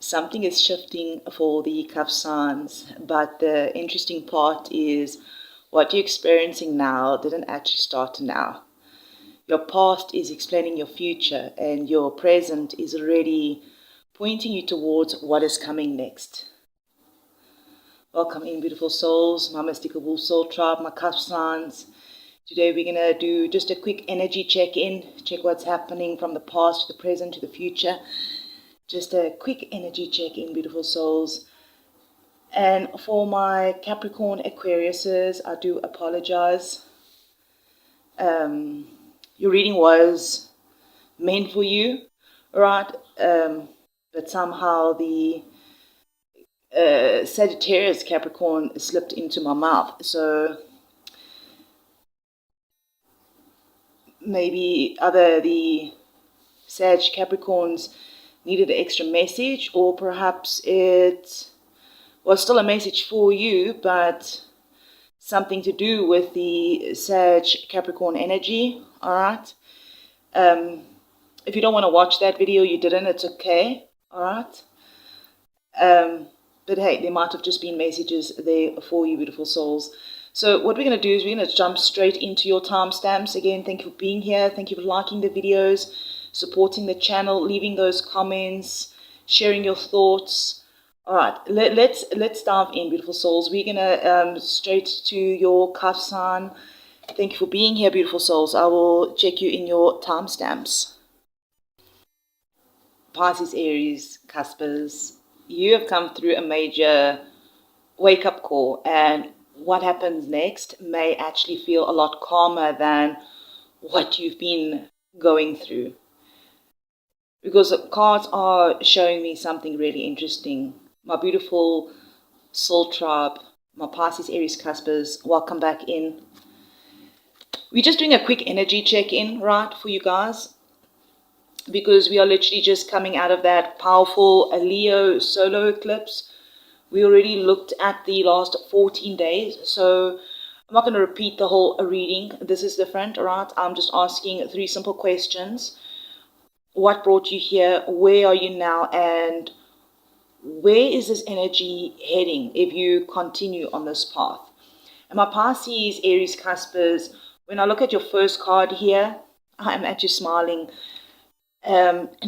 something is shifting for the Cusp signs, but the interesting part is what you're experiencing now didn't actually start now. Your past is explaining your future, and your present is already pointing you towards what is coming next. Welcome in, beautiful souls, my mystical wolf soul tribe, my Cusp signs. Today we're going to do just a quick energy check-in, check what's happening from the past to the present to the future. Just a quick energy check-in, beautiful souls. And for my Capricorn Aquariuses, I do apologize. Your reading was meant for you, right? But somehow the Sagittarius Capricorn slipped into my mouth. So maybe either the Sag Capricorns needed an extra message, or perhaps it was still a message for you, but something to do with the Sag Capricorn energy. All right. If you don't want to watch that video, you didn't, it's okay. All right. But hey, there might have just been messages there for you, beautiful souls. So what we're going to do is we're going to jump straight into your timestamps. Again, thank you for being here. Thank you for liking the videos, supporting the channel, leaving those comments, sharing your thoughts. All right, let's dive in, beautiful souls. We're going to straight to your Cusp sign. Thank you for being here, beautiful souls. I will check you in your timestamps. Pisces, Aries, Cuspers, you have come through a major wake-up call, and what happens next may actually feel a lot calmer than what you've been going through. Because the cards are showing me something really interesting. My beautiful soul tribe, my Pisces, Aries, Cuspers, welcome back in. We're just doing a quick energy check-in, right, for you guys, because we are literally just coming out of that powerful Leo solar eclipse. We already looked at the last 14 days, so I'm not going to repeat the whole reading. This is different, all right? I'm just asking 3 simple questions. What brought you here? Where are you now? And where is this energy heading if you continue on this path? And my Pisces, Aries, Cuspers, when I look at your first card here, I'm actually smiling.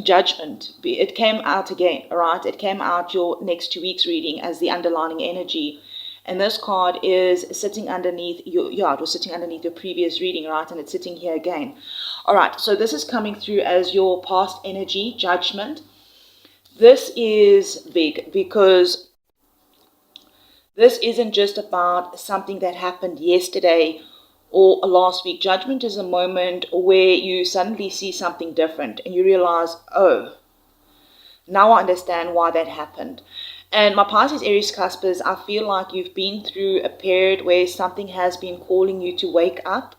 Judgment. It came out again, all right? It came out your next 2 weeks reading as the underlining energy. And this card is sitting underneath your, it was sitting underneath your previous reading, right? And it's sitting here again. All right, so this is coming through as your past energy, judgment. This is big because this isn't just about something that happened yesterday or last week. Judgment is a moment where you suddenly see something different and you realize, oh, now I understand why that happened. And my Pisces, Aries, Cuspers, I feel like you've been through a period where something has been calling you to wake up.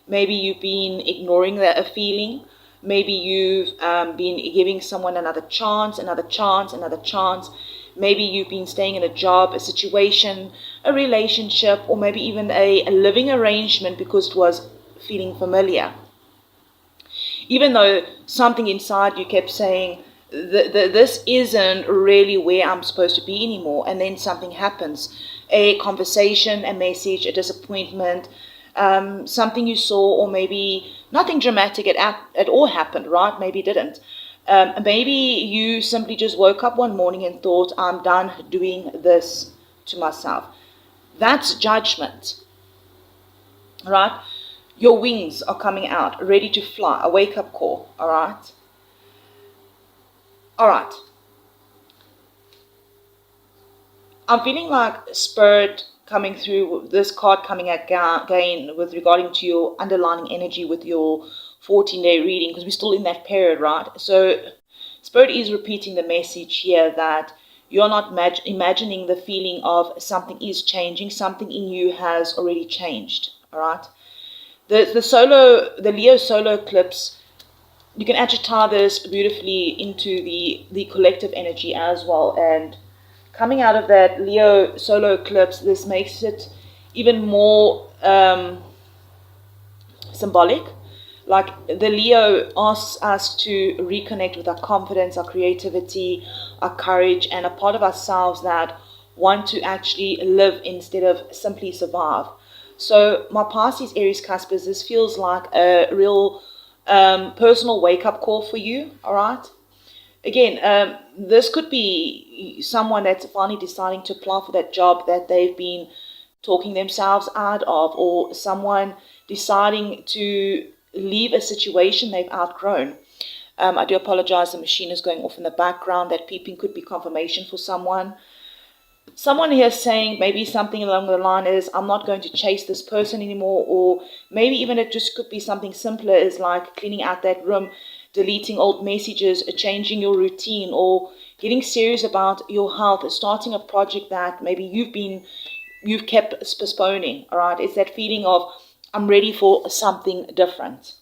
Maybe you've been ignoring a feeling. Maybe you've been giving someone another chance, another chance, another chance. Maybe you've been staying in a job, a situation, a relationship, or maybe even a living arrangement because it was feeling familiar. Even though something inside you kept saying, this isn't really where I'm supposed to be anymore. And then something happens. A conversation, a message, a disappointment, something you saw, or maybe nothing dramatic at all happened, right? Maybe it didn't. Maybe you simply just woke up one morning and thought, I'm done doing this to myself. That's judgment, right? Your wings are coming out, ready to fly, a wake-up call, all right? All right. I'm feeling like Spirit coming through, this card coming again with regarding to your underlying energy with your 14-day reading, because we're still in that period, right? So Spirit is repeating the message here that you're not imagining the feeling of something is changing, something in you has already changed, all right? The Leo solar eclipse, you can actually tie this beautifully into the collective energy as well. And coming out of that Leo solar eclipse, this makes it even more symbolic, Like the Leo asks us to reconnect with our confidence, our creativity, our courage, and a part of ourselves that want to actually live instead of simply survive. So my Pisces Aries Cuspers, this feels like a real personal wake-up call for you, all right? Again, this could be someone that's finally deciding to apply for that job that they've been talking themselves out of, or someone deciding to leave a situation they've outgrown. I do apologize, the machine is going off in the background. That peeping could be confirmation for someone. Someone here saying maybe something along the line is, I'm not going to chase this person anymore, or maybe even it just could be something simpler, is like cleaning out that room, deleting old messages, changing your routine, or getting serious about your health, starting a project that maybe you've kept postponing. All right, it's that feeling of, I'm ready for something different.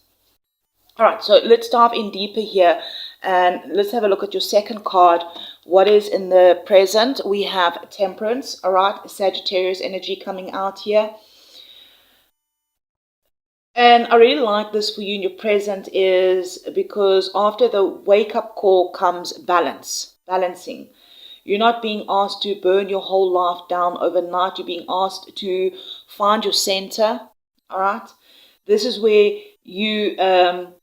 All right, so let's dive in deeper here and let's have a look at your second card. What is in the present? We have Temperance, all right, Sagittarius energy coming out here. And I really like this for you in your present is because after the wake-up call comes balancing. You're not being asked to burn your whole life down overnight. You're being asked to find your center, all right? This is where you can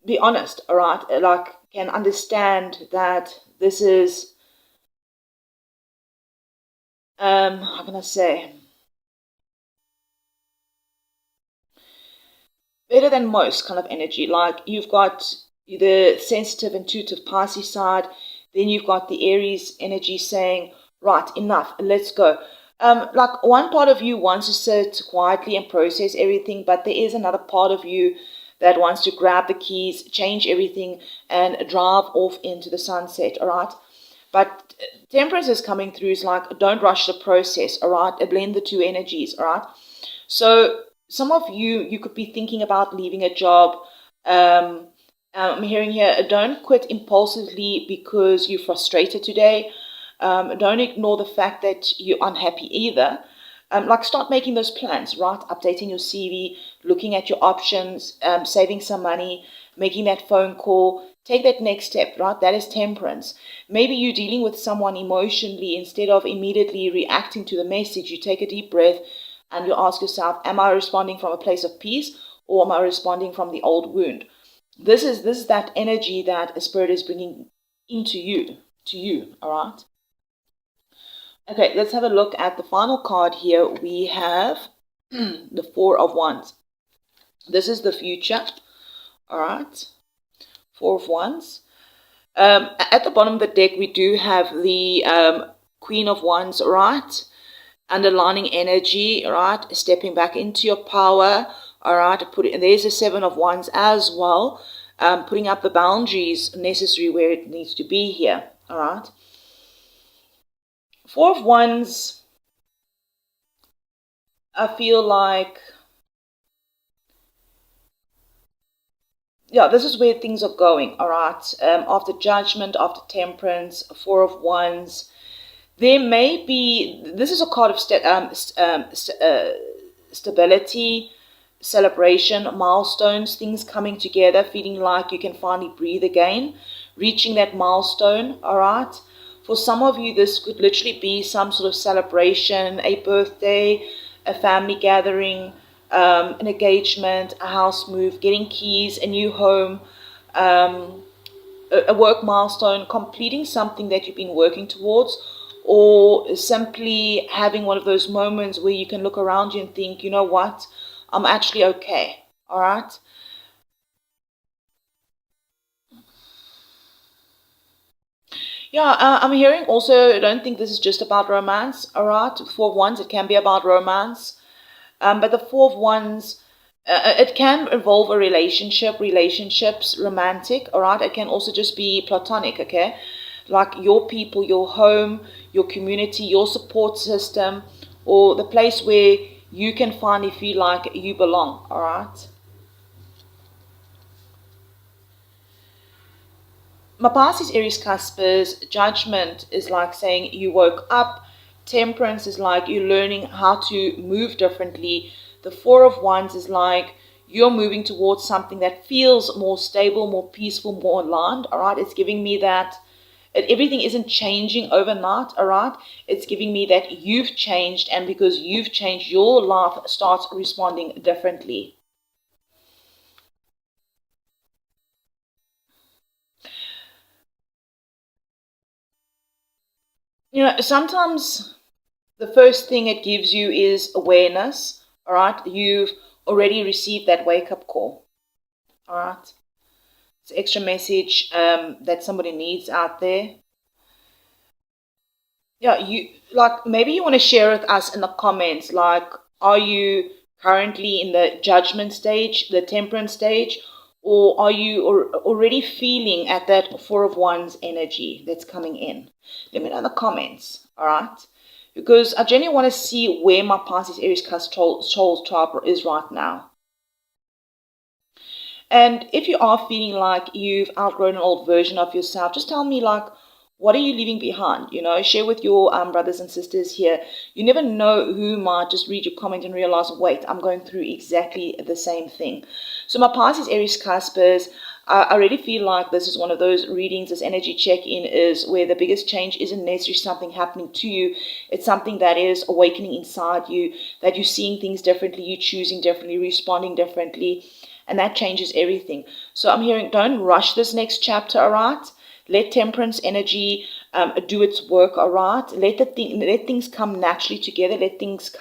be honest, all right? Like, can understand that this is, how can I say, better than most kind of energy. Like, you've got the sensitive, intuitive Pisces side, then you've got the Aries energy saying, right, enough, let's go. Like, one part of you wants to sit quietly and process everything, but there is another part of you that wants to grab the keys, change everything, and drive off into the sunset, all right? But Temperance is coming through, is like, don't rush the process, all right? Blend the two energies, all right? So some of you could be thinking about leaving a job. I'm hearing here, don't quit impulsively because you're frustrated today. Don't ignore the fact that you're unhappy either. Like, start making those plans, right? Updating your CV, looking at your options, saving some money, making that phone call. Take that next step, right? That is Temperance. Maybe you're dealing with someone emotionally. Instead of immediately reacting to the message, you take a deep breath and you ask yourself, am I responding from a place of peace, or am I responding from the old wound? This is that energy that a spirit is bringing into you, to you, all right? Okay, let's have a look at the final card here. We have the Four of Wands. This is the future, all right? Four of Wands. At the bottom of the deck, we do have the Queen of Wands, right? Underlining energy, right? Stepping back into your power, all right? And there's the Seven of Wands as well. Putting up the boundaries necessary where it needs to be here, all right? Four of Wands, I feel like, yeah, this is where things are going, all right? After Judgment, after Temperance, Four of Wands, there may be, this is a card of stability, celebration, milestones, things coming together, feeling like you can finally breathe again, reaching that milestone, all right? For some of you, this could literally be some sort of celebration, a birthday, a family gathering, an engagement, a house move, getting keys, a new home, a work milestone, completing something that you've been working towards, or simply having one of those moments where you can look around you and think, you know what, I'm actually okay, all right? Yeah, I'm hearing also, I don't think this is just about romance, all right? Four of Wands, it can be about romance. But the Four of Wands, it can involve a relationship, relationships, romantic, all right? It can also just be platonic, okay? Like your people, your home, your community, your support system, or the place where you can finally feel like you belong, all right? My Pisces Aries Cuspers, Judgment is like saying you woke up. Temperance is like you're learning how to move differently. The Four of Wands is like you're moving towards something that feels more stable, more peaceful, more aligned. All right, it's giving me that everything isn't changing overnight. All right, it's giving me that you've changed, and because you've changed, your life starts responding differently. You know, sometimes the first thing it gives you is awareness. All right, you've already received that wake-up call. All right, it's an extra message that somebody needs out there. Yeah, you like maybe you want to share with us in the comments, like, are you currently in the judgment stage, the temperance stage, or are you already feeling at that Four of Wands energy that's coming in? Let me know in the comments, all right? Because I genuinely want to see where my Pisces Aries Cusp soul tribe is right now. And if you are feeling like you've outgrown an old version of yourself, just tell me, like, what are you leaving behind? You know, share with your brothers and sisters here. You never know who might just read your comment and realize, wait, I'm going through exactly the same thing. So my Pisces Aries Cuspers, I really feel like this is one of those readings, this energy check-in is where the biggest change isn't necessarily something happening to you. It's something that is awakening inside you, that you're seeing things differently, you're choosing differently, responding differently. And that changes everything. So I'm hearing, don't rush this next chapter, all right? Let temperance energy do its work, all right? Let things come naturally together. Let things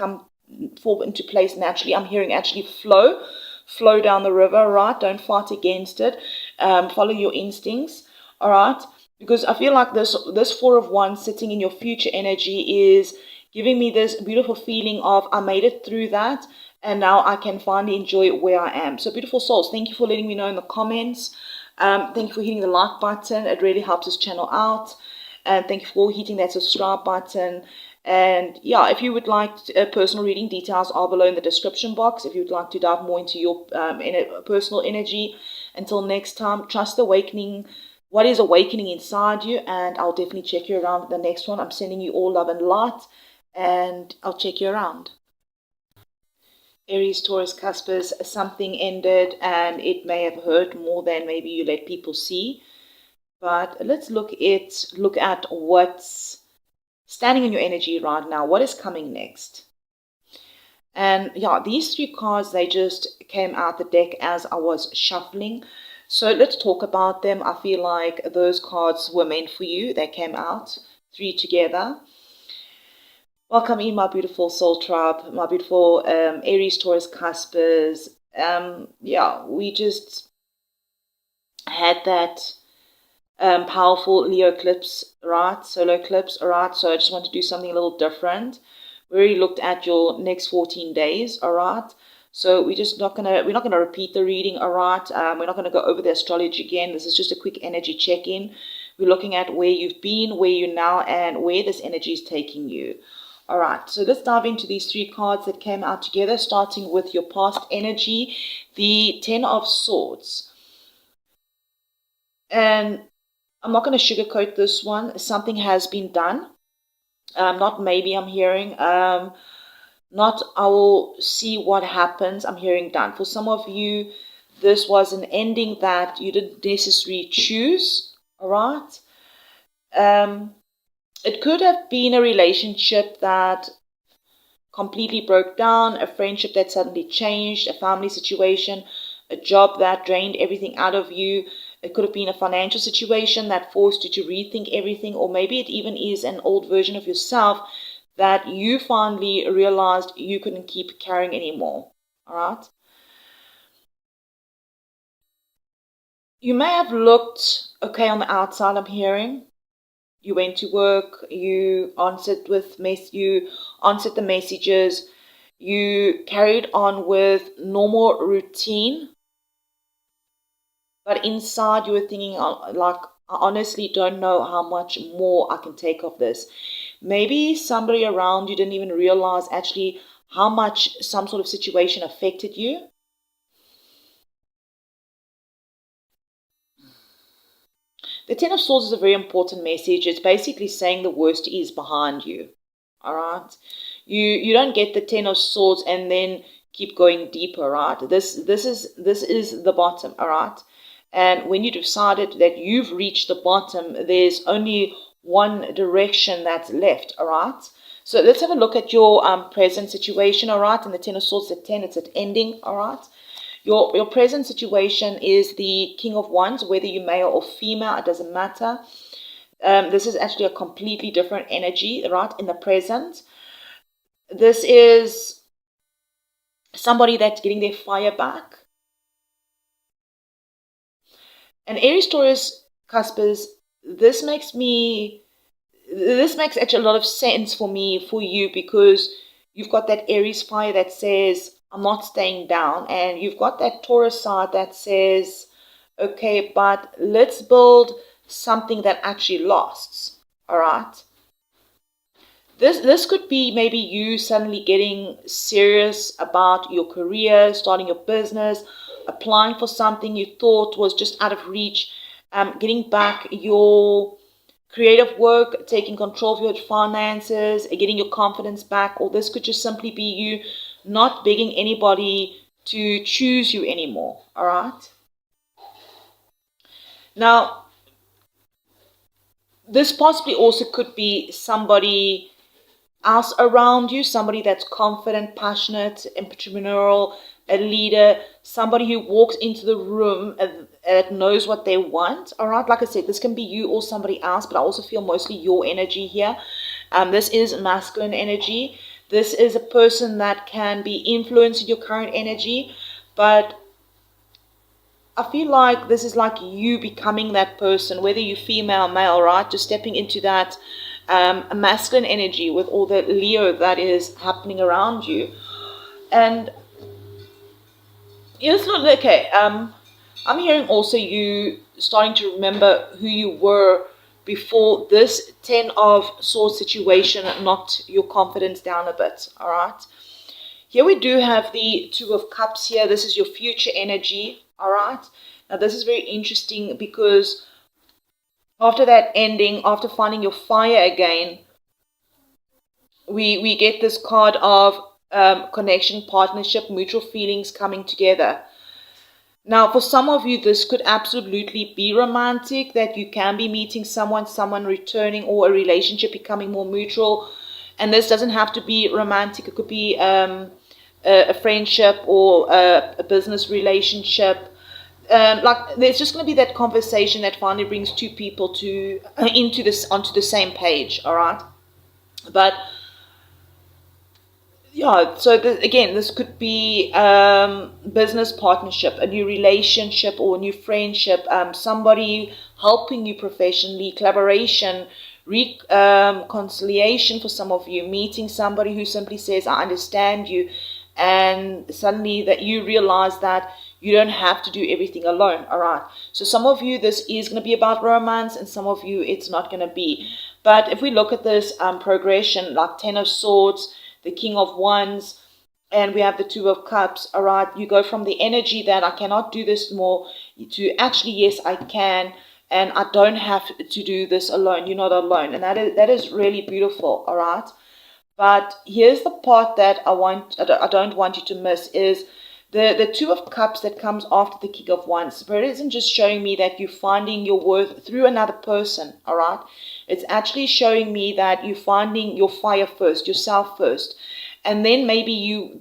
fall into place naturally. I'm hearing actually flow down the river, right? Don't fight against it. Follow your instincts, all right? Because I feel like this Four of Wands sitting in your future energy is giving me this beautiful feeling of I made it through that, and now I can finally enjoy where I am. So beautiful souls, thank you for letting me know in the comments. Thank you for hitting the like button. It really helps this channel out. And thank you for hitting that subscribe button. And yeah, if you would like a personal reading, details are below in the description box. If you would like to dive more into your personal energy. Until next time, trust the awakening. What is awakening inside you? And I'll definitely check you around the next one. I'm sending you all love and light. And I'll check you around. Aries, Taurus, Cuspers, something ended and it may have hurt more than maybe you let people see. But let's look at what's standing in your energy right now. What is coming next? And yeah, these three cards, they just came out the deck as I was shuffling. So let's talk about them. I feel like those cards were meant for you. They came out, three together. Welcome in, my beautiful soul tribe, my beautiful Aries, Taurus, Cuspers. Yeah, we just had that powerful Leo eclipse, right? Solar eclipse, all right? So I just want to do something a little different. We already looked at your next 14 days, all right? So we're not gonna repeat the reading, all right? We're not gonna go over the astrology again. This is just a quick energy check-in. We're looking at where you've been, where you're now, and where this energy is taking you. All right, so let's dive into these three cards that came out together, starting with your past energy, the Ten of Swords. And I'm not going to sugarcoat this one. Something has been done. Not maybe I'm hearing. Not I will see what happens. I'm hearing done. For some of you, this was an ending that you didn't necessarily choose. All right. It could have been a relationship that completely broke down, a friendship that suddenly changed, a family situation, a job that drained everything out of you. It could have been a financial situation that forced you to rethink everything, or maybe it even is an old version of yourself that you finally realized you couldn't keep carrying anymore. All right. You may have looked okay on the outside, I'm hearing. You went to work, you answered the messages, you carried on with normal routine, but inside you were thinking, like, I honestly don't know how much more I can take of this. Maybe somebody around you didn't even realize actually how much some sort of situation affected you. The Ten of Swords is a very important message. It's basically saying the worst is behind you. All right. You don't get the Ten of Swords and then keep going deeper, right? This is the bottom, all right? And when you decided that you've reached the bottom, there's only one direction that's left, all right? So let's have a look at your present situation, all right? And the Ten of Swords at 10, it's at ending, all right? Your present situation is the King of Wands, whether you're male or female, it doesn't matter. This is actually a completely different energy, right, in the present. This is somebody that's getting their fire back. And Aries, Taurus, Cuspers, this makes actually a lot of sense for me, for you, because you've got that Aries fire that says, I'm not staying down. And you've got that Taurus side that says, okay, but let's build something that actually lasts. All right. This could be maybe you suddenly getting serious about your career, starting your business, applying for something you thought was just out of reach, getting back your creative work, taking control of your finances, getting your confidence back. Or this could just simply be you not begging anybody to choose you anymore. All right. Now, this possibly also could be somebody else around you, somebody that's confident, passionate, entrepreneurial, a leader, somebody who walks into the room and knows what they want. All right, like I said, this can be you or somebody else, but I also feel mostly your energy here. This is masculine energy. This is a person that can be influencing your current energy, but I feel like this is like you becoming that person, whether you're female, male, right? Just stepping into that masculine energy with all the Leo that is happening around you. And it's not okay. I'm hearing also you starting to remember who you were before this Ten of Swords situation knocked your confidence down a bit. All right. Here we do have the Two of Cups here. This is your future energy. All right. Now this is very interesting because after that ending, after finding your fire again, we get this card of connection, partnership, mutual feelings coming together. Now, for some of you, this could absolutely be romantic, that you can be meeting someone returning, or a relationship becoming more mutual. And this doesn't have to be romantic. It could be a friendship or a business relationship. Like there's just going to be that conversation that finally brings two people onto the same page. All right, but yeah. So again, this could be business partnership, a new relationship, or a new friendship. Somebody helping you professionally, collaboration, reconciliation for some of you, meeting somebody who simply says, "I understand you," and suddenly that you realize that you don't have to do everything alone. All right. So some of you, this is going to be about romance, and some of you, it's not going to be. But if we look at this progression, like Ten of Swords, the King of Wands, and we have the Two of Cups. All right. You go from the energy that I cannot do this more to actually, yes, I can. And I don't have to do this alone. You're not alone. And that is really beautiful. All right. But here's the part that I don't want you to miss is the Two of Cups that comes after the King of Wands. Spirit isn't just showing me that you're finding your worth through another person, all right? It's actually showing me that you're finding your fire first, yourself first. And then you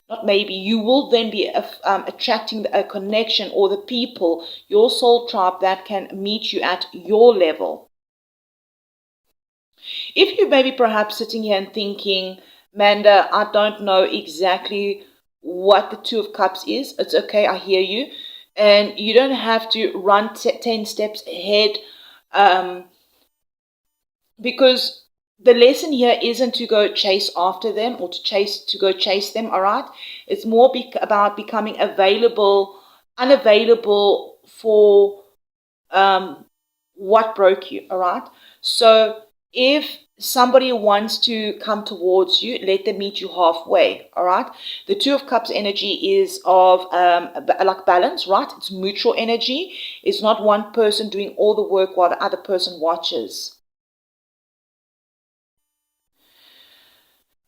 will then be attracting a connection or the people, your soul tribe that can meet you at your level. If you may be perhaps sitting here and thinking, Manda, I don't know exactly what the Two of Cups is. It's okay, I hear you. And you don't have to run 10 steps ahead because the lesson here isn't to go chase after them or to go chase them, all right? It's more about becoming unavailable for what broke you, all right? So if somebody wants to come towards you, let them meet you halfway, all right? The Two of Cups energy is of like balance, right? It's mutual energy. It's not one person doing all the work while the other person watches.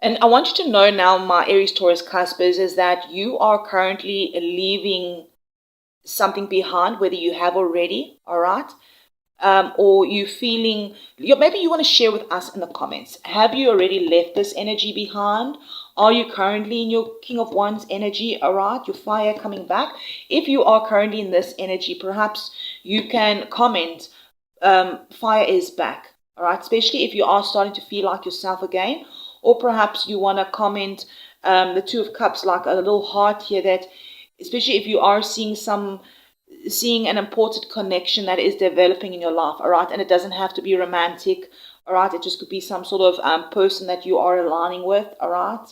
And I want you to know now, my Aries Taurus cuspers, is that you are currently leaving something behind, whether you have already, all right? Or you feeling, maybe you want to share with us in the comments. Have you already left this energy behind? Are you currently in your King of Wands energy, all right? Your fire coming back. If you are currently in this energy, perhaps you can comment, fire is back, all right? Especially if you are starting to feel like yourself again. Or perhaps you want to comment the Two of Cups, like a little heart here, that especially if you are seeing an important connection that is developing in your life, all right? And it doesn't have to be romantic, all right? It just could be some sort of person that you are aligning with, all right?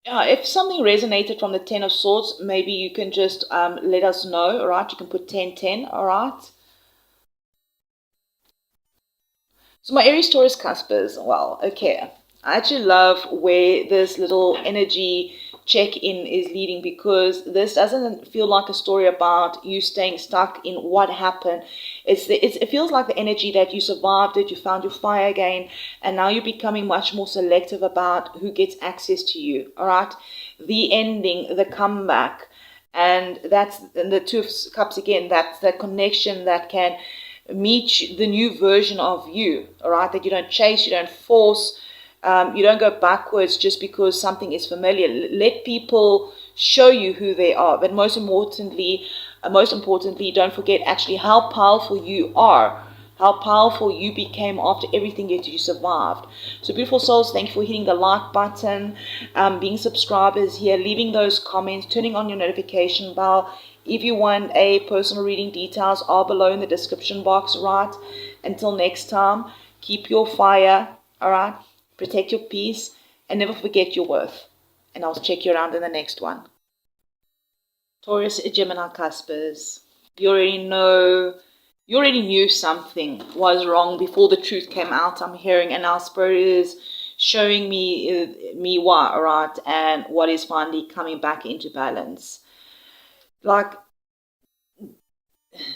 Yeah, if something resonated from the Ten of Swords, maybe you can just let us know, all right? You can put 1010, all right? So my Aries Taurus cuspers, well, okay. I actually love where this little energy check-in is leading, because this doesn't feel like a story about you staying stuck in what happened. It feels like the energy that you survived it, you found your fire again, and now you're becoming much more selective about who gets access to you, all right? The ending, the comeback, and that's the Two of Cups again, that's that connection that can meet the new version of you, all right? That you don't chase, you don't force, you don't go backwards just because something is familiar. Let people show you who they are. But most importantly, don't forget actually how powerful you are, how powerful you became after everything that you survived. So beautiful souls, thank you for hitting the like button, being subscribers here, leaving those comments, turning on your notification bell. If you want a personal reading, details are below in the description box, right? Until next time, keep your fire, all right? Protect your peace, and never forget your worth. And I'll check you around in the next one. Taurus, Gemini cuspers. You already knew something was wrong before the truth came out, I'm hearing, and our spirit is showing me why, all right? And what is finally coming back into balance. Like,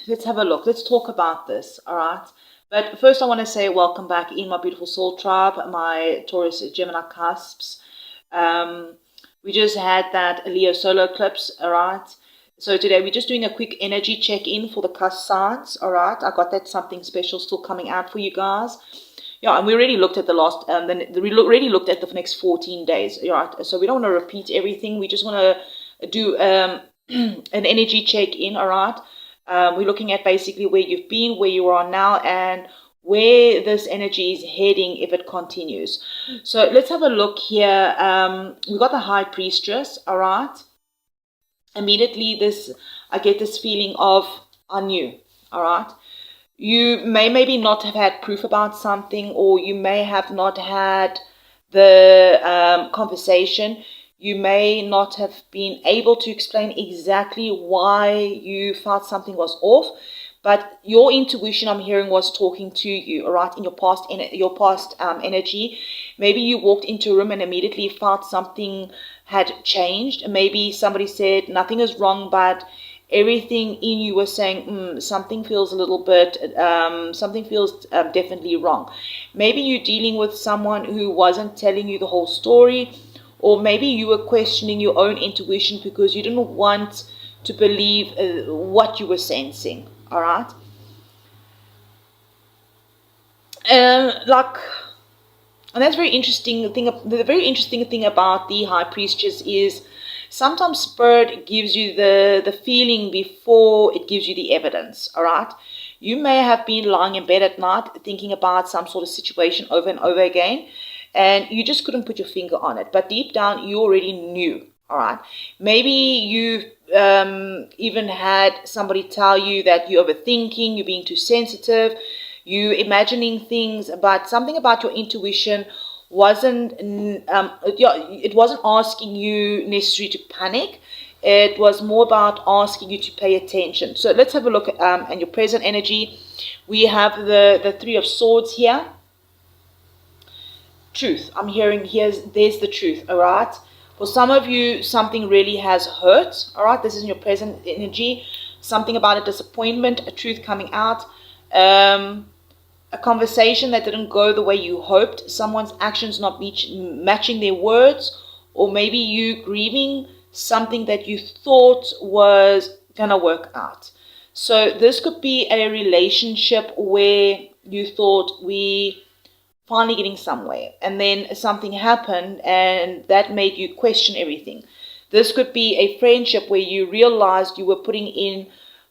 let's have a look. Let's talk about this, all right? But first I want to say welcome back in my beautiful soul tribe, my Taurus Gemini cusps. We just had that Leo solar eclipse, all right? So today we're just doing a quick energy check-in for the cusp signs, all right? I got that something special still coming out for you guys. Yeah, and we already looked at the last, we already looked at the next 14 days, all right? So we don't want to repeat everything. We just want to do an energy check-in, all right? We're looking at basically where you've been, where you are now, and where this energy is heading if it continues. So let's have a look here. We got the High Priestess, all right? Immediately I get this feeling of I knew, all right? You may maybe not have had proof about something, or you may have not had the conversation. You may not have been able to explain exactly why you felt something was off, but your intuition, I'm hearing, was talking to you, all right, in your past energy. Maybe you walked into a room and immediately felt something had changed. Maybe somebody said nothing is wrong, but everything in you was saying something feels a little bit, something feels definitely wrong. Maybe you're dealing with someone who wasn't telling you the whole story, or maybe you were questioning your own intuition because you didn't want to believe what you were sensing, all right? And that's very interesting thing. The very interesting thing about the High Priestess is sometimes Spirit gives you the feeling before it gives you the evidence, all right? You may have been lying in bed at night thinking about some sort of situation over and over again, and you just couldn't put your finger on it. But deep down, you already knew, all right? Maybe you've even had somebody tell you that you're overthinking, you're being too sensitive, you imagining things, but something about your intuition wasn't, it wasn't asking you necessarily to panic. It was more about asking you to pay attention. So let's have a look at your present energy. We have the Three of Swords here. Truth. I'm hearing there's the truth, all right? For some of you, something really has hurt, all right? This is in your present energy. Something about a disappointment, a truth coming out. a conversation that didn't go the way you hoped, someone's actions not matching their words, or maybe you grieving something that you thought was gonna work out. So this could be a relationship where you thought we finally getting somewhere, and then something happened and that made you question everything. This could be a friendship where you realized you were putting in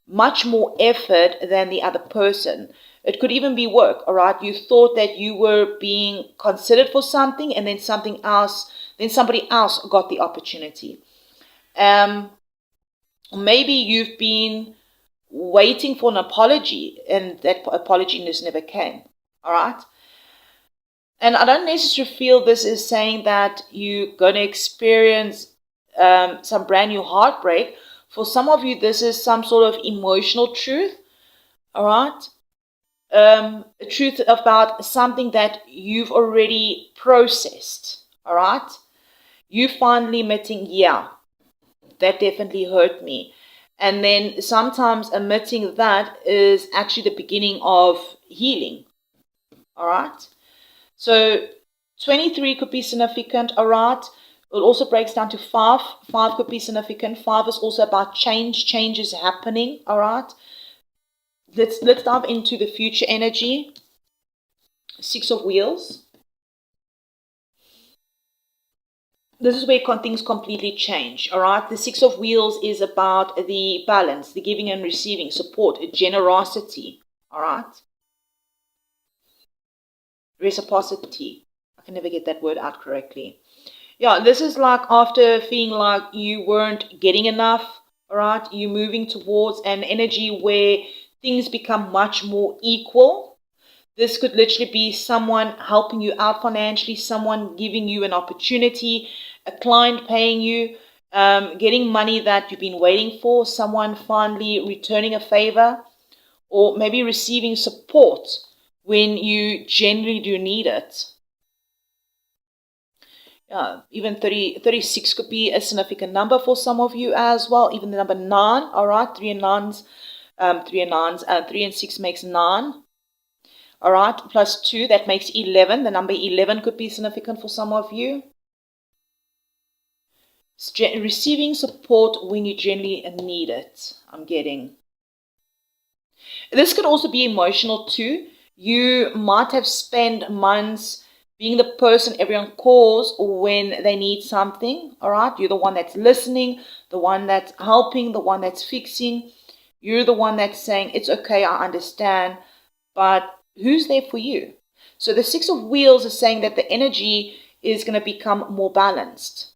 much more effort than the other person. It could even be work, all right? You thought that you were being considered for something, and then somebody else got the opportunity. Maybe you've been waiting for an apology, and that apology just never came, all right? And I don't necessarily feel this is saying that you're going to experience some brand new heartbreak. For some of you, this is some sort of emotional truth, all right? A truth about something that you've already processed, all right? You finally admitting, yeah, that definitely hurt me. And then sometimes admitting that is actually the beginning of healing, all right? So 23 could be significant, all right? It also breaks down to 5. 5 could be significant. 5 is also about change. Change is happening, all right? Let's dive into the future energy. 6 of Wheels. This is where things completely change, all right? The 6 of Wheels is about the balance, the giving and receiving, support, generosity, all right? Reciprocity. I can never get that word out correctly. Yeah, this is like after feeling like you weren't getting enough, all right? You're moving towards an energy where things become much more equal. This could literally be someone helping you out financially, someone giving you an opportunity, a client paying you, getting money that you've been waiting for, someone finally returning a favor, or maybe receiving support when you genuinely do need it. Even 36 could be a significant number for some of you as well. Even the number 9, all right? 3 and 6 makes 9. All right, plus 2, that makes 11. The number 11 could be significant for some of you. Receiving support when you genuinely need it, I'm getting. This could also be emotional too. You might have spent months being the person everyone calls when they need something, all right? You're the one that's listening, the one that's helping, the one that's fixing. You're the one that's saying, it's okay, I understand, but who's there for you? So the 6 of Wheels is saying that the energy is going to become more balanced.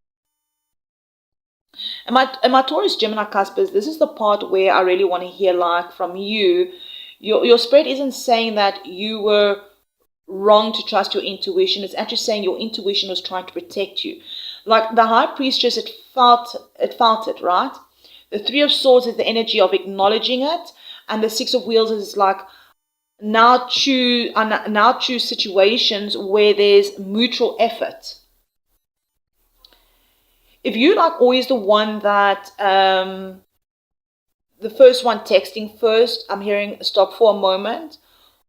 And my Taurus Gemini Cuspers, this is the part where I really want to hear like from you. Your spirit isn't saying that you were wrong to trust your intuition. It's actually saying your intuition was trying to protect you. Like the High Priestess, it felt it, right? The 3 of Swords is the energy of acknowledging it, and the 6 of Wheels is like now choose situations where there's mutual effort. If you're like always the one that the first one texting first, I'm hearing stop for a moment.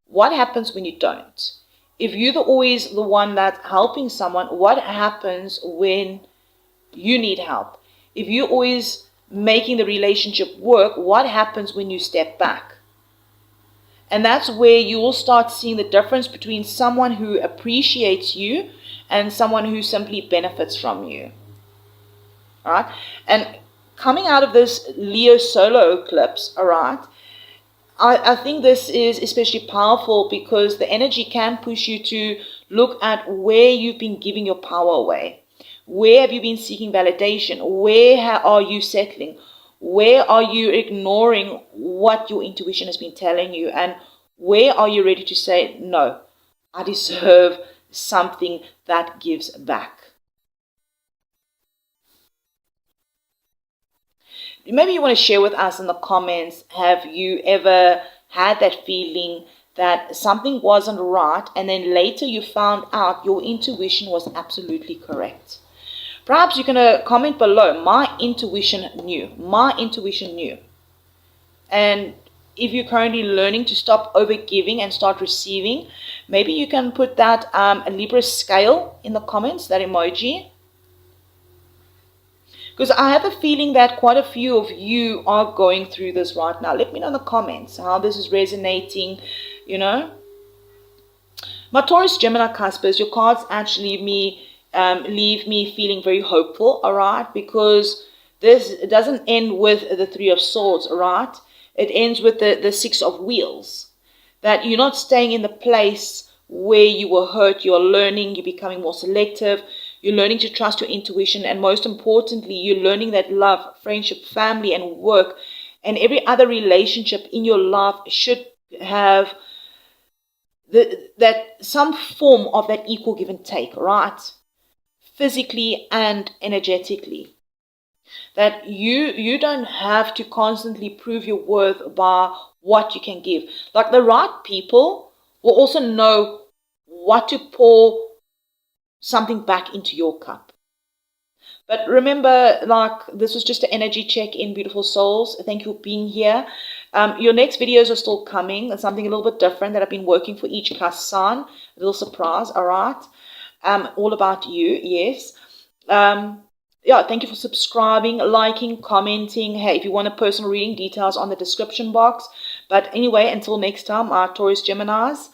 What happens when you don't? If you're always the one that's helping someone, what happens when you need help? If you're always making the relationship work, what happens when you step back? And that's where you will start seeing the difference between someone who appreciates you and someone who simply benefits from you. All right? And coming out of this Leo solo eclipse, all right, I think this is especially powerful because the energy can push you to look at where you've been giving your power away. Where have you been seeking validation? Where are you settling? Where are you ignoring what your intuition has been telling you? And where are you ready to say, no, I deserve something that gives back? Maybe you want to share with us in the comments, have you ever had that feeling that something wasn't right and then later you found out your intuition was absolutely correct? Perhaps you can comment below, my intuition knew. My intuition knew. And if you're currently learning to stop overgiving and start receiving, maybe you can put that a Libra scale in the comments, that emoji. Because I have a feeling that quite a few of you are going through this right now. Let me know in the comments how this is resonating, you know. My Taurus Gemini Cuspers, your cards actually leave me feeling very hopeful, all right? Because this doesn't end with the Three of Swords, all right? It ends with the Six of Wheels. That you're not staying in the place where you were hurt. You're learning, you're becoming more selective. You're learning to trust your intuition. And most importantly, you're learning that love, friendship, family, and work, and every other relationship in your life should have that some form of that equal give and take, right? Physically and energetically. That you don't have to constantly prove your worth by what you can give. Like the right people will also know what to pour something back into your cup. But remember, like, this was just an energy check in, beautiful souls. Thank you for being here. Your next videos are still coming. It's something a little bit different that I've been working for each cusp sign. A little surprise, all right? All about you, yes. Yeah, thank you for subscribing, liking, commenting. Hey, if you want a personal reading, details on the description box. But anyway, until next time, our Taurus Geminis,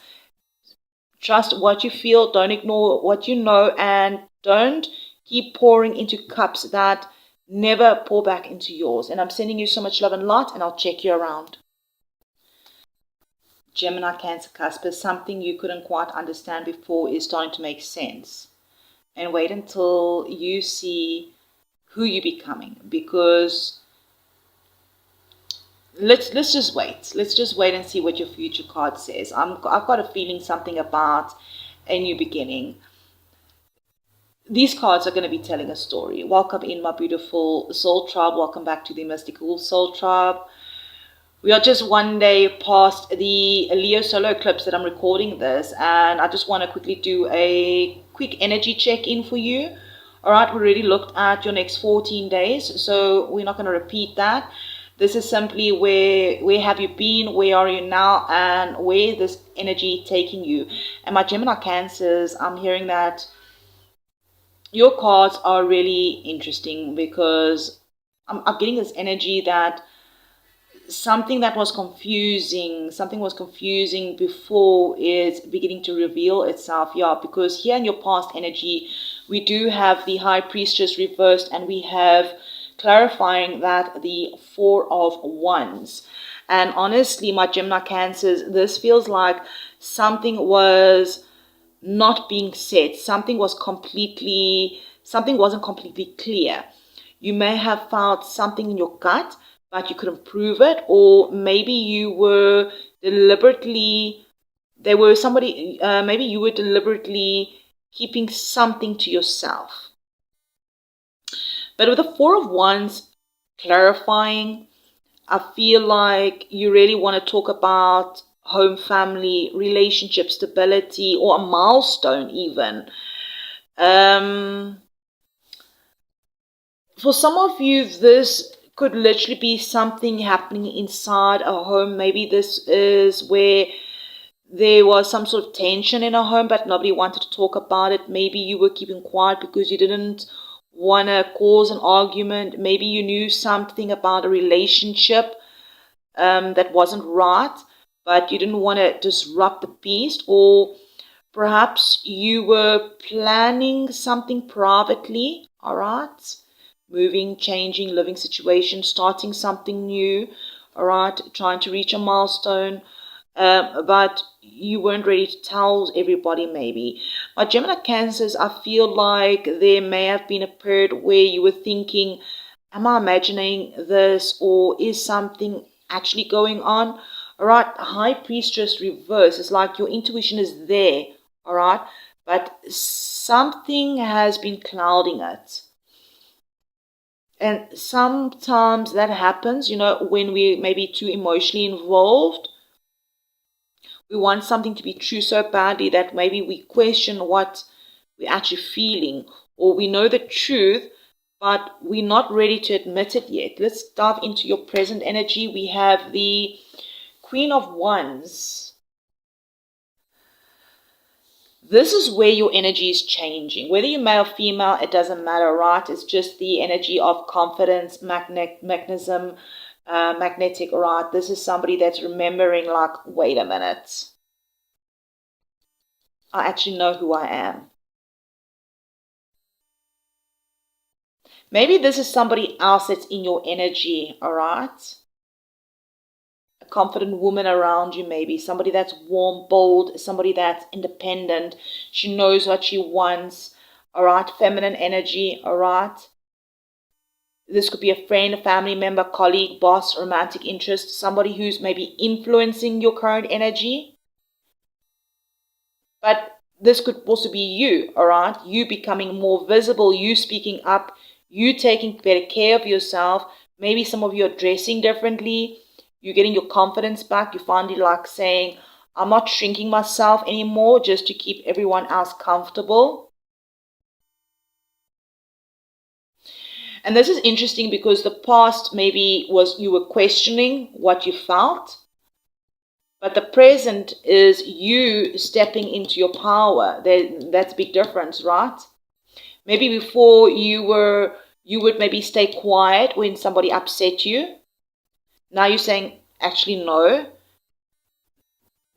trust what you feel, don't ignore what you know, and don't keep pouring into cups that never pour back into yours. And I'm sending you so much love and light, and I'll check you around. Gemini, Cancer, Cuspers, something you couldn't quite understand before is starting to make sense. And wait until you see who you're becoming, because let's just wait. Let's just wait and see what your future card says. I've got a feeling something about a new beginning. These cards are going to be telling a story. Welcome in, my beautiful soul tribe. Welcome back to the mystical soul tribe. We are just one day past the Leo solar eclipse that I'm recording this, and I just want to quickly do a quick energy check-in for you. All right, we already looked at your next 14 days, so we're not going to repeat that. This is simply where have you been, where are you now, and where this energy taking you. And my Gemini Cancers, I'm hearing that your cards are really interesting, because I'm getting this energy that something was confusing before is beginning to reveal itself. Yeah, because here in your past energy, we do have the High Priestess reversed, and we have clarifying that the Four of Wands. And honestly, my Gemini Cancers, this feels like something was not being said. Something wasn't completely clear. You may have felt something in your gut, but you couldn't prove it, or maybe you were deliberately keeping something to yourself. But with the Four of Wands clarifying, I feel like you really want to talk about home, family, relationship, stability, or a milestone even. For some of you, this could literally be something happening inside a home. Maybe this is where there was some sort of tension in a home, but nobody wanted to talk about it. Maybe you were keeping quiet because you didn't want to cause an argument. Maybe you knew something about a relationship that wasn't right, but you didn't want to disrupt the peace. Or perhaps you were planning something privately, all right? Moving, changing, living situation, starting something new, all right? Trying to reach a milestone, but you weren't ready to tell everybody maybe. My Gemini Cancers, I feel like there may have been a period where you were thinking, am I imagining this, or is something actually going on? All right, High Priestess reverse. It's like your intuition is there, all right, but something has been clouding it. And sometimes that happens, you know, when we may be too emotionally involved. We want something to be true so badly that maybe we question what we're actually feeling, or we know the truth, but we're not ready to admit it yet. Let's dive into your present energy. We have the Queen of Wands. This is where your energy is changing. Whether you're male or female, it doesn't matter, right? It's just the energy of confidence, magnetic, right? This is somebody that's remembering, like, wait a minute. I actually know who I am. Maybe this is somebody else that's in your energy, all right? A confident woman around you, maybe. Somebody that's warm, bold, somebody that's independent. She knows what she wants, all right? Feminine energy, all right? This could be a friend, a family member, colleague, boss, romantic interest, somebody who's maybe influencing your current energy. But this could also be you, all right? You becoming more visible, you speaking up, you taking better care of yourself. Maybe some of you are dressing differently. You're getting your confidence back. You finally like saying, I'm not shrinking myself anymore just to keep everyone else comfortable. And this is interesting because the past maybe was you were questioning what you felt. But the present is you stepping into your power. That's a big difference, right? Maybe before you would maybe stay quiet when somebody upset you. Now you're saying, actually, no,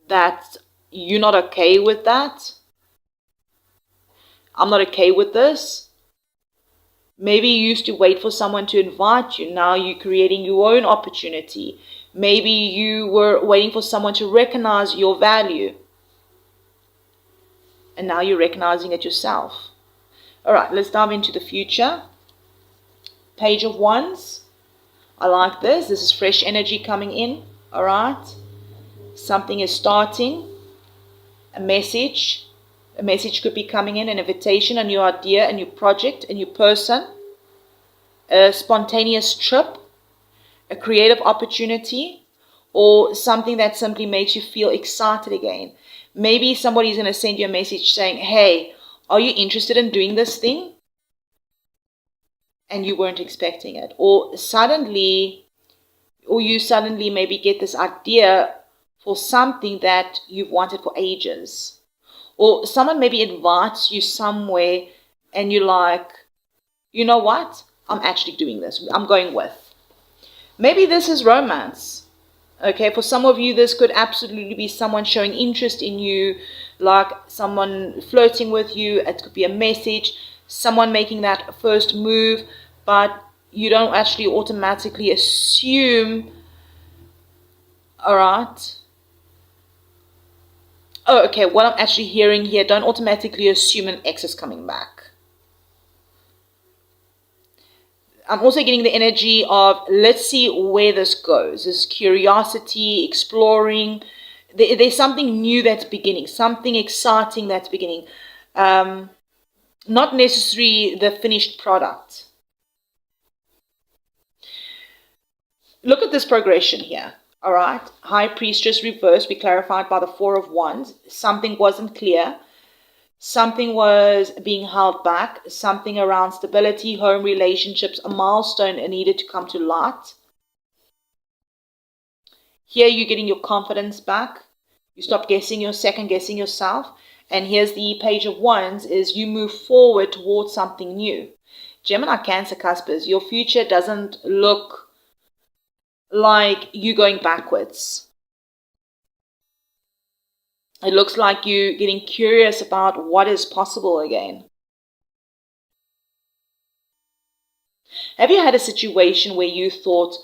that you're not okay with that. I'm not okay with this. Maybe you used to wait for someone to invite you. Now you're creating your own opportunity. Maybe you were waiting for someone to recognize your value. And now you're recognizing it yourself. All right, let's dive into the future. Page of Wands. I like this. This is fresh energy coming in. All right. Something is starting. A message. A message could be coming in, an invitation, a new idea, a new project, a new person. A spontaneous trip. A creative opportunity. Or something that simply makes you feel excited again. Maybe somebody's going to send you a message saying, hey, are you interested in doing this thing? And you weren't expecting it. Or you suddenly maybe get this idea for something that you've wanted for ages. Or someone maybe invites you somewhere and you're like, you know what? I'm actually doing this. I'm going with. Maybe this is romance. Okay, for some of you, this could absolutely be someone showing interest in you, like someone flirting with you. It could be a message, someone making that first move, but you don't actually automatically assume, all right. Oh, okay, what I'm actually hearing here, don't automatically assume an ex is coming back. I'm also getting the energy of, let's see where this goes. There's curiosity, exploring. There's something new that's beginning, something exciting that's beginning. Not necessarily the finished product. Look at this progression here. All right. High Priestess reversed. We clarified by the Four of Wands. Something wasn't clear. Something was being held back, something around stability, home relationships, a milestone needed to come to light. Here you're getting your confidence back. You stop second guessing yourself. And here's the Page of Wands is you move forward towards something new. Gemini, Cancer, Cuspers, your future doesn't look like you going backwards. It looks like you're getting curious about what is possible again. Have you had a situation where you thought,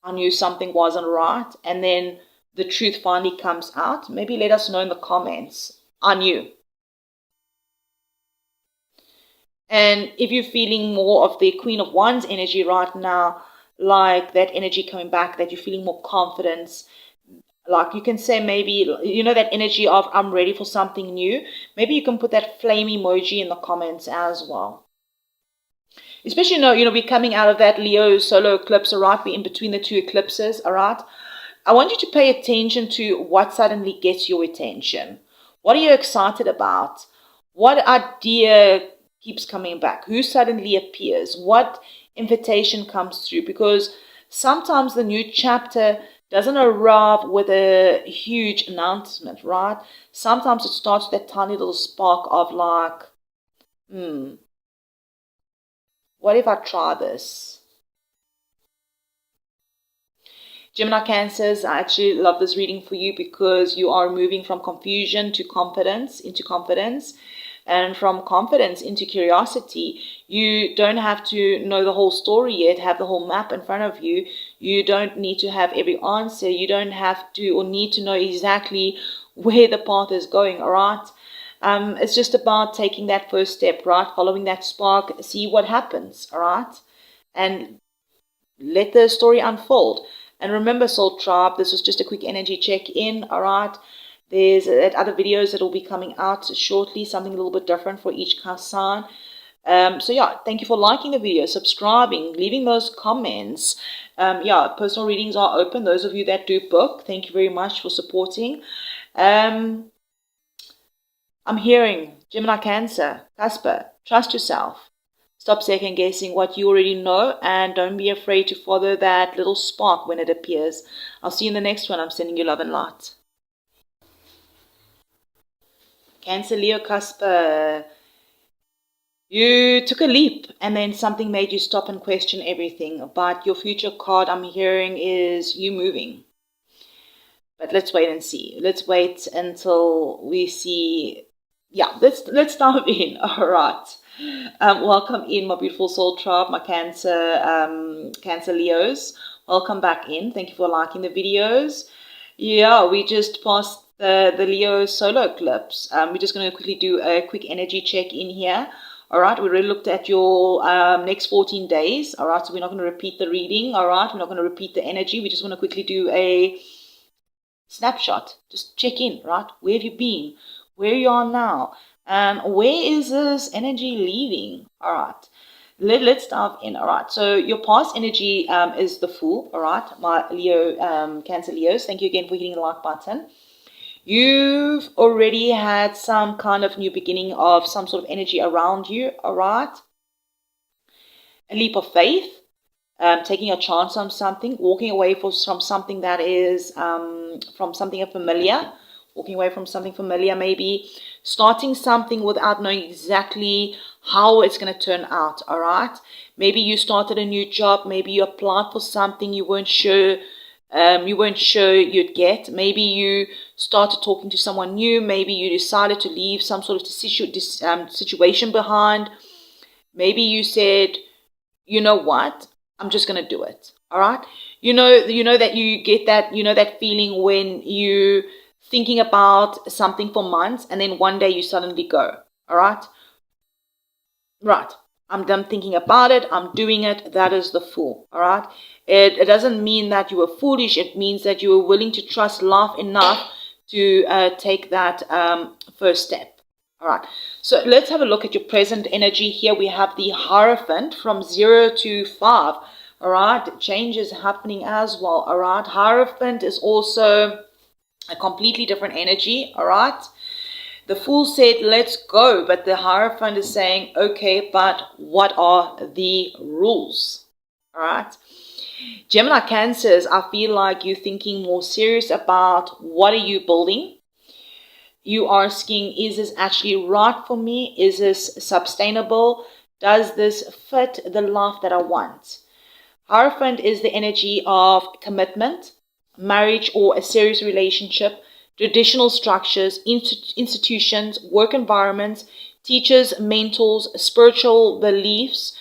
I knew something wasn't right, and then the truth finally comes out? Maybe let us know in the comments. I knew. And if you're feeling more of the Queen of Wands energy right now, like that energy coming back, that you're feeling more confidence, like you can say maybe, you know, that energy of I'm ready for something new. Maybe you can put that flame emoji in the comments as well. Especially, we're coming out of that Leo solar eclipse, all right? We're in between the two eclipses, all right? I want you to pay attention to what suddenly gets your attention. What are you excited about? What idea keeps coming back? Who suddenly appears? What invitation comes through? Because sometimes the new chapter doesn't arrive with a huge announcement, right? Sometimes it starts with that tiny little spark of like, what if I try this? Gemini Cancers, I actually love this reading for you because you are moving from confusion to confidence, into confidence, and from confidence into curiosity. You don't have to know the whole story yet, have the whole map in front of you. You don't need to have every answer. You don't have to or need to know exactly where the path is going, all right? It's just about taking that first step, right? Following that spark, see what happens, all right? And let the story unfold. And remember, Soul Tribe, this was just a quick energy check-in, all right? There's other videos that will be coming out shortly, something a little bit different for each sign. So yeah, thank you for liking the video, subscribing, leaving those comments. Yeah, personal readings are open. Those of you that do book, thank you very much for supporting. I'm hearing Gemini Cancer, Casper, trust yourself. Stop second guessing what you already know and don't be afraid to follow that little spark when it appears. I'll see you in the next one. I'm sending you love and light. Cancer, Leo, Casper. You took a leap and then something made you stop and question everything. But your future card I'm hearing is you moving. But let's wait and see. Let's wait until we see. Yeah, let's dive in. All right. Welcome in, my beautiful soul tribe, my Cancer Leos. Welcome back in. Thank you for liking the videos. Yeah, we just passed the Leo solo eclipse. We're just going to quickly do a quick energy check in here. All right, we already looked at your next 14 days. All right, so we're not going to repeat the reading. All right, we're not going to repeat the energy. We just want to quickly do a snapshot. Just check in, right? Where have you been? Where you are now? And where is this energy leaving? All right, let's dive in. All right, so your past energy is the Fool. All right, my Leo, Cancer Leos, thank you again for hitting the like button. You've already had some kind of new beginning of some sort of energy around you. All right, a leap of faith, taking a chance on something, walking away from something that is from something familiar. Walking away from something familiar, maybe starting something without knowing exactly how it's going to turn out, all right? Maybe you started a new job, maybe you applied for something you weren't sure you'd get. Maybe you started talking to someone new, maybe you decided to leave some sort of situation behind. Maybe you said, you know what, I'm just going to do it, all right? You know that you get that, that feeling when you thinking about something for months and then one day you suddenly go, all right? Right, I'm done thinking about it, I'm doing it. That is the Fool, all right? It doesn't mean that you were foolish. It means that you were willing to trust life enough to take that first step, all right? So let's have a look at your present energy. Here we have the Hierophant from 0 to 5, all right? Change is happening as well, all right? Hierophant is also a completely different energy, all right? The Fool said, let's go, but the Hierophant is saying, okay, but what are the rules, all right? Gemini Cancers, I feel like you're thinking more serious about what are you building. You asking, is this actually right for me? Is this sustainable? Does this fit the life that I want? Hierophant is the energy of commitment, marriage or a serious relationship, traditional structures, institutions, work environments, teachers, mentors, spiritual beliefs,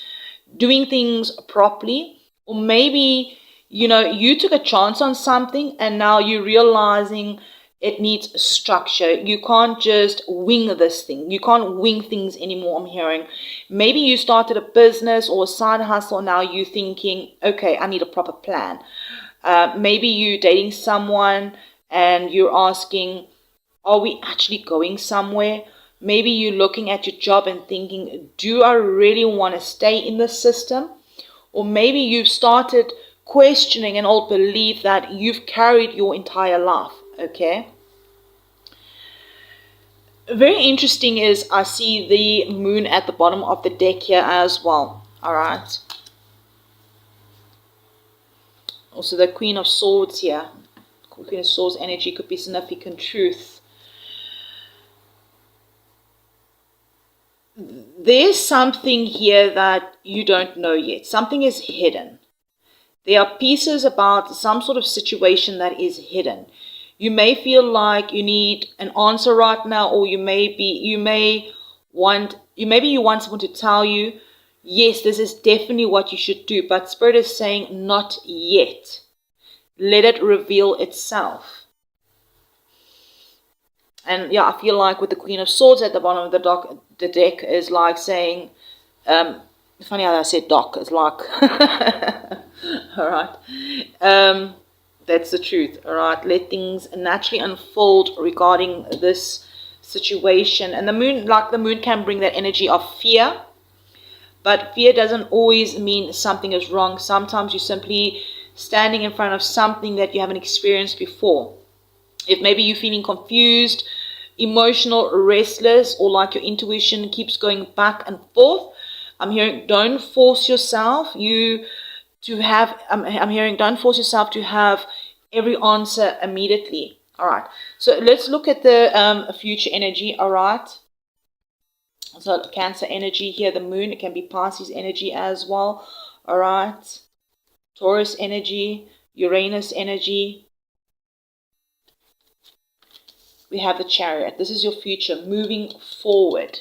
doing things properly. Or maybe, you took a chance on something and now you're realizing it needs structure. You can't just wing this thing. You can't wing things anymore, I'm hearing. Maybe you started a business or a side hustle. Now you're thinking, okay, I need a proper plan. Maybe you're dating someone and you're asking, are we actually going somewhere? Maybe you're looking at your job and thinking, do I really want to stay in the system? Or maybe you've started questioning an old belief that you've carried your entire life, okay? Very interesting is I see the moon at the bottom of the deck here as well, all right? Also the Queen of Swords here. Queen of Swords energy could be significant truth. There's something here that you don't know yet. Something is hidden. There are pieces about some sort of situation that is hidden. You may feel like you need an answer right now, or maybe you want someone to tell you, yes, this is definitely what you should do, but Spirit is saying not yet. Let it reveal itself. And yeah, I feel like with the Queen of Swords at the bottom of the deck is like saying, funny how I said dock, it's like, all right, that's the truth, all right, let things naturally unfold regarding this situation. And the moon can bring that energy of fear, but fear doesn't always mean something is wrong. Sometimes you're simply standing in front of something that you haven't experienced before. If maybe you're feeling confused, emotional, restless, or like your intuition keeps going back and forth, I'm hearing don't force yourself don't force yourself to have every answer immediately. All right. So let's look at the future energy. All right. So Cancer energy here, the moon, it can be Pisces energy as well. All right. Taurus energy, Uranus energy. We have the Chariot. This is your future, moving forward.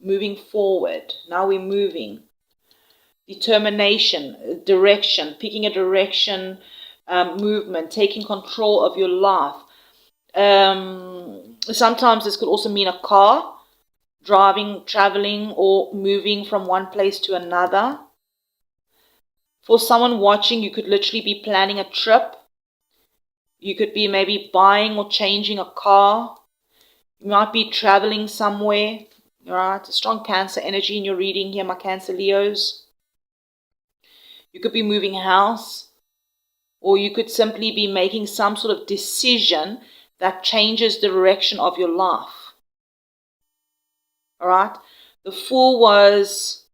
Moving forward. Now we're moving. Determination, direction, picking a direction, movement, taking control of your life. Sometimes this could also mean a car, driving, traveling, or moving from one place to another. For someone watching, you could literally be planning a trip. You could be maybe buying or changing a car. You might be traveling somewhere. All right, strong Cancer energy in your reading here, my Cancer Leos. You could be moving house, or you could simply be making some sort of decision that changes the direction of your life. All right, the Fool was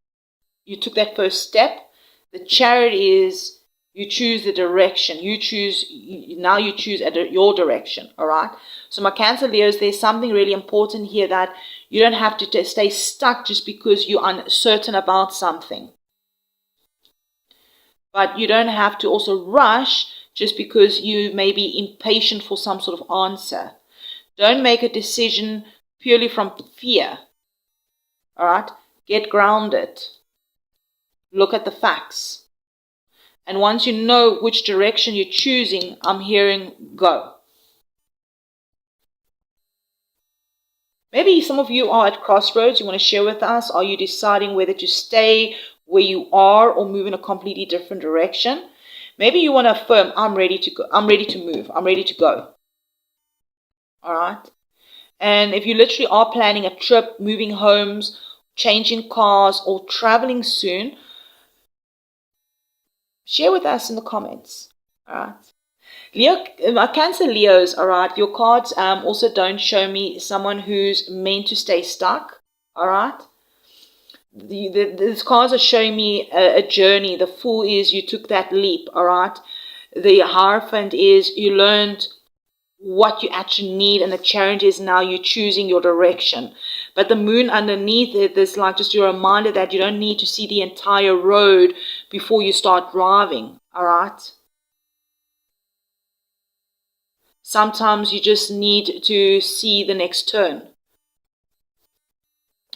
you took that first step. The Chariot is you choose the direction. Now you choose your direction. All right. So my Cancer Leos, there's something really important here that you don't have to stay stuck just because you're uncertain about something. But you don't have to also rush just because you may be impatient for some sort of answer. Don't make a decision purely from fear. All right. Get grounded. Look at the facts. And once you know which direction you're choosing, I'm hearing go. Maybe some of you are at crossroads. You want to share with us. Are you deciding whether to stay where you are or move in a completely different direction? Maybe you want to affirm, I'm ready to go. I'm ready to move. I'm ready to go. All right. And if you literally are planning a trip, moving homes, changing cars, or traveling soon, share with us in the comments. All right. Leo, my Cancer Leos, all right, your cards also don't show me someone who's meant to stay stuck, all right? These cards are showing me a journey. The Fool is you took that leap, all right? The Hierophant is you learned what you actually need, and the Chariot is now you're choosing your direction. But the Moon underneath it is like just a reminder that you don't need to see the entire road before you start driving, all right? Sometimes you just need to see the next turn.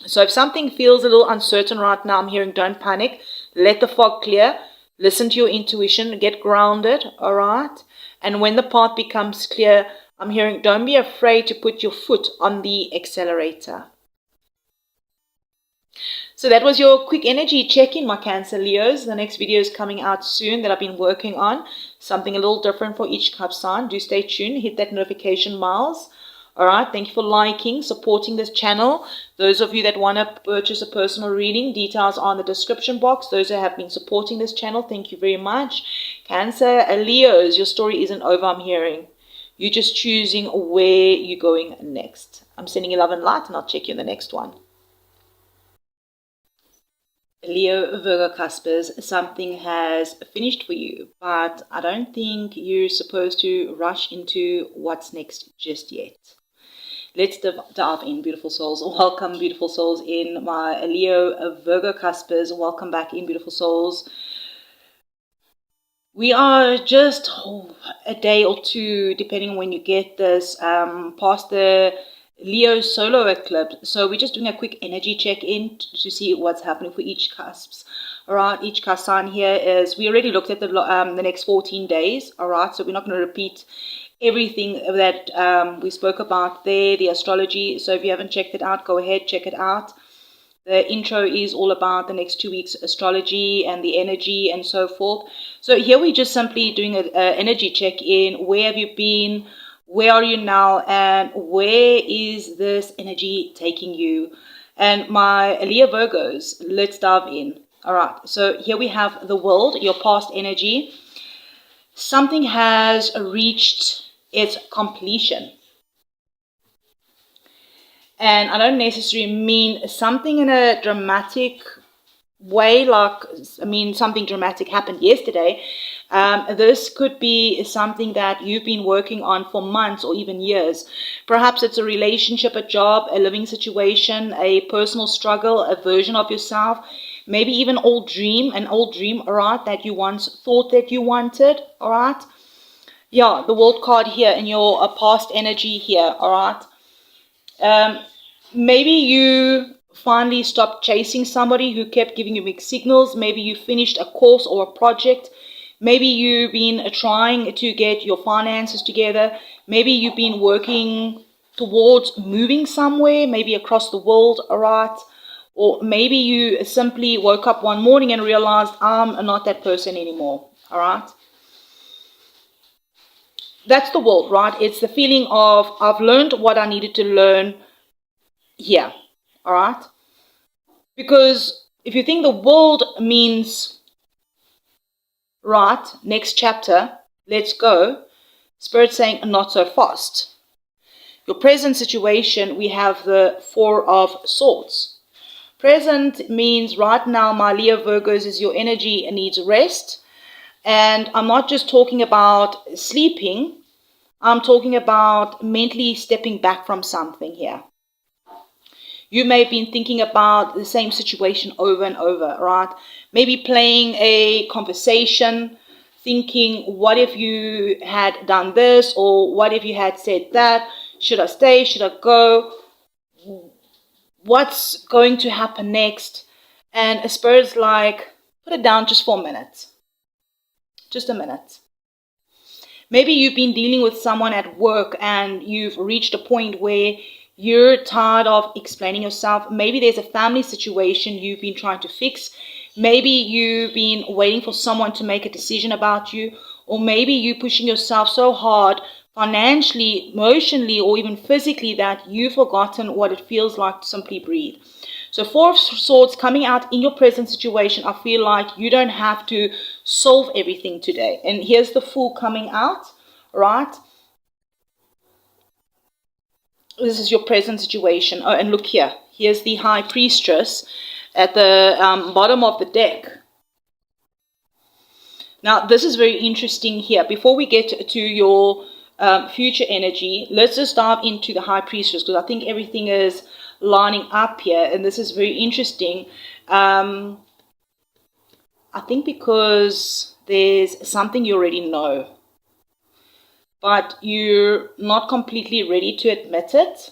So if something feels a little uncertain right now, I'm hearing don't panic. Let the fog clear. Listen to your intuition. Get grounded, all right? And when the path becomes clear, I'm hearing don't be afraid to put your foot on the accelerator. So that was your quick energy check-in, my Cancer Leos. The next video is coming out soon that I've been working on. Something a little different for each cup sign. Do stay tuned. Hit that notification bells. All right. Thank you for liking, supporting this channel. Those of you that want to purchase a personal reading, details are in the description box. Those who have been supporting this channel, thank you very much. Cancer Leos, your story isn't over, I'm hearing. You're just choosing where you're going next. I'm sending you love and light, and I'll check you in the next one. Leo Virgo Cuspers, something has finished for you, but I don't think you're supposed to rush into what's next just yet. Let's dive in, beautiful souls. Welcome, beautiful souls, in my Leo Virgo Cuspers. Welcome back in, beautiful souls. We are just a day or two, depending on when you get this, past the Leo solar eclipse. So we're just doing a quick energy check-in to see what's happening for each cusps. All right, each cusp sign here is, we already looked at the next 14 days. All right, so we're not going to repeat everything that we spoke about there, the astrology. So if you haven't checked it out, go ahead, check it out. The intro is all about the next 2 weeks astrology and the energy and so forth. So here we're just simply doing an energy check-in. Where have you been? Where are you now? And where is this energy taking you? And my Leo Virgos, let's dive in. All right, so here we have the world, your past energy. Something has reached its completion. And I don't necessarily mean something in a dramatic way, like, I mean, something dramatic happened yesterday. This could be something that you've been working on for months or even years. Perhaps it's a relationship, a job, a living situation, a personal struggle, a version of yourself, maybe even an old dream, all right, that you once thought that you wanted, all right? Yeah, the world card here in your past energy here, all right? Maybe you finally stopped chasing somebody who kept giving you mixed signals. Maybe you finished a course or a project. Maybe you've been trying to get your finances together. Maybe you've been working towards moving somewhere, maybe across the world, all right? Or maybe you simply woke up one morning and realized, I'm not that person anymore, all right? That's the world, right? It's the feeling of, I've learned what I needed to learn here, all right? Because if you think the world means, right, next chapter, let's go, Spirit saying not so fast. Your present situation, we have the Four of Swords. Present means right now, my Leo Virgos, is your energy needs rest. And I'm not just talking about sleeping, I'm talking about mentally stepping back from something here. You may have been thinking about the same situation over and over, right? Maybe playing a conversation, thinking, what if you had done this? Or what if you had said that? Should I stay? Should I go? What's going to happen next? And a Spirit's like, put it down just for a minute. Just a minute. Maybe you've been dealing with someone at work and you've reached a point where you're tired of explaining yourself. Maybe there's a family situation you've been trying to fix. Maybe you've been waiting for someone to make a decision about you. Or maybe you're pushing yourself so hard financially, emotionally, or even physically that you've forgotten what it feels like to simply breathe. So Four of Swords coming out in your present situation, I feel like you don't have to solve everything today. And here's the Fool coming out, right? This is your present situation. Oh, and look here. Here's the High Priestess at the bottom of the deck. Now, this is very interesting here. Before we get to your future energy, let's just dive into the High Priestess, because I think everything is lining up here, and this is very interesting. I think because there's something you already know, but you're not completely ready to admit it.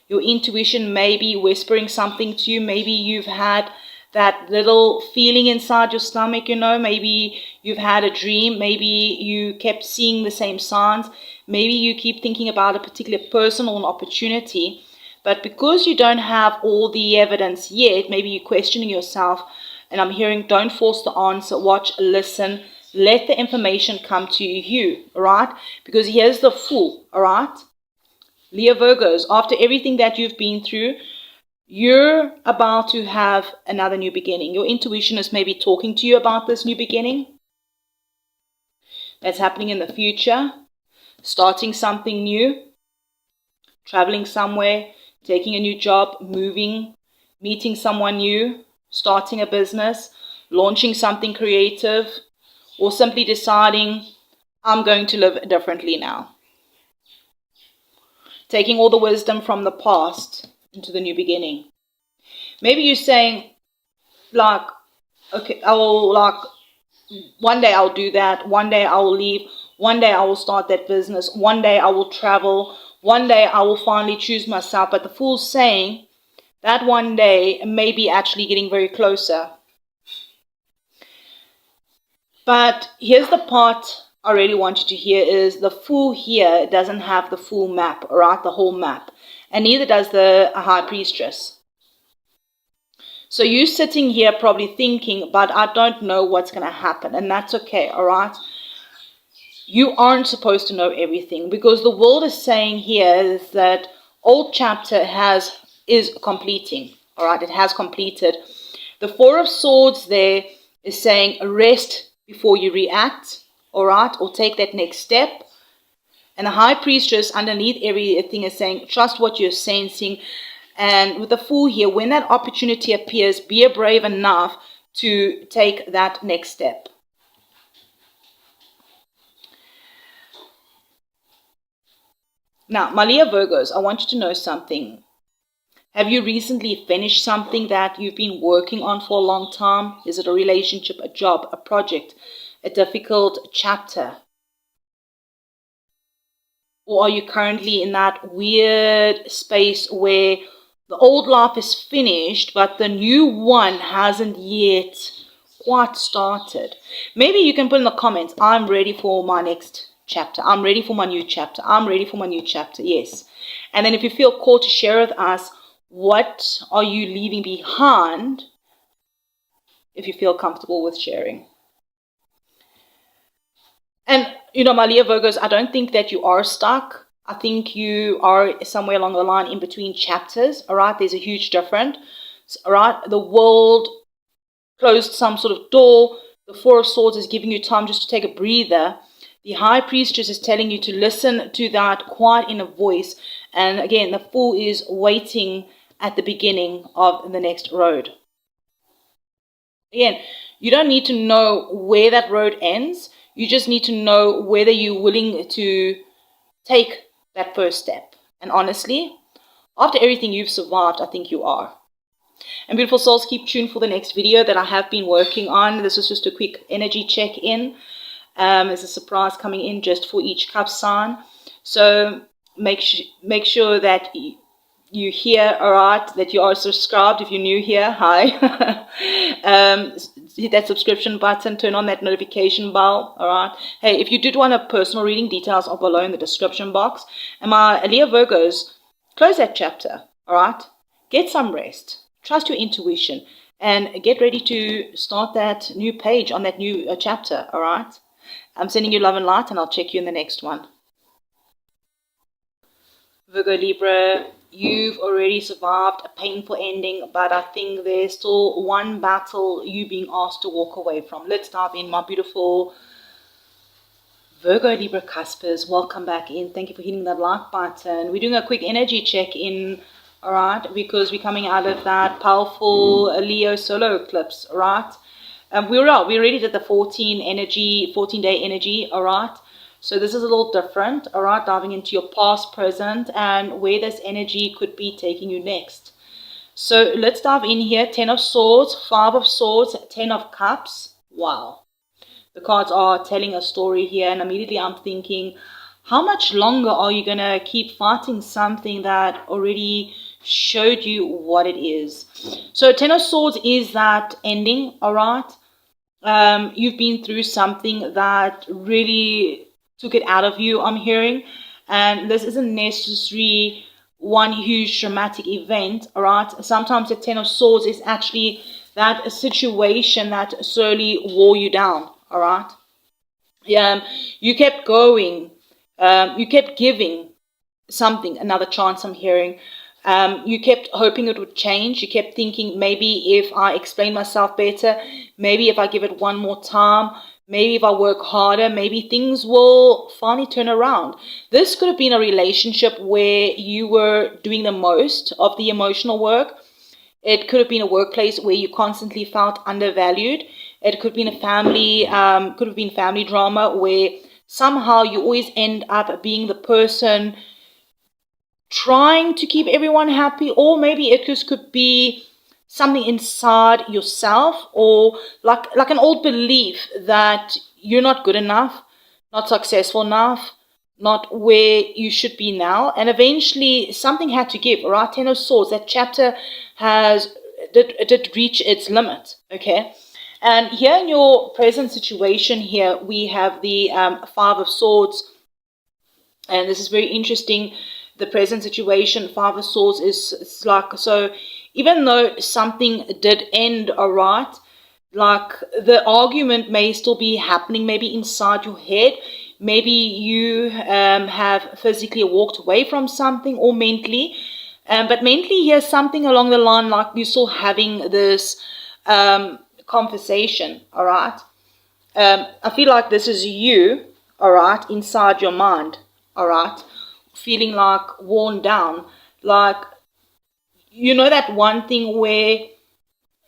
Your intuition may be whispering something to you. Maybe you've had that little feeling inside your stomach, you know. Maybe you've had a dream. Maybe you kept seeing the same signs. Maybe you keep thinking about a particular person or an opportunity. But because you don't have all the evidence yet, maybe you're questioning yourself. And I'm hearing, don't force the answer. Watch, listen. Let the information come to you, all right? Because here's the Fool, all right? Leo Virgos, after everything that you've been through, you're about to have another new beginning. Your intuition is maybe talking to you about this new beginning that's happening in the future, starting something new, traveling somewhere, taking a new job, moving, meeting someone new, starting a business, launching something creative, or simply deciding, I'm going to live differently now. Taking all the wisdom from the past into the new beginning. Maybe you're saying, like, okay, I will, like, one day I'll do that, one day I will leave, one day I will start that business, one day I will travel, one day I will finally choose myself. But the Fool's saying that one day may be actually getting very closer. But here's the part I really want you to hear is the Fool here doesn't have the full map, all right, the whole map. And neither does the High Priestess. So you're sitting here probably thinking, but I don't know what's going to happen. And that's okay, all right? You aren't supposed to know everything, because the world is saying here is that old chapter is completing, all right? It has completed. The Four of Swords there is saying rest before you react, all right? Or take that next step. And the High Priestess underneath everything is saying trust what you're sensing. And with the Fool here, when that opportunity appears, be brave enough to take that next step. Now, my Leo Virgos, I want you to know something. Have you recently finished something that you've been working on for a long time? Is it a relationship, a job, a project, a difficult chapter? Or are you currently in that weird space where the old life is finished, but the new one hasn't yet quite started? Maybe you can put in the comments, I'm ready for my next chapter. I'm ready for my new chapter. I'm ready for my new chapter. Yes. And then if you feel called to share with us, what are you leaving behind? If you feel comfortable with sharing. And, you know, my Leo Virgos, I don't think that you are stuck. I think you are somewhere along the line in between chapters, all right? There's a huge difference, all right? The world closed some sort of door. The Four of Swords is giving you time just to take a breather. The High Priestess is telling you to listen to that quiet inner voice. And again, the Fool is waiting at the beginning of the next road. Again, you don't need to know where that road ends. You just need to know whether you're willing to take that first step. And honestly, after everything you've survived, I think you are. And beautiful souls, keep tuned for the next video that I have been working on. This is just a quick energy check-in. There's a surprise coming in just for each cup sign. So make sure that you hear, all right, that you are subscribed. If you're new here, hi. Hit that subscription button, turn on that notification bell, all right. Hey, if you did want a personal reading, details are below in the description box. And my Leo Virgos, close that chapter, all right. Get some rest, trust your intuition, and get ready to start that new page on that new chapter, all right. I'm sending you love and light, and I'll check you in the next one. Virgo Libra, you've already survived a painful ending, but I think there's still one battle you're being asked to walk away from. Let's dive in, my beautiful Virgo Libra Cuspers. Welcome back in. Thank you for hitting that like button. We're doing a quick energy check-in, all right, because we're coming out of that powerful Leo solar eclipse, all right. We already did the 14-day energy, all right. So this is a little different, all right, diving into your past, present, and where this energy could be taking you next. So let's dive in here. 10 of Swords, 5 of Swords, 10 of Cups. Wow. The cards are telling a story here, and immediately I'm thinking, how much longer are you going to keep fighting something that already showed you what it is? So 10 of Swords is that ending, all right? You've been through something that really took it out of you, I'm hearing. And this isn't necessarily one huge dramatic event, all right? Sometimes the 10 of Swords is actually that situation that slowly wore you down, all right? You kept going. You kept giving something another chance, I'm hearing. You kept hoping it would change. You kept thinking, maybe if I explain myself better, maybe if I give it one more time, maybe if I work harder, maybe things will finally turn around. This could have been a relationship where you were doing the most of the emotional work. It could have been a workplace where you constantly felt undervalued. It could have been a family, could have been family drama where somehow you always end up being the person trying to keep everyone happy, or maybe it just could be something inside yourself, or like an old belief that you're not good enough, not successful enough, not where you should be now, and eventually something had to give. Right? Ten of Swords, that chapter did reach its limit. Okay, and here in your present situation here we have the Five of Swords, and this is very interesting. The present situation, Five of Swords, is like, so even though something did end alright, like the argument may still be happening, maybe inside your head. Maybe you have physically walked away from something, or mentally. But mentally, here's something along the line like you're still having this conversation, alright? I feel like this is you, alright, inside your mind, alright? Feeling like worn down, like, you know, that one thing where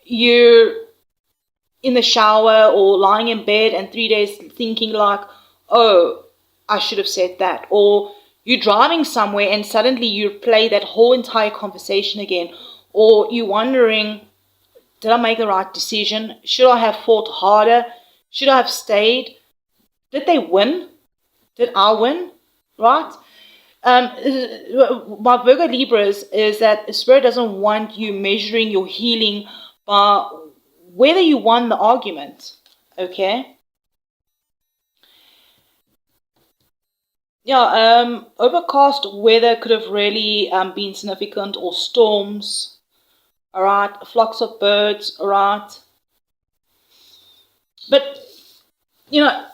you're in the shower or lying in bed and 3 days thinking like, oh, I should have said that, or you're driving somewhere and suddenly you play that whole entire conversation again, or you're wondering, did I make the right decision? Should I have fought harder? Should I have stayed? Did they win? Did I win? Right? My Virgo Libras is that Spirit doesn't want you measuring your healing by whether you won the argument. Okay? Yeah, overcast weather could have really been significant, or storms. Alright, flocks of birds, alright. But, you know,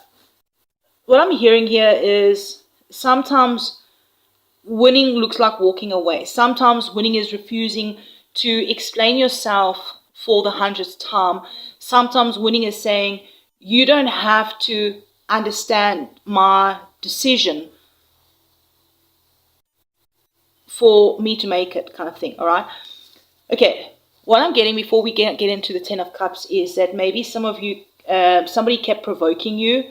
what I'm hearing here is sometimes winning looks like walking away. Sometimes winning is refusing to explain yourself for the 100th time. Sometimes winning is saying, you don't have to understand my decision for me to make it, kind of thing, all right? Okay, what I'm getting before we get into the Ten of Cups is that maybe some of you, somebody kept provoking you,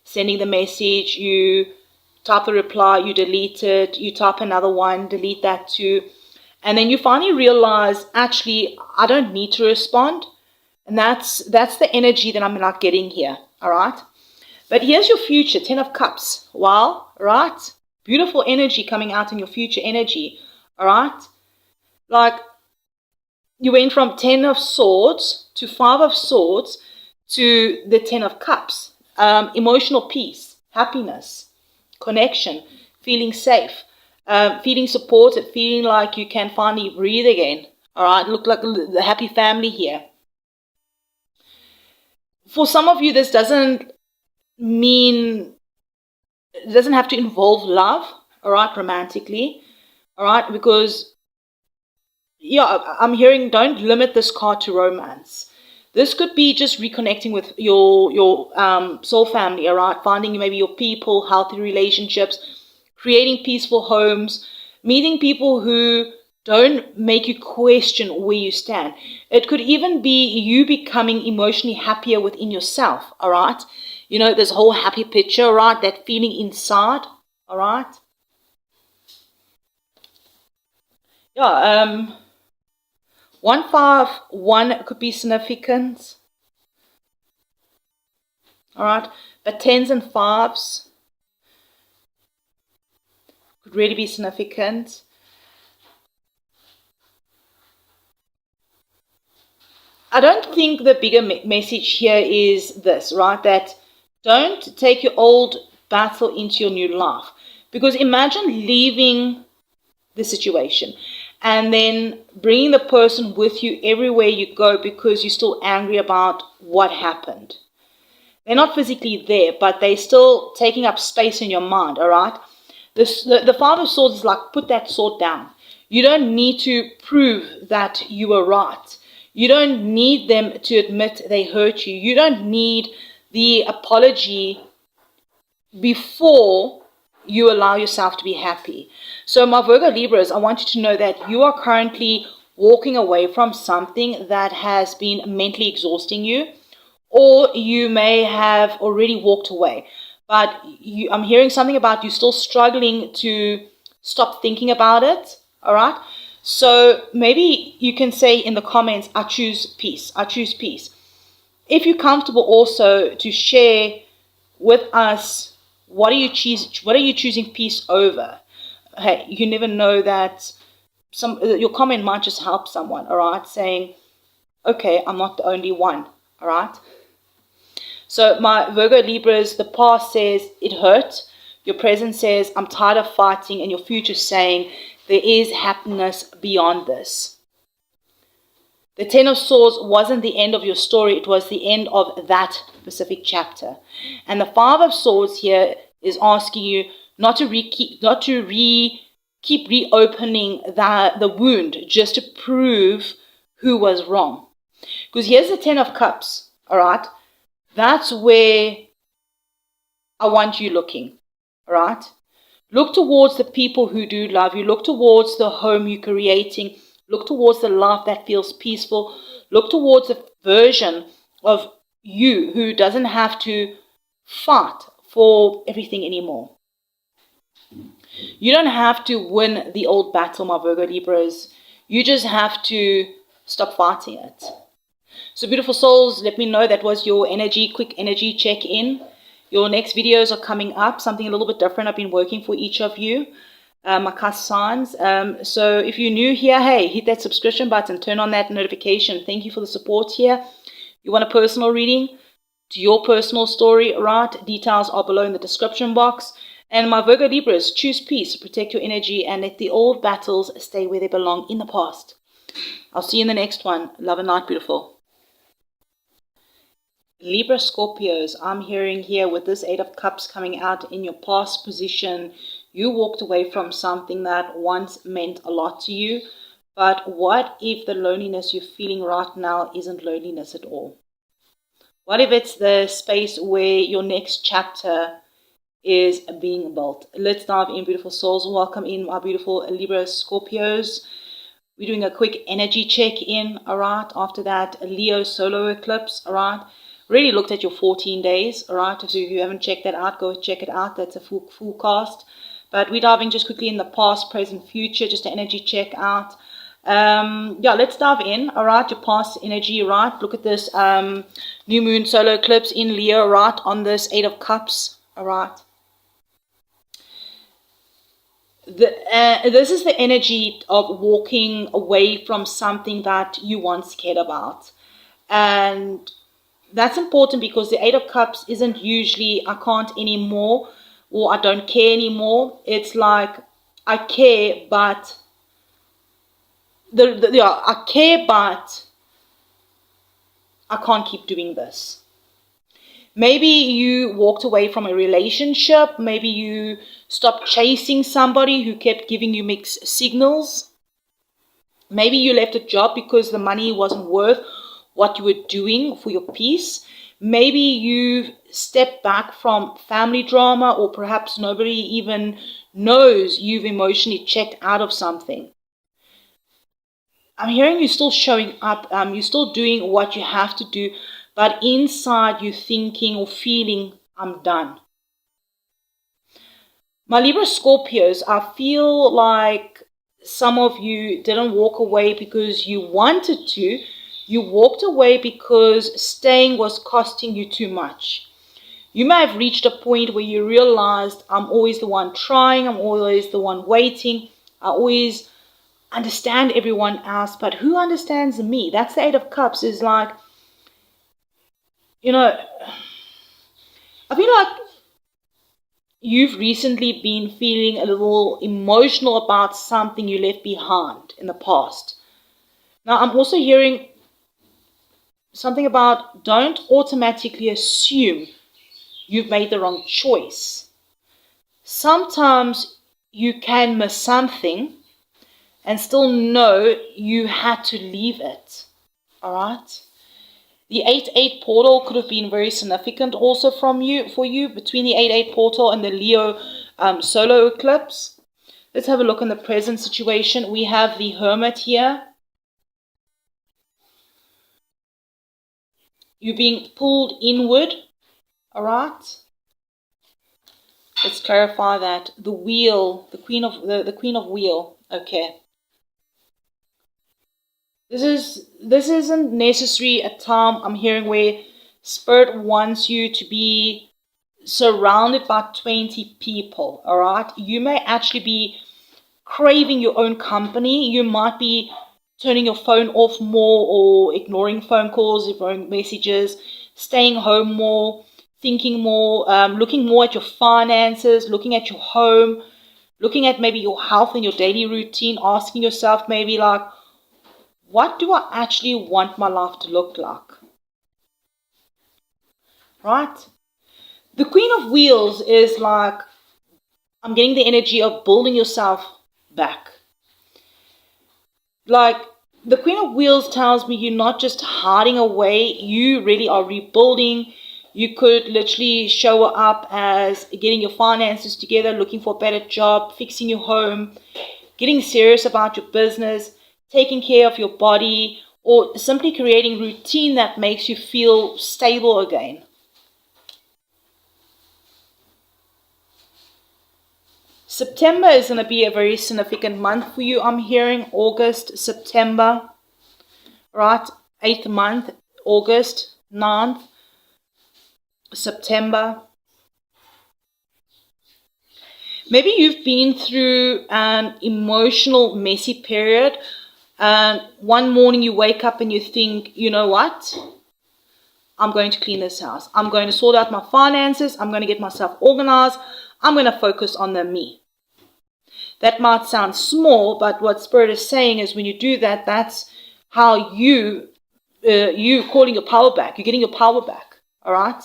sending the message, you type the reply, you delete it, you type another one, delete that too. And then you finally realize, actually, I don't need to respond. And that's the energy that I'm not getting here, all right? But here's your future, Ten of Cups. Wow, right? Beautiful energy coming out in your future energy, all right? Like, you went from Ten of Swords to Five of Swords to the Ten of Cups. Emotional peace, happiness, connection, feeling safe, feeling supported, feeling like you can finally breathe again. All right, look like the happy family here. For some of you, this doesn't mean, it doesn't have to involve love, all right, romantically, all right, because, yeah, I'm hearing don't limit this card to romance. This could be just reconnecting with your soul family, all right? Finding maybe your people, healthy relationships, creating peaceful homes, meeting people who don't make you question where you stand. It could even be you becoming emotionally happier within yourself, all right? You know, this whole happy picture, all right? That feeling inside, all right? Yeah, 151 could be significant. All right, but 10s and 5s could really be significant. I don't think the bigger message here is this, right? That don't take your old battle into your new life. Because imagine leaving the situation and then bringing the person with you everywhere you go because you're still angry about what happened. They're not physically there, but they're still taking up space in your mind, all right? The Five of Swords is like, put that sword down. You don't need to prove that you were right. You don't need them to admit they hurt you. You don't need the apology before you allow yourself to be happy. So my Virgo Libras, I want you to know that you are currently walking away from something that has been mentally exhausting you, or you may have already walked away. But I'm hearing something about you still struggling to stop thinking about it, all right? So maybe you can say in the comments, I choose peace. I choose peace. If you're comfortable also to share with us, what are you choosing peace over? Hey, you never know that your comment might just help someone, all right? Saying, okay, I'm not the only one, all right? So my Virgo Libras, the past says it hurt. Your present says I'm tired of fighting, and your future saying there is happiness beyond this. The Ten of Swords wasn't the end of your story. It was the end of that specific chapter. And the Five of Swords here is asking you not to keep reopening the wound just to prove who was wrong. Because here's the Ten of Cups, all right? That's where I want you looking, all right? Look towards the people who do love you. Look towards the home you're creating. Look towards the life that feels peaceful. Look towards the version of you who doesn't have to fight for everything anymore. You don't have to win the old battle, my Virgo Libras. You just have to stop fighting it. So beautiful souls, let me know that was your quick energy check-in. Your next videos are coming up, something a little bit different. I've been working for each of you, my cusp signs. So if you're new here, hey, hit that subscription button, turn on that notification. Thank you for the support here. You want a personal reading to your personal story, right? Details are below in the description box. And my Virgo Libras, choose peace, protect your energy, and let the old battles stay where they belong in the past. I'll see you in the next one. Love and light, beautiful. Libra Scorpios, I'm hearing here with this Eight of Cups coming out in your past position, you walked away from something that once meant a lot to you. But what if the loneliness you're feeling right now isn't loneliness at all? What if it's the space where your next chapter is being built? Let's dive in, beautiful souls. Welcome in, my beautiful Libra Scorpios. We're doing a quick energy check-in, all right? After that, a Leo solar eclipse, all right? Really looked at your 14 days, all right? So if you haven't checked that out, go check it out. That's a full cast. But we're diving just quickly in the past, present, future, just an energy check out. Yeah, let's dive in, all right? Your past energy, right? Look at this new moon solar eclipse in Leo, right? On this Eight of Cups, all right? This is the energy of walking away from something that you once cared about. And that's important because the Eight of Cups isn't usually I can't anymore or I don't care anymore. It's like I care, but I care, but I can't keep doing this. Maybe you walked away from a relationship. Maybe you stopped chasing somebody who kept giving you mixed signals. Maybe you left a job because the money wasn't worth what you were doing for your peace. Maybe you've stepped back from family drama, or perhaps nobody even knows you've emotionally checked out of something. I'm hearing you still showing up. You're still doing what you have to do, but inside you're thinking or feeling, I'm done. My Libra Scorpios, I feel like some of you didn't walk away because you wanted to. You walked away because staying was costing you too much. You may have reached a point where you realized, I'm always the one trying, I'm always the one waiting, I always understand everyone else, but who understands me? That's the Eight of Cups. Is like, you know, I feel like you've recently been feeling a little emotional about something you left behind in the past. Now, I'm also hearing something about don't automatically assume you've made the wrong choice. Sometimes you can miss something and still know you had to leave it. All right? The 8-8 portal could have been very significant also for you between the 8-8 portal and the Leo solar eclipse. Let's have a look in the present situation. We have the Hermit here. you're being pulled inward, all right? Let's clarify that. The wheel, the queen of wheel, okay. This isn't necessarily a time I'm hearing where Spirit wants you to be surrounded by 20 people, all right? You may actually be craving your own company. You might be turning your phone off more or ignoring phone calls, ignoring messages, staying home more, thinking more, looking more at your finances, looking at your home, looking at maybe your health and your daily routine, asking yourself maybe like, what do I actually want my life to look like? Right? The Queen of Wheels is like, I'm getting the energy of building yourself back. Like, the Queen of Wheels tells me you're not just hiding away, you really are rebuilding. You could literally show up as getting your finances together, looking for a better job, fixing your home, getting serious about your business, taking care of your body, or simply creating routine that makes you feel stable again. September is going to be a very significant month for you. I'm hearing August, September, right? 8th month, August, 9th, September. Maybe you've been through an emotional, messy period. And one morning you wake up and you think, you know what? I'm going to clean this house. I'm going to sort out my finances. I'm going to get myself organized. I'm going to focus on the me. That might sound small, but what Spirit is saying is when you do that, that's how you calling your power back. You're getting your power back, all right?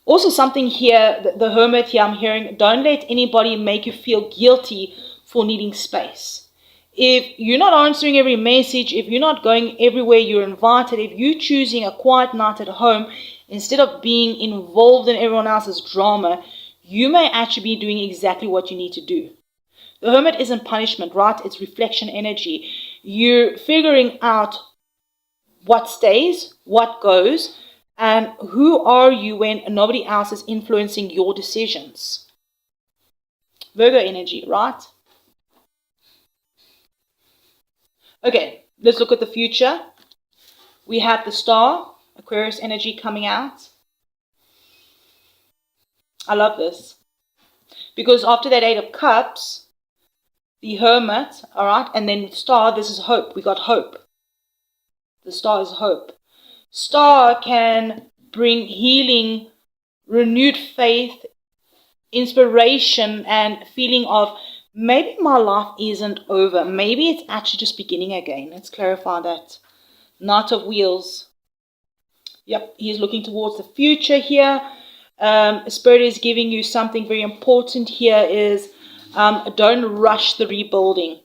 Also something here, the Hermit here I'm hearing, don't let anybody make you feel guilty for needing space. If you're not answering every message, if you're not going everywhere you're invited, if you're choosing a quiet night at home instead of being involved in everyone else's drama, you may actually be doing exactly what you need to do. The Hermit isn't punishment, right? It's reflection energy. You're figuring out what stays, what goes, and who are you when nobody else is influencing your decisions. Virgo energy, right? Okay, let's look at the future. We have the star, Aquarius energy coming out. I love this. Because after that 8 of Cups, the Hermit, all right, and then star, this is hope. We got hope. The star is hope. Star can bring healing, renewed faith, inspiration, and feeling of maybe my life isn't over. Maybe it's actually just beginning again. Let's clarify that. Knight of Wheels. Yep, he's looking towards the future here. Spirit is giving you something very important here is don't rush the rebuilding.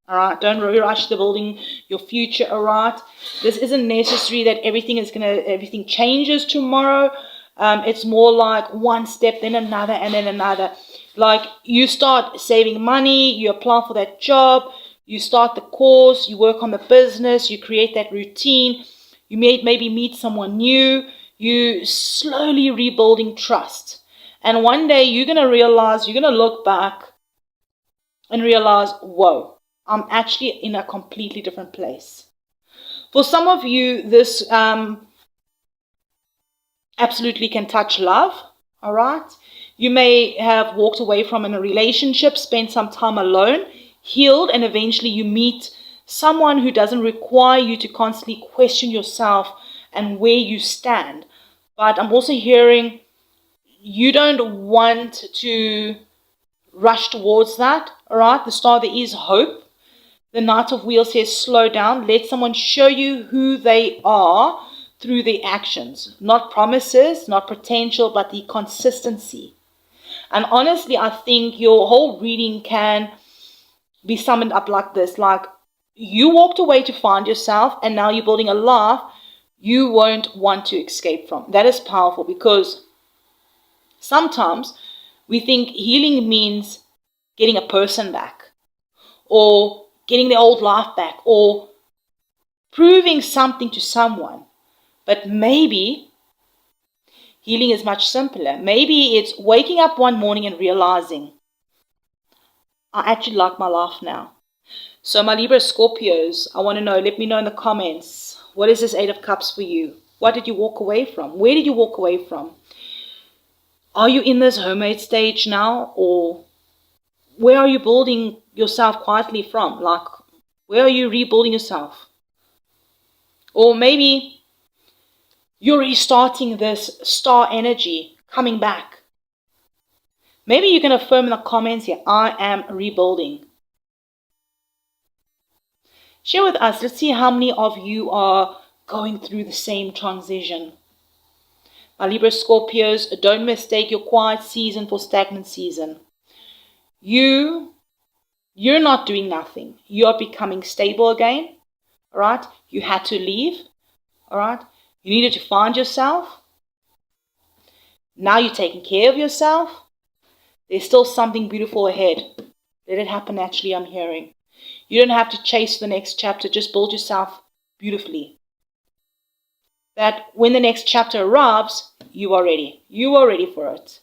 All right, don't rush the building your future. All right, this isn't necessary that everything changes tomorrow. It's more like one step, then another, and then another. Like you start saving money, you apply for that job, you start the course, you work on the business, you create that routine. You maybe meet someone new. You slowly rebuilding trust, and one day you're gonna realize, you're gonna look back and realize, whoa, I'm actually in a completely different place. For some of you, this absolutely can touch love, all right? You may have walked away from a relationship, spent some time alone, healed, and eventually you meet someone who doesn't require you to constantly question yourself and where you stand. But I'm also hearing you don't want to rush towards that, all right? The star, there is hope. The Knight of Wheels says slow down. Let someone show you who they are through their actions. Not promises, not potential, but the consistency. And honestly, I think your whole reading can be summed up like this. Like, you walked away to find yourself, and now you're building a life you won't want to escape from. That is powerful, because sometimes we think healing means getting a person back, or getting the old life back, or proving something to someone. But maybe healing is much simpler. Maybe it's waking up one morning and realizing, I actually like my life now. So my Libra Scorpios, I want to know, let me know in the comments, what is this Eight of Cups for you? What did you walk away from? Where did you walk away from? Are you in this homemade stage now, or where are you building yourself quietly from? Like, where are you rebuilding yourself? Or maybe you're restarting this star energy, coming back. Maybe you can affirm in the comments here, I am rebuilding. Share with us. Let's see how many of you are going through the same transition. My Libra Scorpios, don't mistake your quiet season for stagnant season. You're not doing nothing. You're becoming stable again. All right? You had to leave. All right? You needed to find yourself. Now you're taking care of yourself. There's still something beautiful ahead. Let it happen naturally, I'm hearing. You don't have to chase the next chapter. Just build yourself beautifully. That when the next chapter arrives, you are ready. You are ready for it.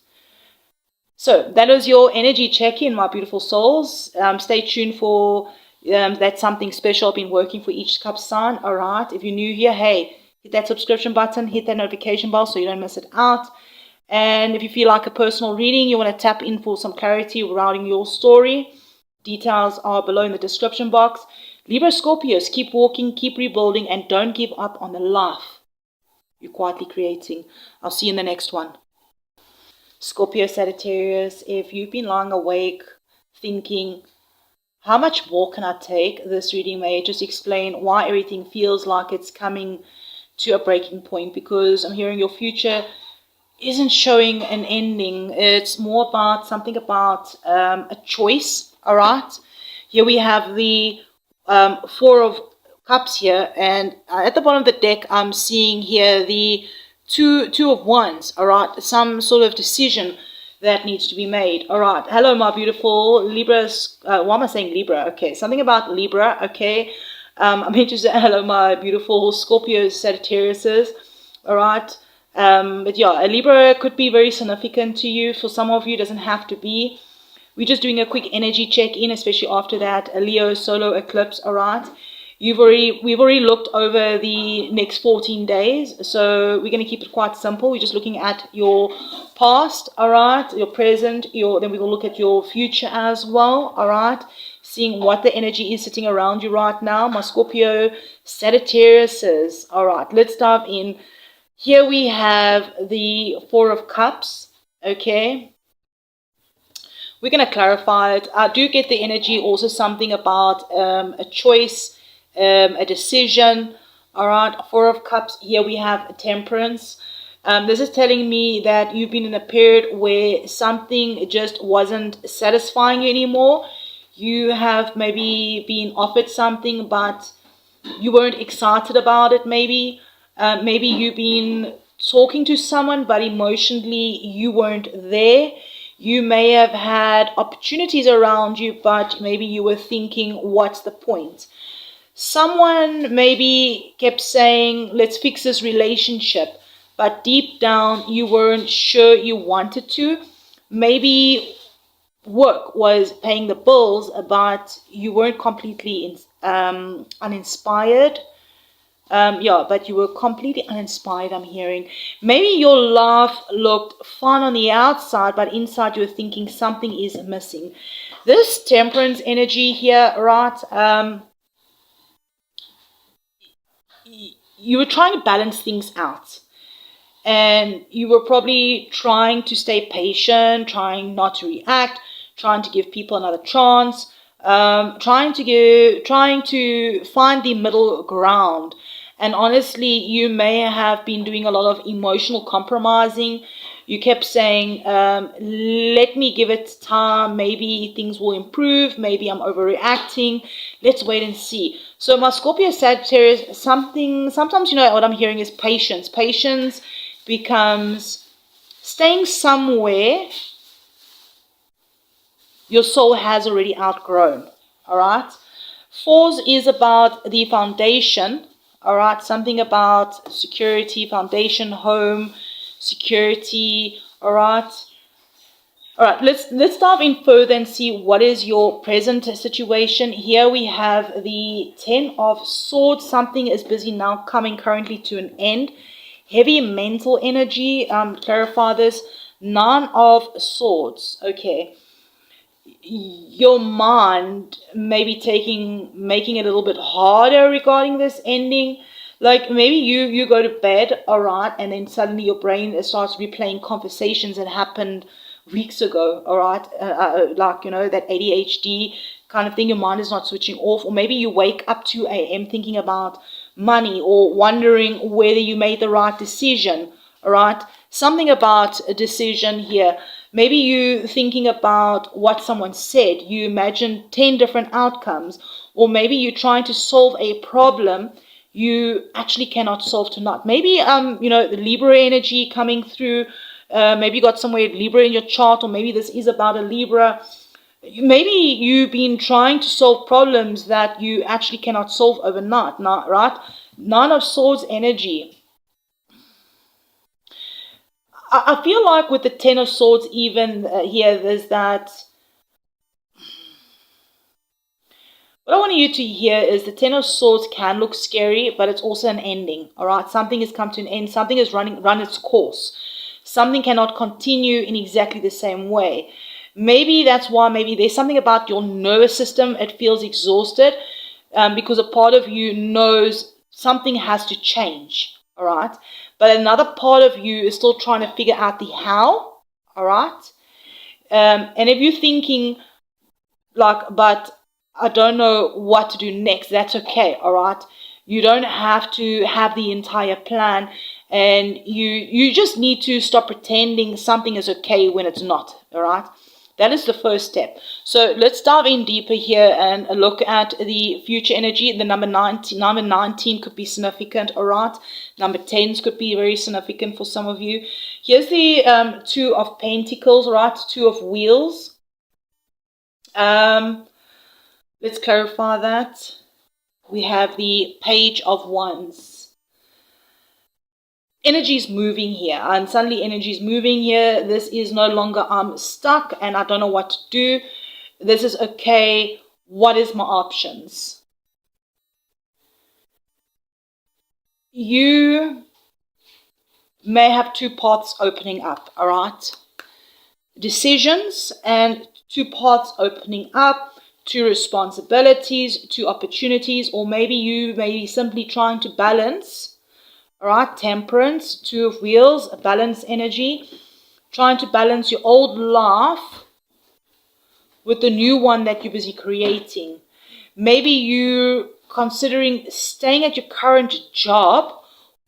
So that was your energy check-in, my beautiful souls. Stay tuned for that's something special. I've been working for each cup sign. All right. If you're new here, hey, hit that subscription button, hit that notification bell so you don't miss it out. And if you feel like a personal reading, you want to tap in for some clarity regarding your story, details are below in the description box. Libra Scorpios, keep walking, keep rebuilding, and don't give up on the life you're quietly creating. I'll see you in the next one. Scorpio, Sagittarius, if you've been lying awake thinking, how much more can I take? This reading may just explain why everything feels like it's coming to a breaking point, because I'm hearing your future isn't showing an ending. It's more about something about a choice. All right. Here we have the Four of Cups here, and at the bottom of the deck, I'm seeing here the two of Wands. All right. Some sort of decision that needs to be made. All right. Hello, my beautiful Libras. Why am I saying Libra? Okay. Something about Libra. Okay. I'm interested. Hello, my beautiful Scorpio, Sagittariuses. All right. But yeah, a Libra could be very significant to you. For some of you, it doesn't have to be. We're just doing a quick energy check-in, especially after that a Leo solar eclipse. All right. We've already looked over the next 14 days, so we're going to keep it quite simple. We're just looking at your past, all right, your present, then we will look at your future as well, all right, seeing what the energy is sitting around you right now. My Scorpio, Sagittariuses, all right, let's dive in. Here we have the Four of Cups, okay. We're going to clarify it. I do get the energy, also something about a choice, a decision. All right, Four of Cups. Here we have Temperance. This is telling me that you've been in a period where something just wasn't satisfying you anymore. You have maybe been offered something, but you weren't excited about it. Maybe you've been talking to someone, but emotionally you weren't there. You may have had opportunities around you, but maybe you were thinking, what's the point? Someone maybe kept saying, let's fix this relationship, but deep down you weren't sure you wanted to. Maybe work was paying the bills, but you weren't completely uninspired. But you were completely uninspired, I'm hearing. Maybe your life looked fun on the outside, but inside you were thinking something is missing. This Temperance energy here, right? You were trying to balance things out. And you were probably trying to stay patient, trying not to react, trying to give people another chance, trying to find the middle ground. And honestly, you may have been doing a lot of emotional compromising. You kept saying, let me give it time. Maybe things will improve. Maybe I'm overreacting. Let's wait and see. So my Scorpio, Sagittarius, sometimes, you know, what I'm hearing is patience. Patience becomes staying somewhere your soul has already outgrown. All right. Fours is about the foundation. all right? Something about security, foundation, home, security, all right? All right, let's dive in further and see what is your present situation. Here we have the 10 of Swords. Something is busy now, coming currently to an end. Heavy mental energy, clarify this. 9 of Swords, okay. Your mind may be making it a little bit harder regarding this ending. Like maybe you go to bed, all right, and then suddenly your brain starts replaying conversations that happened weeks ago, all right, like, you know, that ADHD kind of thing. Your mind is not switching off. Or maybe you wake up 2 a.m. thinking about money or wondering whether you made the right decision, all right. Something about a decision here. Maybe you thinking about what someone said. You imagine 10 different outcomes. Or maybe you're trying to solve a problem you actually cannot solve tonight. Maybe, you know, the Libra energy coming through. Maybe you got somewhere Libra in your chart, or maybe this is about a Libra. Maybe you've been trying to solve problems that you actually cannot solve overnight, right? 9 of Swords energy. I feel like with the 10 of Swords even here, there's that. What I want you to hear is the 10 of Swords can look scary, but it's also an ending, all right? Something has come to an end. Something has run its course. Something cannot continue in exactly the same way. Maybe that's why maybe there's something about your nervous system. It feels exhausted because a part of you knows something has to change, all right? But another part of you is still trying to figure out the how, all right? And if you're thinking like, but I don't know what to do next, that's okay, all right? You don't have to have the entire plan. And you just need to stop pretending something is okay when it's not, all right? That is the first step. So let's dive in deeper here and look at the future energy. The number 19 could be significant, all right? Number 10s could be very significant for some of you. Here's the 2 of Pentacles, all right? 2 of Wheels. Let's clarify that. We have the Page of Wands. Energy is moving here, and suddenly energy is moving here. This is no longer I'm stuck and I don't know what to do. This is okay. What is my options? You may have 2 paths opening up, all right? Decisions and 2 paths opening up, 2 responsibilities, 2 opportunities, or maybe you may be simply trying to balance. All right, Temperance, 2 of Wheels, a balance energy. Trying to balance your old life with the new one that you're busy creating. Maybe you considering staying at your current job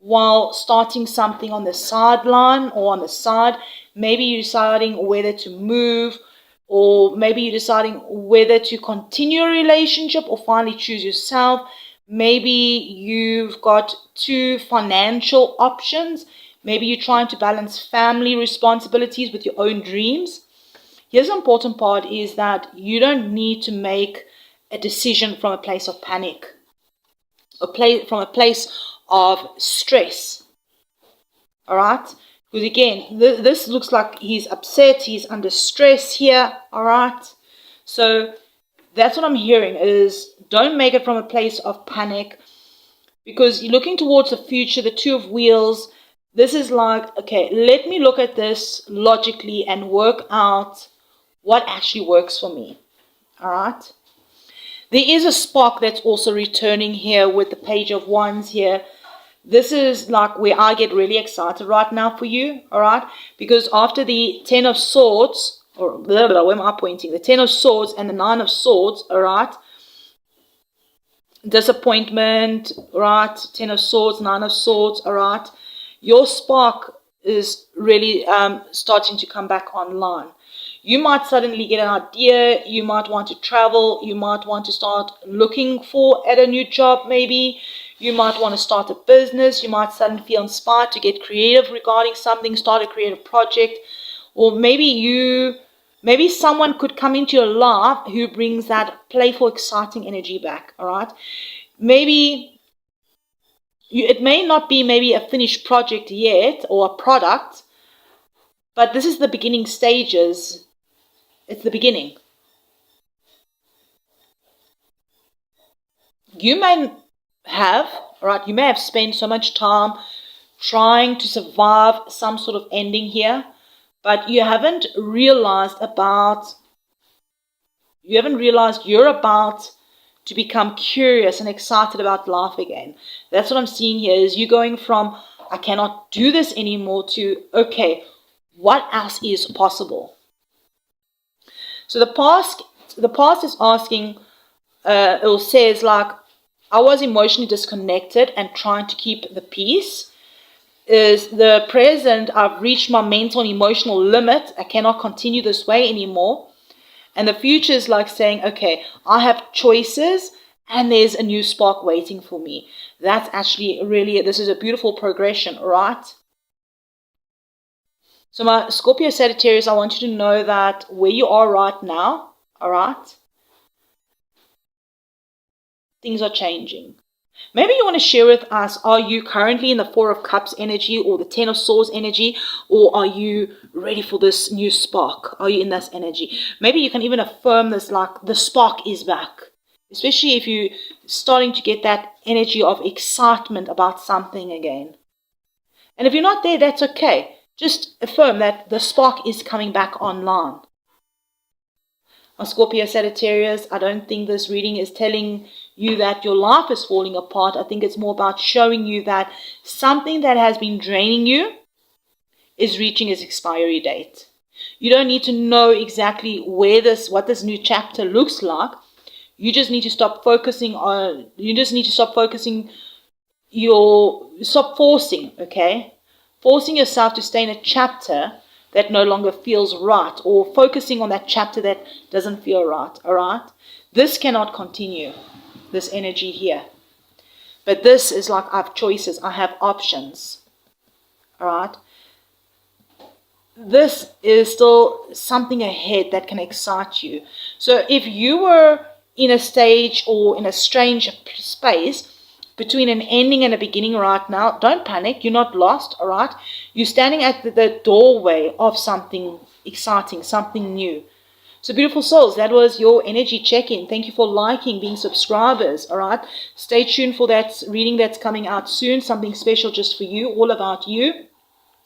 while starting something on the sideline or on the side. Maybe you're deciding whether to move, or maybe you're deciding whether to continue a relationship or finally choose yourself. Maybe you've got 2 financial options. Maybe you're trying to balance family responsibilities with your own dreams. Here's the important part is that you don't need to make a decision from a place of panic, from a place of stress. All right? Because again, this looks like he's upset, he's under stress here. All right? So that's what I'm hearing is don't make it from a place of panic, because you're looking towards the future, the 2 of Wheels. This is like, okay, let me look at this logically and work out what actually works for me. All right. There is a spark that's also returning here with the Page of Wands here. This is like where I get really excited right now for you. All right. Because after the 10 of Swords, or blah, blah, blah, where am I pointing? The 10 of Swords and the 9 of Swords, all right? Disappointment, right? 10 of Swords, 9 of Swords, all right? Your spark is really starting to come back online. You might suddenly get an idea. You might want to travel. You might want to start looking at a new job maybe. You might want to start a business. You might suddenly feel inspired to get creative regarding something, start a creative project. Or maybe someone could come into your life who brings that playful, exciting energy back, all right? Maybe it may not be maybe a finished project yet or a product, but this is the beginning stages. It's the beginning. You may have, right, you may have spent so much time trying to survive some sort of ending here, but you haven't realized you're about to become curious and excited about life again. That's what I'm seeing here, is you going from, I cannot do this anymore, to, okay, what else is possible? So the past is asking, it says like, I was emotionally disconnected and trying to keep the peace. Is the present, I've reached my mental and emotional limit. I cannot continue this way anymore. And the future is like saying, okay, I have choices and there's a new spark waiting for me. That's actually really, this is a beautiful progression, right? So my Scorpio Sagittarius, I want you to know that where you are right now, all right, things are changing. Maybe you want to share with us, are you currently in the Four of Cups energy or the Ten of Swords energy, or are you ready for this new spark? Are you in this energy? Maybe you can even affirm this, like the spark is back, especially if you're starting to get that energy of excitement about something again. And if you're not there, that's okay. Just affirm that the spark is coming back online. On Scorpio Sagittarius, I don't think this reading is telling you that your life is falling apart. I think it's more about showing you that something that has been draining you is reaching its expiry date. You don't need to know exactly what this new chapter looks like. You just need to stop focusing, stop forcing, okay? Forcing yourself to stay in a chapter that no longer feels right, or focusing on that chapter that doesn't feel right, all right? This cannot continue, this energy here. But this is like, I have choices, I have options, all right? This is still something ahead that can excite you. So if you were in a stage or in a strange space between an ending and a beginning right now, don't panic. You're not lost, all right? You're standing at the doorway of something exciting, something new. So beautiful souls, that was your energy check-in. Thank you for liking, being subscribers, all right? Stay tuned for that reading that's coming out soon, something special just for you, all about you,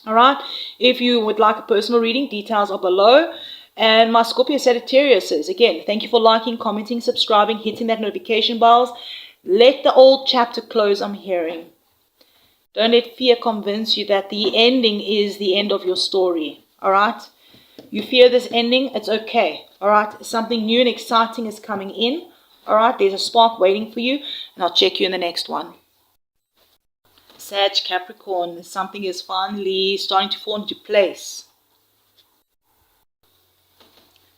all right? If you would like a personal reading, details are below. And my Scorpio Sagittarius is, again, thank you for liking, commenting, subscribing, hitting that notification bells. Let the old chapter close, I'm hearing. Don't let fear convince you that the ending is the end of your story, all right? You fear this ending, it's okay, all right? Something new and exciting is coming in, all right? There's a spark waiting for you, and I'll check you in the next one. Sag, Capricorn, something is finally starting to fall into place.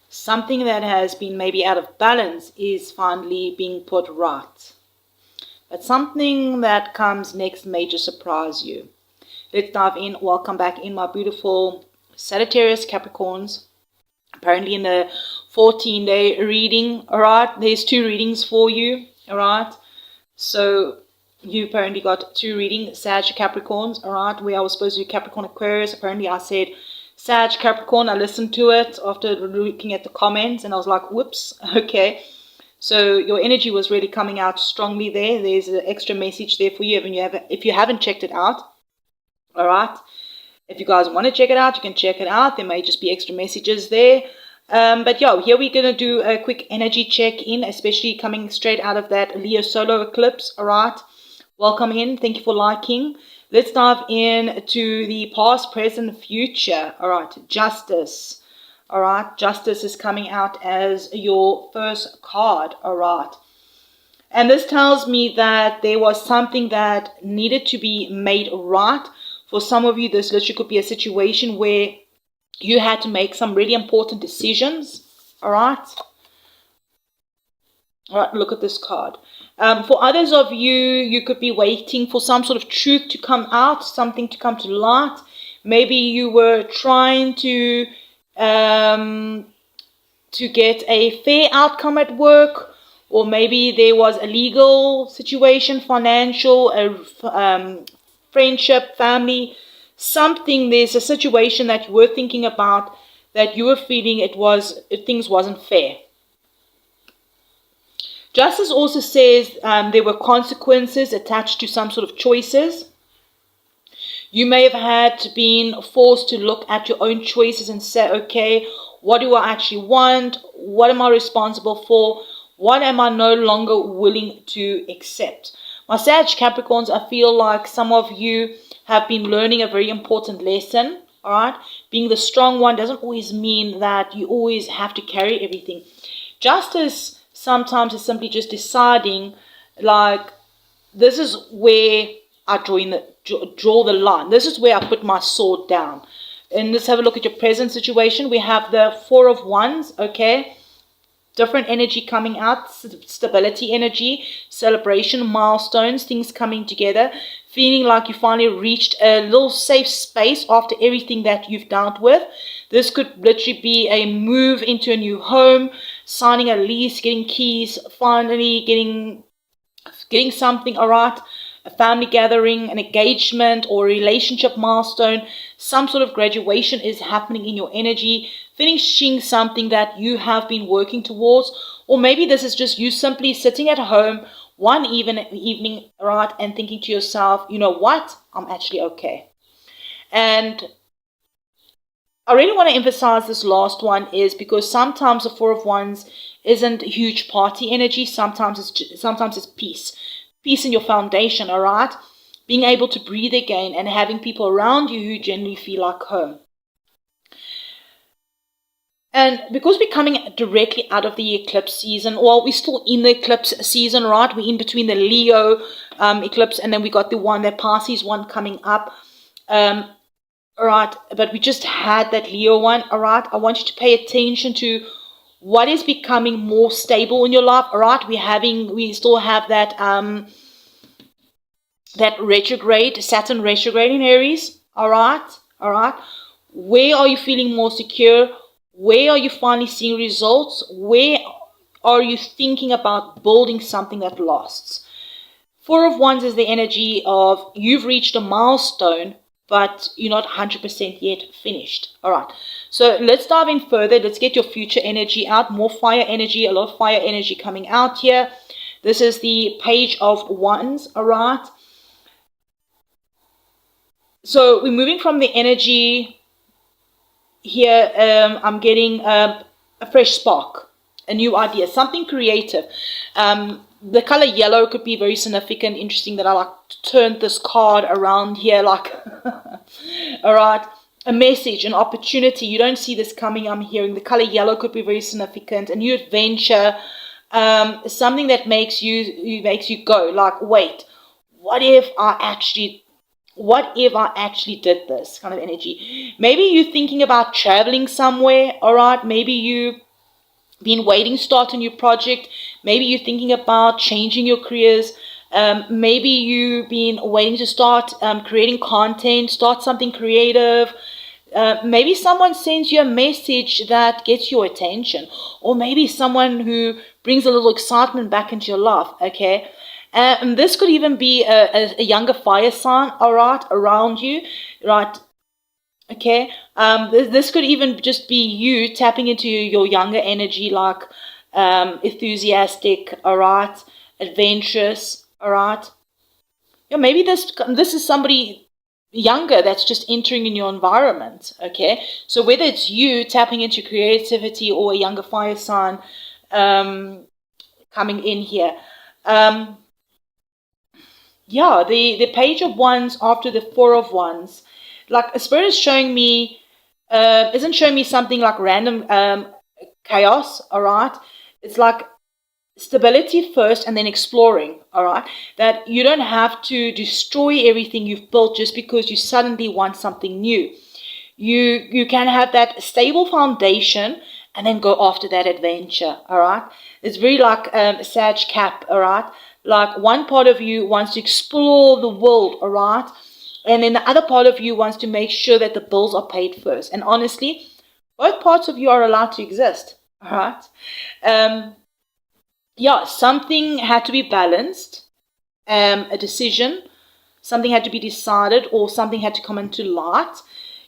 Something that has been maybe out of balance is finally being put right. But something that comes next may just surprise you. Let's dive in. Welcome back in, my beautiful Sagittarius Capricorns. Apparently in the 14-day reading, all right? There's 2 readings for you, all right? So you apparently got 2 readings, Sag Capricorns, all right? Where I was supposed to do Capricorn Aquarius. Apparently I said Sag Capricorn. I listened to it after looking at the comments, and I was like, whoops, okay. So your energy was really coming out strongly there. There's an extra message there for you if you haven't checked it out. All right. If you guys want to check it out, you can check it out. There may just be extra messages there. But yeah, here we're going to do a quick energy check-in, especially coming straight out of that Leo solar eclipse. All right. Welcome in. Thank you for liking. Let's dive into the past, present, future. All right. Justice. All right, Justice is coming out as your first card, all right. And this tells me that there was something that needed to be made right. For some of you, this literally could be a situation where you had to make some really important decisions, all right. All right, look at this card. For others of you, you could be waiting for some sort of truth to come out, something to come to light. Maybe you were trying to get a fair outcome at work, or maybe there was a legal situation, financial, friendship, family, something. There's a situation that you were thinking about, that you were feeling things wasn't fair. Justice also says there were consequences attached to some sort of choices. You may have been forced to look at your own choices and say, okay, what do I actually want? What am I responsible for? What am I no longer willing to accept? My Sag Capricorns, I feel like some of you have been learning a very important lesson, all right? Being the strong one doesn't always mean that you always have to carry everything. Justice sometimes is simply just deciding, like, this is where I draw the line. This is where I put my sword down. And let's have a look at your present situation. We have the Four of Wands, okay? Different energy coming out, stability energy, celebration, milestones, things coming together, feeling like you finally reached a little safe space after everything that you've dealt with. This could literally be a move into a new home, signing a lease, getting keys, finally getting something, all right? A family gathering, an engagement, or a relationship milestone. Some sort of graduation is happening in your energy, finishing something that you have been working towards. Or maybe this is just you simply sitting at home one evening, right, and thinking to yourself, you know what, I'm actually okay. And I really want to emphasize this last one is because sometimes the Four of Wands isn't huge party energy. Sometimes it's peace. Peace in your foundation, all right? Being able to breathe again and having people around you who generally feel like home. And because we're coming directly out of the eclipse season, well, we're still in the eclipse season, right? We're in between the Leo eclipse, and then we got the Pisces one coming up. All right, but we just had that Leo one, all right? I want you to pay attention to what is becoming more stable in your life, all right? We still have that retrograde, Saturn retrograde in Aries, all right? Where are you feeling more secure? Where are you finally seeing results? Where are you thinking about building something that lasts? Four of Wands is the energy of you've reached a milestone, but you're not 100% yet finished. All right, so let's dive in further. Let's get your future energy out. More fire energy, a lot of fire energy coming out here. This is the Page of Wands, all right? So we're moving from the energy here. I'm getting a fresh spark, a new idea, something creative. The color yellow could be very significant, interesting that I like turned this card around here, like, all right, a message, an opportunity. You don't see this coming, I'm hearing. The color yellow could be very significant, a new adventure, something that makes you go, like, wait, what if I actually did this, kind of energy. Maybe you're thinking about traveling somewhere, all right? Maybe you've been waiting to start a new project. Maybe you're thinking about changing your careers. Maybe you've been waiting to start creating content, start something creative. Maybe someone sends you a message that gets your attention. Or maybe someone who brings a little excitement back into your life, okay? And this could even be a younger fire sign, all right, around you, right? Okay. This could even just be you tapping into your younger energy, like enthusiastic, all right, adventurous, all right. Yeah, maybe this is somebody younger that's just entering in your environment. Okay. So whether it's you tapping into creativity or a younger fire sign coming in here. Yeah, the Page of Wands after the Four of Wands, like a Spirit is showing me, isn't showing me something like random chaos, all right? It's like stability first and then exploring, all right? That you don't have to destroy everything you've built just because you suddenly want something new. You can have that stable foundation and then go after that adventure, all right? It's very like Sag Cap, all right? Like one part of you wants to explore the world, all right? And then the other part of you wants to make sure that the bills are paid first. And honestly, both parts of you are allowed to exist, all right? yeah, something had to be balanced, a decision, something had to be decided, or something had to come into light.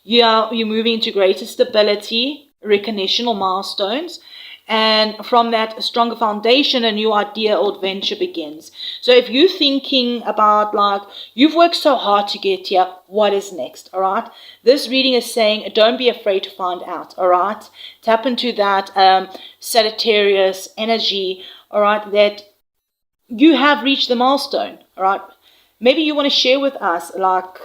You're moving into greater stability, recognition, or milestones. And from that stronger foundation, a new idea or adventure begins. So if you're thinking about, like, you've worked so hard to get here, what is next? All right. This reading is saying, don't be afraid to find out. All right. Tap into that Sagittarius energy. All right. That you have reached the milestone. All right. Maybe you want to share with us, like,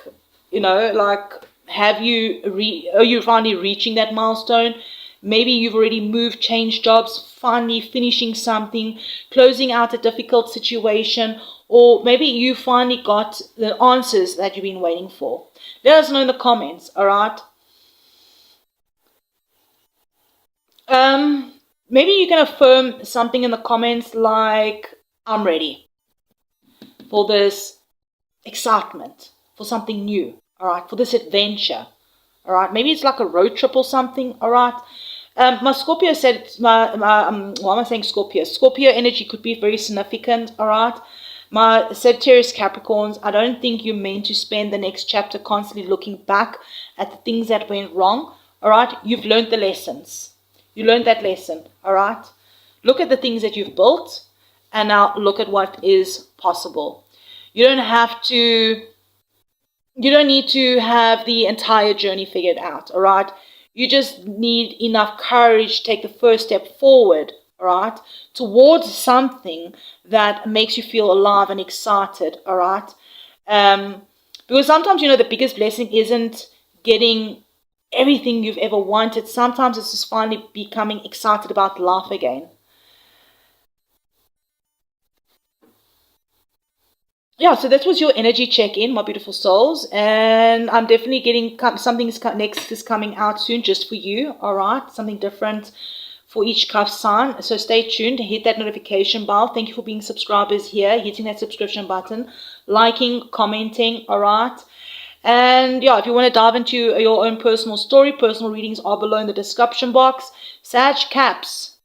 like, are you finally reaching that milestone? Maybe you've already moved, changed jobs, finally finishing something, closing out a difficult situation, or maybe you finally got the answers that you've been waiting for. Let us know in the comments, all right? Maybe you can affirm something in the comments like, I'm ready for this excitement, for something new, all right, for this adventure, all right. Maybe it's like a road trip or something, all right. My Scorpio said, why am I saying Scorpio? Scorpio energy could be very significant, all right. My Sagittarius Capricorns, I don't think you're meant to spend the next chapter constantly looking back at the things that went wrong, all right. You've learned the lessons. You learned that lesson, all right. Look at the things that you've built, and now look at what is possible. You don't need to have the entire journey figured out, all right? You just need enough courage to take the first step forward, all right, towards something that makes you feel alive and excited, all right? Because sometimes, the biggest blessing isn't getting everything you've ever wanted. Sometimes it's just finally becoming excited about life again. Yeah, so that was your energy check-in, my beautiful souls, and I'm definitely getting something's next is coming out soon just for you, all right? Something different for each cup sign. So stay tuned, hit that notification bell. Thank you for being subscribers here, hitting that subscription button, liking, commenting, all right? And yeah, if you want to dive into your own personal story, personal readings are below in the description box. Sag Caps,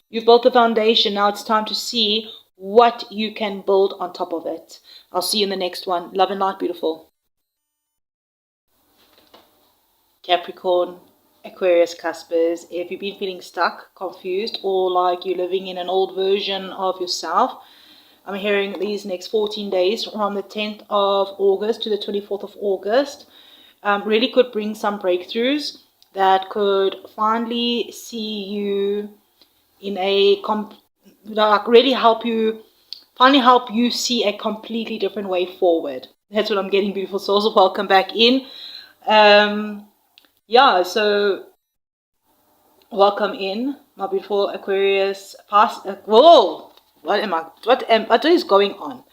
you've built the foundation. Now it's time to see what you can build on top of it. I'll see you in the next one. Love and light, beautiful. Capricorn, Aquarius Cuspers, if you've been feeling stuck, confused, or like you're living in an old version of yourself, I'm hearing these next 14 days from the 10th of August to the 24th of August really could bring some breakthroughs that could finally see you in a really help you see a completely different way forward. That's what I'm getting, beautiful souls. Welcome back in. Yeah, so welcome in, my beautiful Aquarius past. Whoa, what is going on?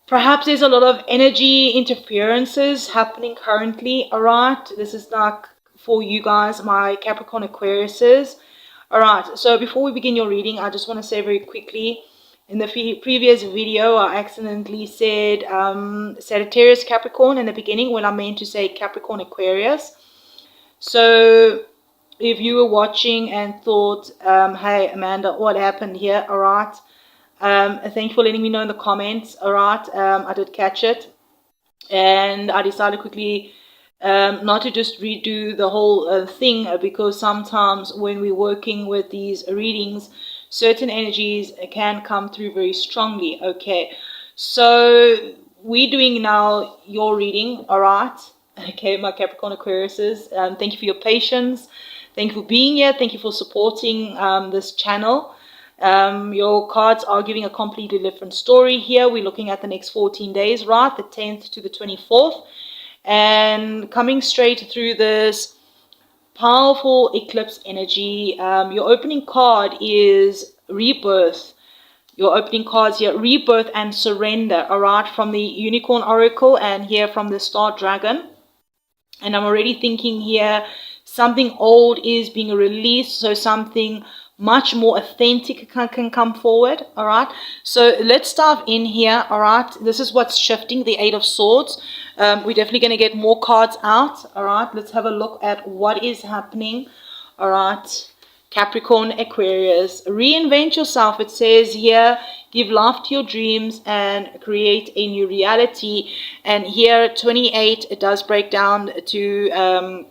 Perhaps there's a lot of energy interferences happening currently, all right? This is like for you guys, my Capricorn Aquariuses. All right, so before we begin your reading, I just want to say very quickly, in the previous video, I accidentally said Sagittarius Capricorn in the beginning when I meant to say Capricorn Aquarius. So if you were watching and thought, hey, Amanda, what happened here? All right. Thank you for letting me know in the comments. All right. I did catch it. And I decided quickly not to just redo the whole thing, because sometimes when we're working with these readings, certain energies can come through very strongly. Okay, so we're doing now your reading, all right? Okay, my Capricorn Aquariuses, thank you for your patience. Thank you for being here. Thank you for supporting this channel. Your cards are giving a completely different story here. We're looking at the next 14 days, right? The 10th to the 24th. And coming straight through this powerful eclipse energy, your opening card is rebirth. Your opening cards here, rebirth and surrender, all right, from the Unicorn Oracle and here from the Star Dragon. And I'm already thinking here something old is being released, so something much more authentic can come forward, all right? So let's dive in here, all right? This is what's shifting, the Eight of Swords. We're definitely going to get more cards out, all right? Let's have a look at what is happening, all right? Capricorn, Aquarius, reinvent yourself. It says here, give life to your dreams and create a new reality. And here, 28, it does break down to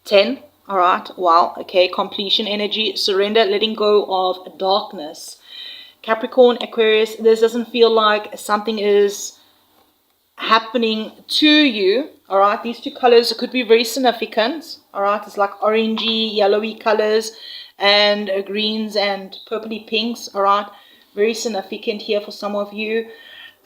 10. All right, wow, okay, completion energy, surrender, letting go of darkness. Capricorn, Aquarius, this doesn't feel like something is happening to you. All right, these two colors could be very significant. All right, it's like orangey, yellowy colors and greens and purpley pinks. All right, very significant here for some of you.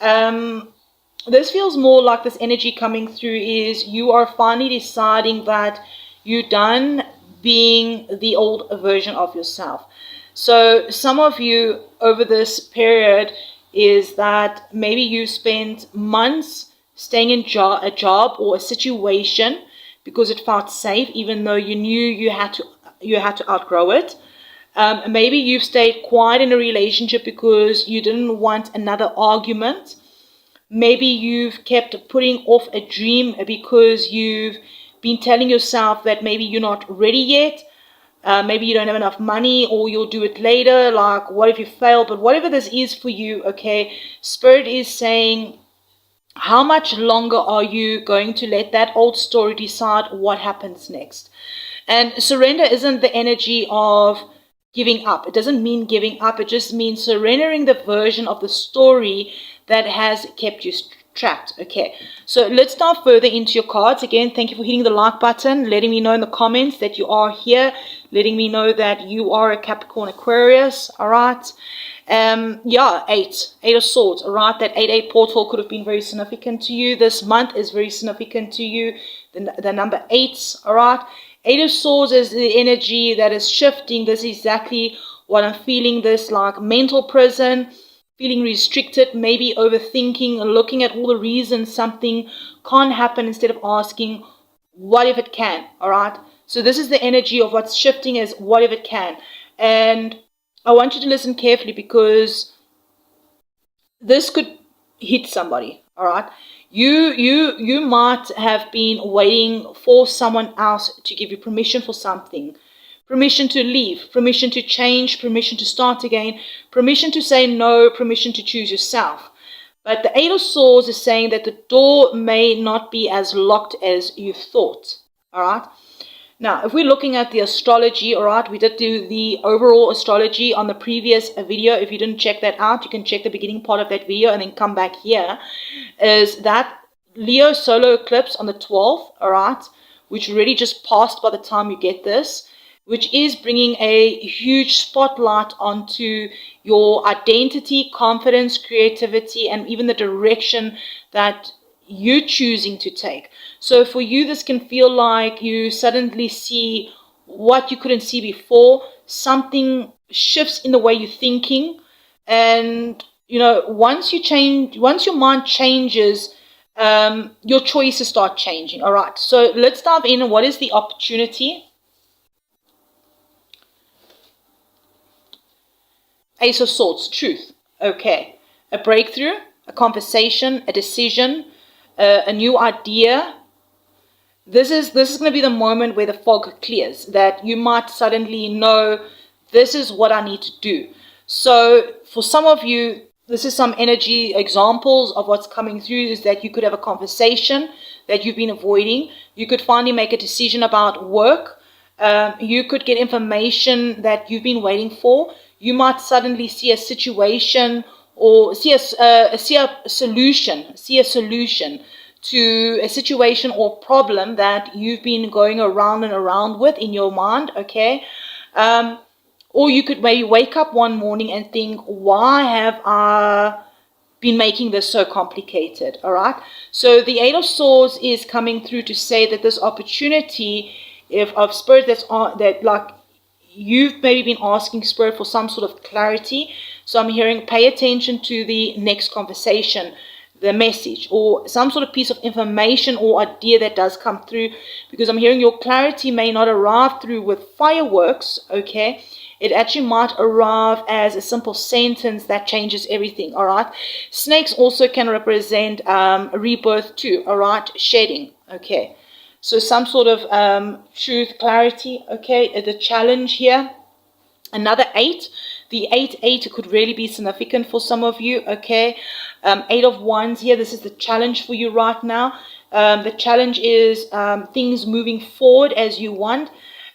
This feels more like this energy coming through is you are finally deciding that you're done being the old version of yourself. So some of you over this period is that maybe you spent months staying in a job or a situation because it felt safe, even though you knew you had to outgrow it. Maybe you've stayed quiet in a relationship because you didn't want another argument. Maybe you've kept putting off a dream because you've been telling yourself that maybe you're not ready yet. Maybe you don't have enough money, or you'll do it later. Like, what if you fail? But whatever this is for you, okay, Spirit is saying, how much longer are you going to let that old story decide what happens next? And surrender isn't the energy of giving up. It doesn't mean giving up. It just means surrendering the version of the story that has kept you trapped. Okay, so let's dive further into your cards. Again, thank you for hitting the like button, letting me know in the comments that you are here, letting me know that you are a Capricorn, Aquarius. All right. Yeah, eight of swords. All right, that 8-8 portal could have been very significant to you. This month is very significant to you. The number 8. All right, 8 of swords is the energy that is shifting. This is exactly what I'm feeling. This like mental prison, feeling restricted, maybe overthinking, looking at all the reasons something can't happen instead of asking, what if it can? All right. So this is the energy of what's shifting, is what if it can? And I want you to listen carefully, because this could hit somebody. All right. You might have been waiting for someone else to give you permission for something. Permission to leave, permission to change, permission to start again, permission to say no, permission to choose yourself. But the 8 of Swords is saying that the door may not be as locked as you thought. All right. Now, if we're looking at the astrology, all right, we did do the overall astrology on the previous video. If you didn't check that out, you can check the beginning part of that video and then come back here. Is that Leo solar eclipse on the 12th, all right, which already just passed by the time you get this, which is bringing a huge spotlight onto your identity, confidence, creativity, and even the direction that you're choosing to take. So for you, this can feel like you suddenly see what you couldn't see before. Something shifts in the way you're thinking. And, you know, once your mind changes, your choices start changing. All right. So let's dive in. What is the opportunity? Ace of Swords, truth. Okay. A breakthrough, a conversation, a decision, a new idea. This is going to be the moment where the fog clears, that you might suddenly know, this is what I need to do. So for some of you, this is some energy examples of what's coming through, is that you could have a conversation that you've been avoiding. You could finally make a decision about work. You could get information that you've been waiting for. You might suddenly see a situation or see a solution to a situation or problem that you've been going around and around with in your mind, okay? Or you could maybe wake up one morning and think, why have I been making this so complicated, all right? So the 8 of Swords is coming through to say that this opportunity of Spirit that like you've maybe been asking Spirit for some sort of clarity. So I'm hearing, pay attention to the next conversation, the message, or some sort of piece of information or idea that does come through, because I'm hearing your clarity may not arrive through with fireworks, okay? It actually might arrive as a simple sentence that changes everything, all right? Snakes also can represent rebirth too, all right? Shedding, okay? So some sort of truth, clarity, okay, the challenge here. Another 8. The 8 could really be significant for some of you, okay? 8 of Wands here. This is the challenge for you right now. The challenge is things moving forward as you want.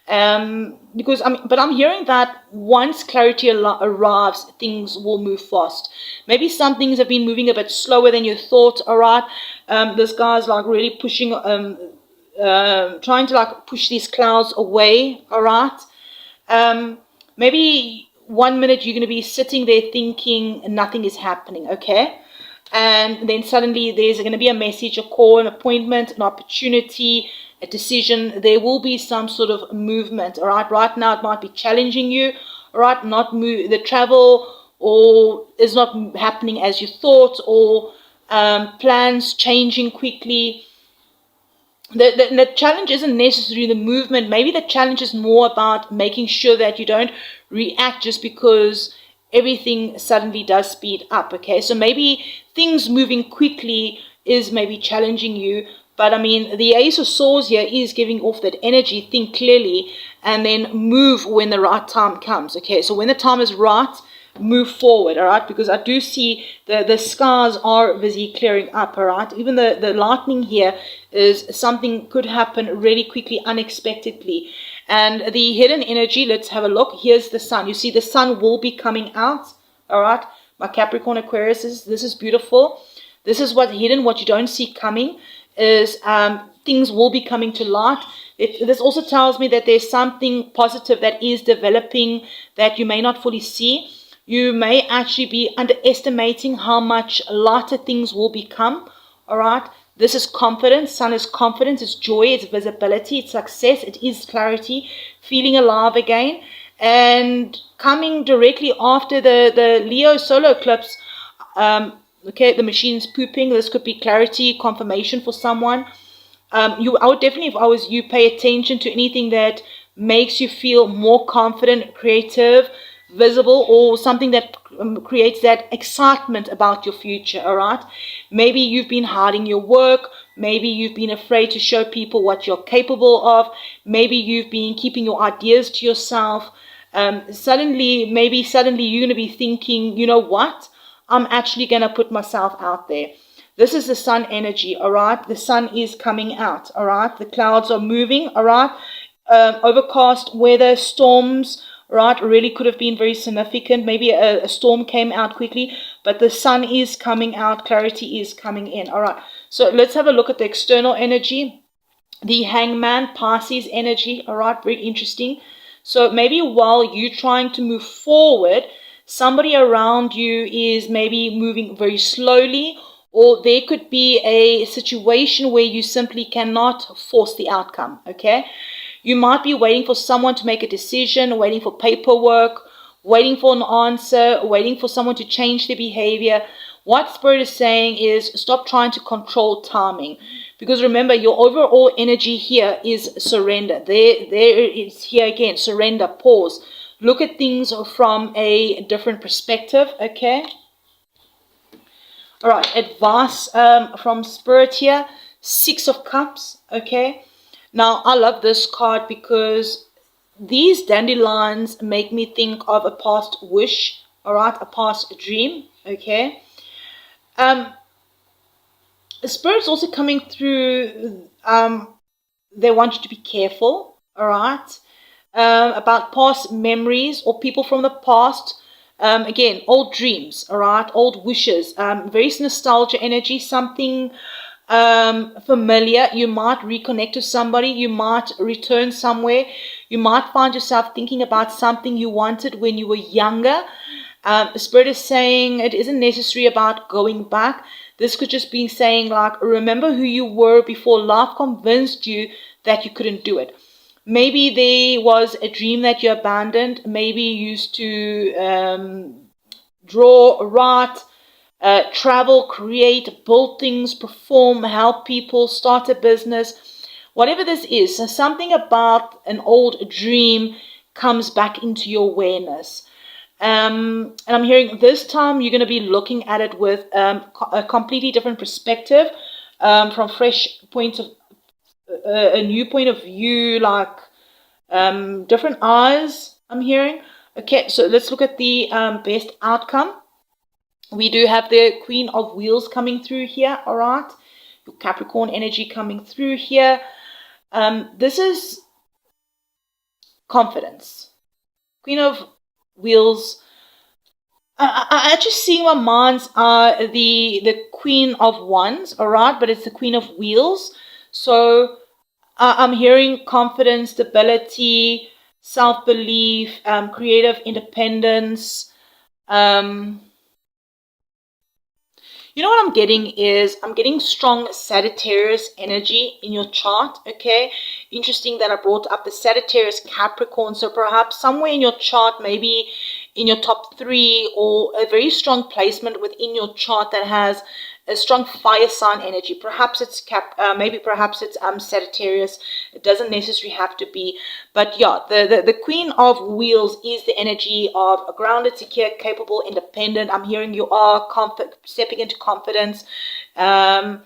But I'm hearing that once clarity arrives, things will move fast. Maybe some things have been moving a bit slower than you thought, all right? This guy's like really pushing, trying to like push these clouds away, all right? Maybe 1 minute you're going to be sitting there thinking nothing is happening, okay? And then suddenly there's going to be a message, a call, an appointment, an opportunity, a decision. There will be some sort of movement, all right? Right now it might be challenging you, all right? The travel or is not happening as you thought, or plans changing quickly. The challenge isn't necessarily the movement. Maybe the challenge is more about making sure that you don't react just because everything suddenly does speed up, okay? So maybe things moving quickly is maybe challenging you. But I mean, the Ace of Swords here is giving off that energy. Think clearly and then move when the right time comes, okay? So when the time is right, move forward, all right? Because I do see the skies are busy clearing up, all right? Even the lightning here is something could happen really quickly, unexpectedly. And the hidden energy, let's have a look. Here's the sun. You see the sun will be coming out, all right? My Capricorn Aquarius, this is beautiful. This is what's hidden, what you don't see coming is things will be coming to light. This also tells me that there's something positive that is developing that you may not fully see. You may actually be underestimating how much lighter things will become, all right? This is confidence. Sun is confidence, it's joy, it's visibility, it's success, it is clarity, feeling alive again. And coming directly after the Leo solar eclipse, okay, the machine's pooping. This could be clarity, confirmation for someone. I would definitely, if I was you, pay attention to anything that makes you feel more confident, creative, visible, or something that creates that excitement about your future, all right? Maybe you've been hiding your work. Maybe you've been afraid to show people what you're capable of. Maybe you've been keeping your ideas to yourself. Suddenly you're going to be thinking, you know what? I'm actually going to put myself out there. This is the sun energy, all right? The sun is coming out, all right? The clouds are moving, all right? Overcast weather, storms, right, really could have been very significant. Maybe a storm came out quickly, but the sun is coming out, clarity is coming in, all right? So let's have a look at the external energy. The Hangman, Pisces energy, all right, very interesting. So maybe while you're trying to move forward, somebody around you is maybe moving very slowly, or there could be a situation where you simply cannot force the outcome, okay? You might be waiting for someone to make a decision, waiting for paperwork, waiting for an answer, waiting for someone to change their behavior. What Spirit is saying is stop trying to control timing. Because remember, your overall energy here is surrender. There it's here again, surrender, pause. Look at things from a different perspective, okay? All right, advice from Spirit here, 6 of Cups, okay? Now, I love this card because these dandelions make me think of a past wish, all right, a past dream, okay? Spirit's also coming through, they want you to be careful, all right, about past memories or people from the past. Again, old dreams, all right, old wishes, very nostalgia energy, something familiar. You might reconnect to somebody, you might return somewhere, you might find yourself thinking about something you wanted when you were younger. Spirit is saying it isn't necessary about going back. This could just be saying, like, remember who you were before life convinced you that you couldn't do it. Maybe there was a dream that you abandoned. Maybe you used to draw, write, travel, create, build things, perform, help people, start a business. Whatever this is, so something about an old dream comes back into your awareness. And I'm hearing this time you're going to be looking at it with a completely different perspective, from fresh point of a new point of view, like different eyes, I'm hearing. Okay, so let's look at the best outcome. We do have the Queen of Wheels coming through here, all right? Your Capricorn energy coming through here. This is confidence. Queen of Wheels. I just see my mind's the Queen of Wands, all right? But it's the Queen of Wheels. So I'm hearing confidence, stability, self-belief, creative independence. You know what I'm getting is I'm getting strong Sagittarius energy in your chart, okay? Interesting that I brought up the Sagittarius Capricorn. So perhaps somewhere in your chart, maybe in your top 3 or a very strong placement within your chart that has a strong fire sign energy. Perhaps it's perhaps it's Sagittarius. It doesn't necessarily have to be, but yeah, the Queen of Wheels is the energy of a grounded, secure, capable, independent. I'm hearing you are stepping into confidence. There's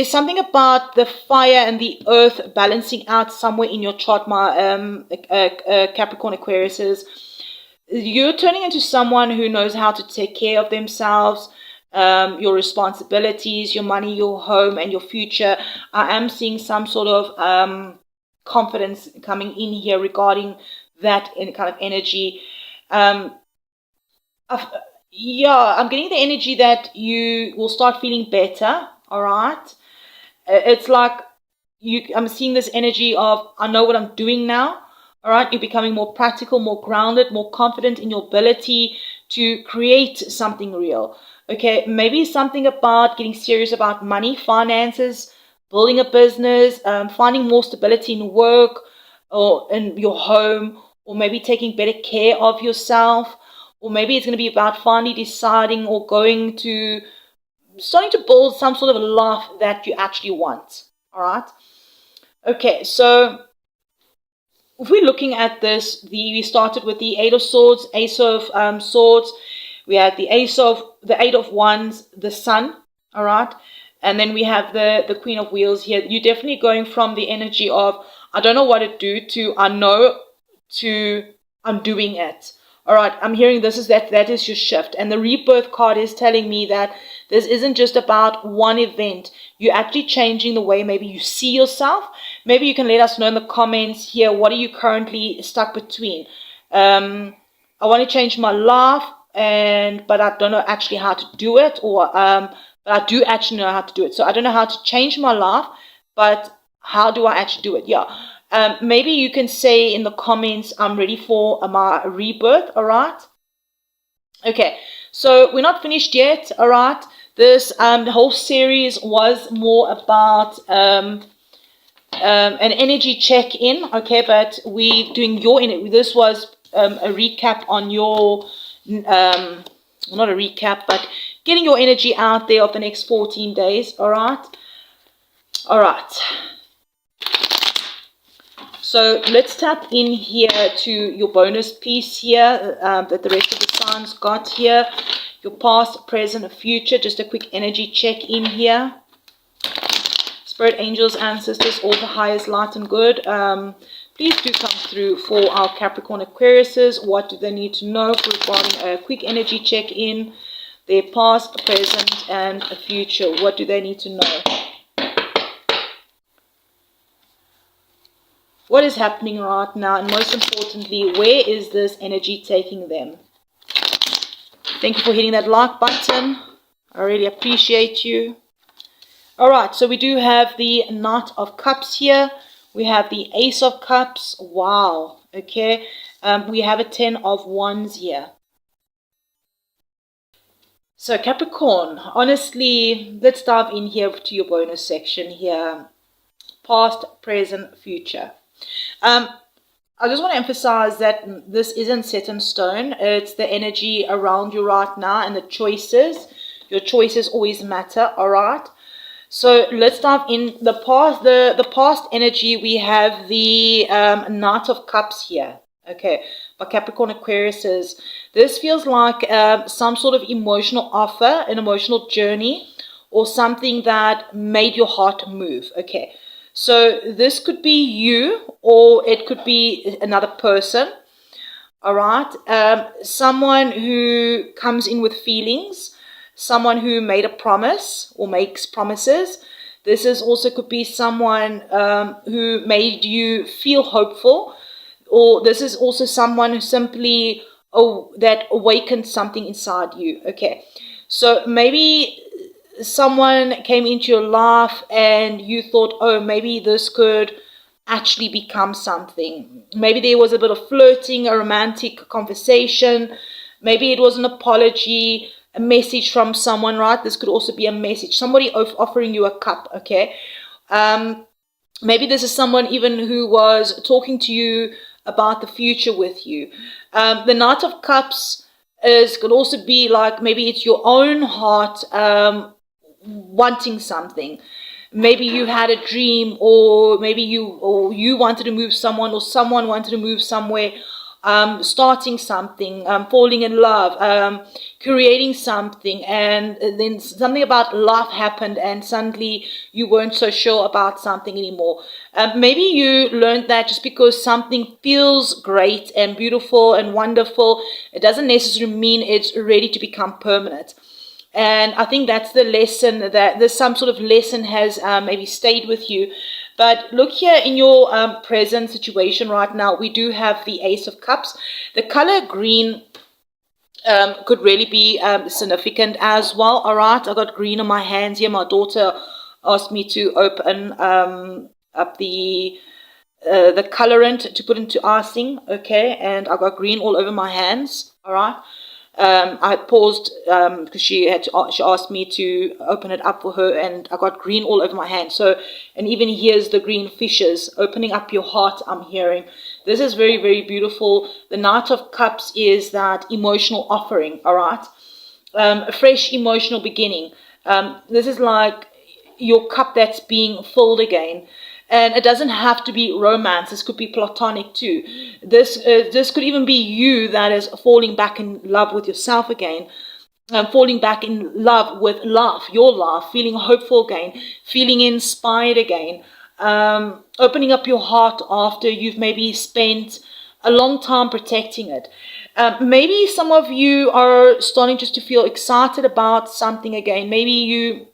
something about the fire and the earth balancing out somewhere in your chart, my Capricorn Aquariuses. You're turning into someone who knows how to take care of themselves, your responsibilities, your money, your home, and your future. I am seeing some sort of confidence coming in here regarding that kind of energy. I'm getting the energy that you will start feeling better, all right? It's like I'm seeing this energy of, I know what I'm doing now. All right, you're becoming more practical, more grounded, more confident in your ability to create something real. Okay, maybe something about getting serious about money, finances, building a business, finding more stability in work or in your home, or maybe taking better care of yourself, or maybe it's going to be about finally deciding or starting to build some sort of life that you actually want. All right, okay, so if we're looking at this, we started with the Eight of Swords, Ace of Swords. We had the the Eight of Wands, the Sun, all right? And then we have the Queen of Wheels here. You're definitely going from the energy of, I don't know what to do, to I know, to I'm doing it. All right, I'm hearing that is your shift. And the Rebirth card is telling me that this isn't just about one event. You're actually changing the way maybe you see yourself. Maybe you can let us know in the comments here, what are you currently stuck between? I want to change my life, but I don't know actually how to do it, or but I do actually know how to do it. So I don't know how to change my life, but how do I actually do it? Yeah. Maybe you can say in the comments, I'm ready for my rebirth, all right? Okay, so we're not finished yet, all right? This the whole series was more about an energy check-in, okay? But we doing your energy. This was a recap on your, not a recap, but getting your energy out there of the next 14 days, all right? All right. So let's tap in here to your bonus piece here that the rest of the signs got here. Your past, present, future. Just a quick energy check in here. Spirit, angels, ancestors, all the highest light and good. Please do come through for our Capricorn Aquariuses. What do they need to know regarding a quick energy check in? Their past, present, and a future. What do they need to know? What is happening right now? And most importantly, where is this energy taking them? Thank you for hitting that like button. I really appreciate you. All right, so we do have the Knight of Cups here. We have the Ace of Cups. Wow. Okay. We have a 10 of Wands here. So Capricorn, honestly, let's dive in here to your bonus section here. Past, present, future. I just want to emphasize that this isn't set in stone. It's the energy around you right now and the choices. Your choices always matter, all right? So let's dive in. The past energy, we have the Knight of Cups here. Okay, by Capricorn Aquariuses. This feels like some sort of emotional offer, an emotional journey, or something that made your heart move. Okay, so this could be you, or it could be another person. All right, someone who comes in with feelings, someone who made a promise or makes promises. This is also could be someone who made you feel hopeful, or this is also someone who simply that awakened something inside you. Okay, so maybe someone came into your life and you thought, oh, maybe this could actually become something. Maybe there was a bit of flirting, a romantic conversation. Maybe it was an apology, a message from someone, right? This could also be a message. Somebody offering you a cup, okay? Maybe this is someone even who was talking to you about the future with you. The Knight of Cups could also be like, maybe it's your own heart wanting something. Maybe you had a dream, or maybe you wanted to move someone, or someone wanted to move somewhere, starting something, falling in love, creating something, and then something about love happened and suddenly you weren't so sure about something anymore. Maybe you learned that just because something feels great and beautiful and wonderful, it doesn't necessarily mean it's ready to become permanent. And I think that's the lesson, that there's some sort of lesson has maybe stayed with you. But look here in your present situation right now, we do have the Ace of Cups. The color green could really be significant as well. All right, I got green on my hands here. My daughter asked me to open up the colorant to put into icing. Okay, and I got green all over my hands. All right. I paused because she asked me to open it up for her, and I got green all over my hand. So, and even here's the green fishes opening up your heart. I'm hearing this is very, very beautiful. The Knight of Cups is that emotional offering. All right, a fresh emotional beginning. This is like your cup that's being filled again. And it doesn't have to be romance. This could be platonic too. This could even be you that is falling back in love with yourself again, falling back in love with love, your love, feeling hopeful again, feeling inspired again, opening up your heart after you've maybe spent a long time protecting it. Maybe some of you are starting just to feel excited about something again. Maybe you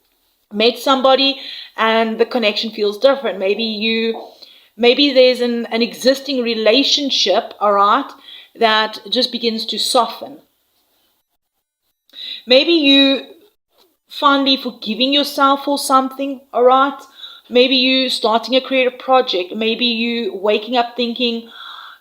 met somebody and the connection feels different. Maybe there's an existing relationship, all right, that just begins to soften. Maybe you finally forgiving yourself for something, all right. Maybe you starting a creative project. Maybe you waking up thinking,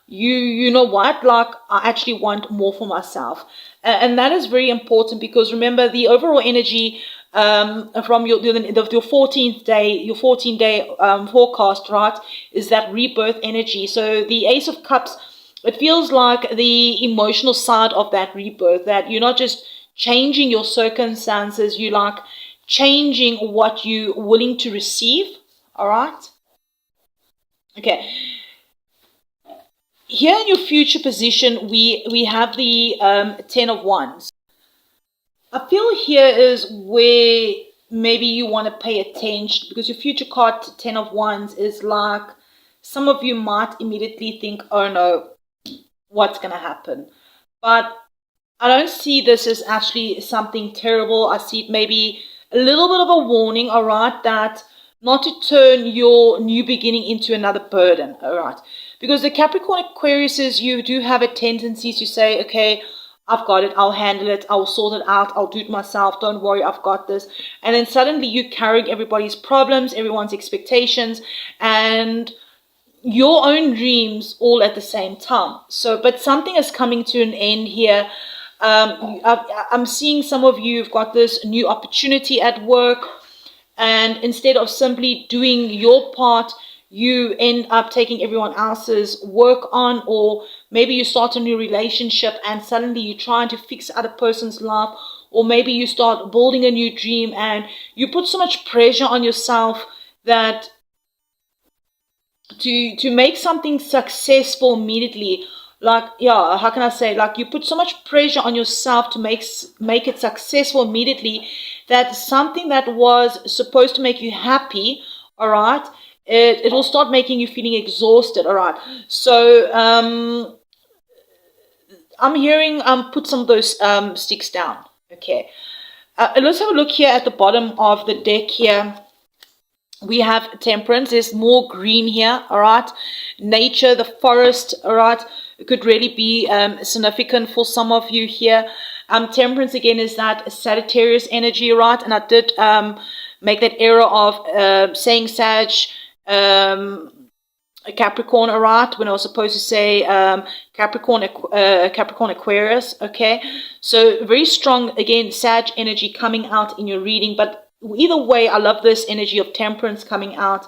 you know what, like I actually want more for myself. And that is very important, because remember the overall energy from your 14th day, your 14-day forecast, right, is that rebirth energy. So the Ace of Cups, it feels like the emotional side of that rebirth, that you're not just changing your circumstances, you like changing what you're willing to receive. All right. Okay. Here in your future position, we have the 10 of Wands. I feel here is where maybe you want to pay attention, because your future card, 10 of Wands, is like some of you might immediately think, oh no, what's going to happen? But I don't see this as actually something terrible. I see it maybe a little bit of a warning, all right, that not to turn your new beginning into another burden, all right? Because the Capricorn Aquariuses, you do have a tendency to say, okay, I've got it, I'll handle it, I'll sort it out, I'll do it myself, don't worry, I've got this. And then suddenly you're carrying everybody's problems, everyone's expectations, and your own dreams all at the same time. So, but something is coming to an end here. I'm seeing some of you have got this new opportunity at work, and instead of simply doing your part, you end up taking everyone else's work on, or maybe you start a new relationship and suddenly you're trying to fix other person's life, or maybe you start building a new dream and you put so much pressure on yourself that to make something successful immediately, like, yeah, how can I say, like, you put so much pressure on yourself to make it successful immediately, that something that was supposed to make you happy, all right, it will start making you feeling exhausted, all right. So I'm hearing put some of those sticks down. Okay. Let's have a look here at the bottom of the deck here. We have Temperance. There's more green here, all right. Nature, the forest, all right. It could really be significant for some of you here. Temperance, again, is that Sagittarius energy, right? And I did make that error of saying Sag, Capricorn, all right, when I was supposed to say Capricorn Aquarius. Okay, so very strong, again, Sag energy coming out in your reading. But either way, I love this energy of Temperance coming out,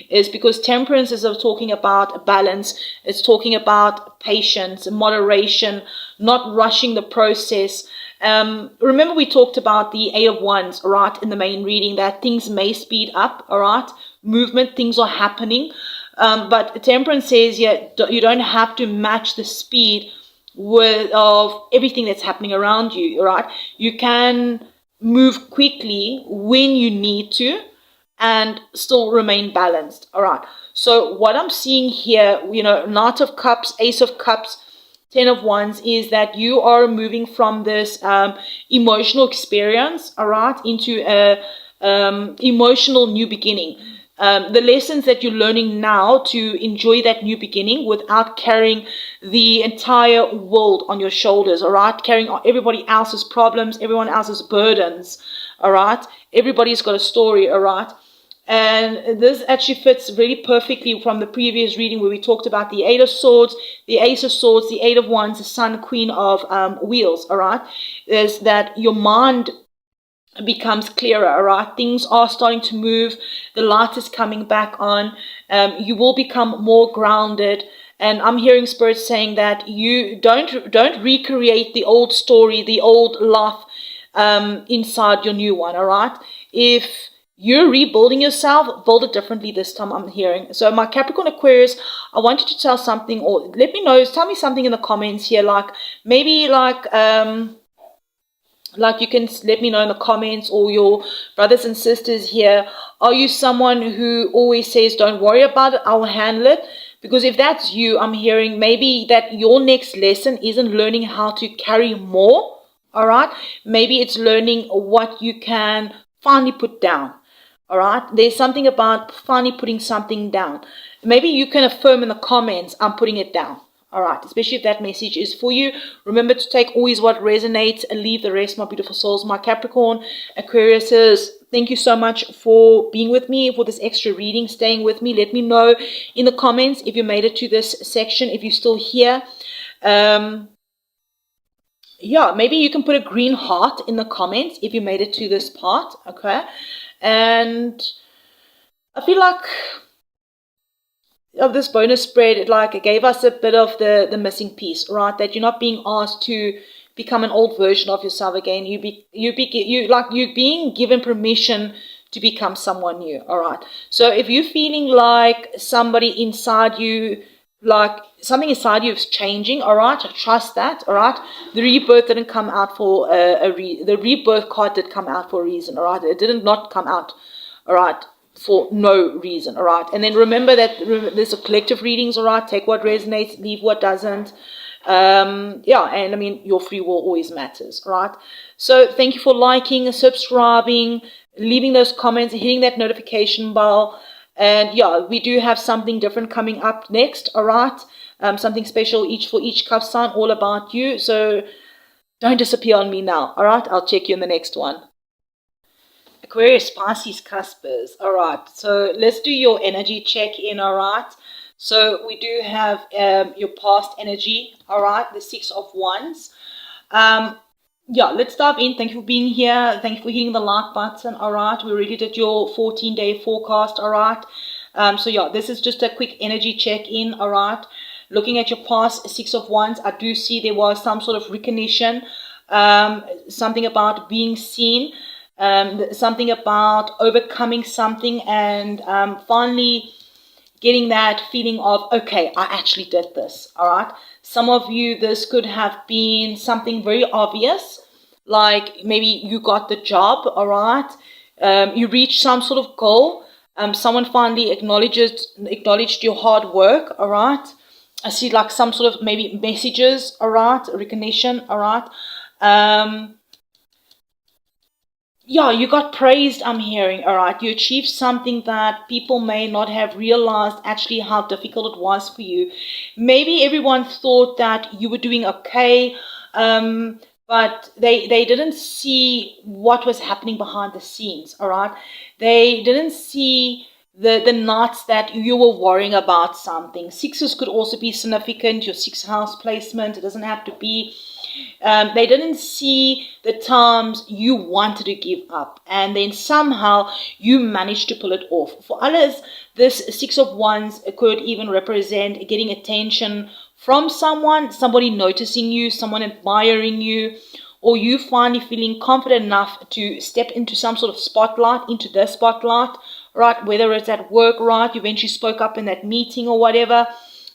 is because Temperance is talking about balance. It's talking about patience, moderation, not rushing the process. Remember, we talked about the Eight of Wands, all right, in the main reading, that things may speed up, all right, movement, things are happening. But Temperance says, yeah, you don't have to match the speed of everything that's happening around you, all right? You can move quickly when you need to and still remain balanced, all right? So what I'm seeing here, Knight of Cups, Ace of Cups, Ten of Wands, is that you are moving from this emotional experience, all right, into a emotional new beginning. The lessons that you're learning now to enjoy that new beginning without carrying the entire world on your shoulders, all right? Carrying everybody else's problems, everyone else's burdens, all right? Everybody's got a story, all right? And this actually fits really perfectly from the previous reading where we talked about the Eight of Swords, the Ace of Swords, the Eight of Wands, the Sun, Queen of Wheels, all right? Is that your mind becomes clearer, all right? Things are starting to move. The light is coming back on. You will become more grounded. And I'm hearing Spirit saying that you don't recreate the old story, the old life inside your new one, all right? If you're rebuilding yourself, build it differently this time, I'm hearing. So my Capricorn Aquarius, I want you to tell something, or let me know, tell me something in the comments here, like maybe like you can let me know in the comments, or your brothers and sisters here, are you someone who always says, don't worry about it, I'll handle it? Because if that's you, I'm hearing maybe that your next lesson isn't learning how to carry more, all right? Maybe it's learning what you can finally put down, all right? There's something about finally putting something down. Maybe you can affirm in the comments, I'm putting it down. All right, especially if that message is for you. Remember to take always what resonates and leave the rest, my beautiful souls. My Capricorn Aquariuses, thank you so much for being with me for this extra reading, staying with me. Let me know in the comments if you made it to this section, if you're still here. Yeah, maybe you can put a green heart in the comments if you made it to this part, okay? And I feel like of this bonus spread, it gave us a bit of the missing piece, right? That you're not being asked to become an old version of yourself again. You're being given permission to become someone new, all right? So if you're feeling like somebody inside you, like something inside you is changing, all right? Trust that, all right? The rebirth didn't come out for the rebirth card did come out for a reason, all right? It did not come out, all right, for no reason, all right? And then remember that there's a collective readings, all right? Take what resonates, leave what doesn't. Yeah, and I mean, your free will always matters, all right? So thank you for liking, subscribing, leaving those comments, hitting that notification bell. And yeah, we do have something different coming up next, all right? Something special for each cup sign, all about you. So don't disappear on me now, all right? I'll check you in the next one. Aquarius, Pisces, Cuspers. All right, so let's do your energy check-in, all right? So we do have your past energy, all right? The Six of Wands. Yeah, let's dive in. Thank you for being here. Thank you for hitting the like button, all right? We already did your 14-day forecast, all right? So yeah, this is just a quick energy check-in, all right? Looking at your past Six of Wands, I do see there was some sort of recognition, something about being seen, something about overcoming something, and finally getting that feeling of, okay, I actually did this, all right? Some of you, this could have been something very obvious, like maybe you got the job, all right? You reached some sort of goal. Someone finally acknowledged your hard work, all right? I see like some sort of maybe messages, all right? Recognition, all right? Yeah, you got praised, I'm hearing, all right? You achieved something that people may not have realized actually how difficult it was for you. Maybe everyone thought that you were doing okay, but they didn't see what was happening behind the scenes, all right? They didn't see the nights that you were worrying about something. Sixes could also be significant, your sixth house placement. It doesn't have to be. They didn't see the times you wanted to give up, and then somehow you managed to pull it off. For others, this Six of Wands could even represent getting attention from someone, somebody noticing you, someone admiring you, or you finally feeling confident enough to step into some sort of spotlight, into the spotlight, right? Whether it's at work, right? You eventually spoke up in that meeting or whatever,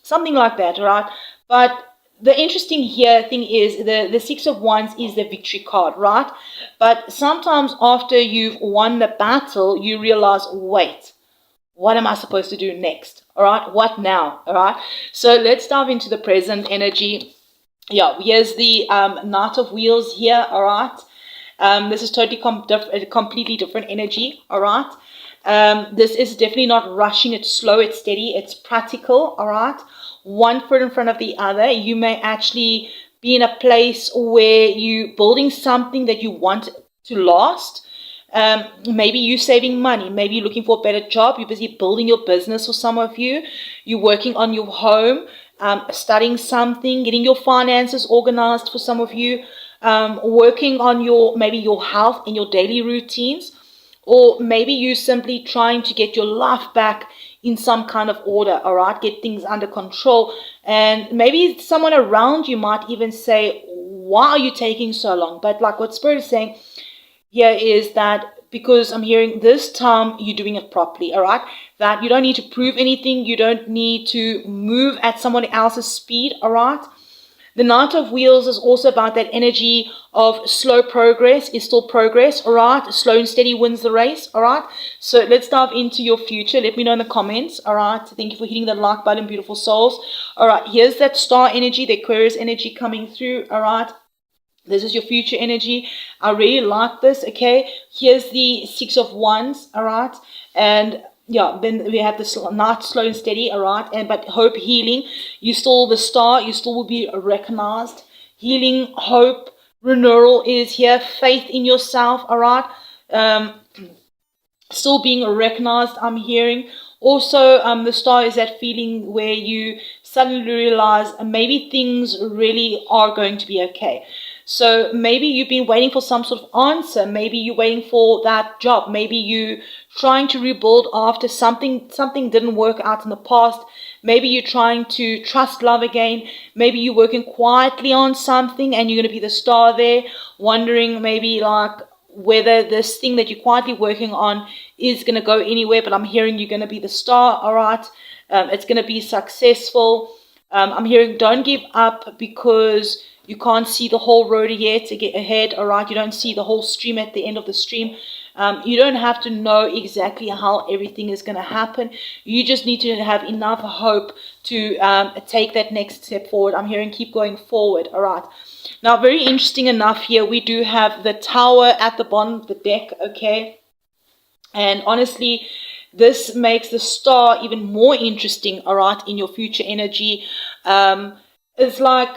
something like that, right? But the interesting thing is the Six of Wands is the victory card, right? But sometimes after you've won the battle, you realize, wait, what am I supposed to do next? All right, what now? All right, so let's dive into the present energy. Yeah, here's the Knight of Wheels here. All right, this is totally completely different energy. All right, this is definitely not rushing. It's slow, it's steady, it's practical. All right, one foot in front of the other. You may actually be in a place where you're building something that you want to last. Maybe you're saving money, maybe you're looking for a better job, you're busy building your business. For some of you, you're working on your home, studying something, getting your finances organized. For some of you, working on maybe your health and your daily routines, or maybe you're simply trying to get your life back in some kind of order, all right, get things under control. And maybe someone around you might even say, why are you taking so long? But like what Spirit is saying here is that because I'm hearing this time you're doing it properly, all right? That you don't need to prove anything. You don't need to move at someone else's speed, all right? The Knight of Wheels is also about that energy of slow progress is still progress, all right? Slow and steady wins the race, all right? So let's dive into your future. Let me know in the comments, all right? Thank you for hitting the like button, beautiful souls. All right, here's that star energy, the Aquarius energy coming through, all right? This is your future energy. I really like this, okay? Here's the Six of Wands, all right? And yeah, then we have this Knight, slow and steady, all right? But hope, healing. You still the star. You still will be recognized. Healing, hope, renewal is here. Faith in yourself, all right? Still being recognized, I'm hearing. Also, the star is that feeling where you suddenly realize maybe things really are going to be okay. So maybe you've been waiting for some sort of answer. Maybe you're waiting for that job. Maybe you're trying to rebuild after something didn't work out in the past. Maybe you're trying to trust love again. Maybe you're working quietly on something and you're going to be the star there, wondering maybe like whether this thing that you're quietly working on is going to go anywhere. But I'm hearing you're going to be the star, all right? It's going to be successful. I'm hearing don't give up because you can't see the whole road yet to get ahead, all right? You don't see the whole stream at the end of the stream. You don't have to know exactly how everything is going to happen. You just need to have enough hope to take that next step forward. I'm hearing keep going forward, all right? Now, very interesting enough here, we do have the Tower at the bottom of the deck, okay? And honestly, this makes the star even more interesting, all right, in your future energy. It's like,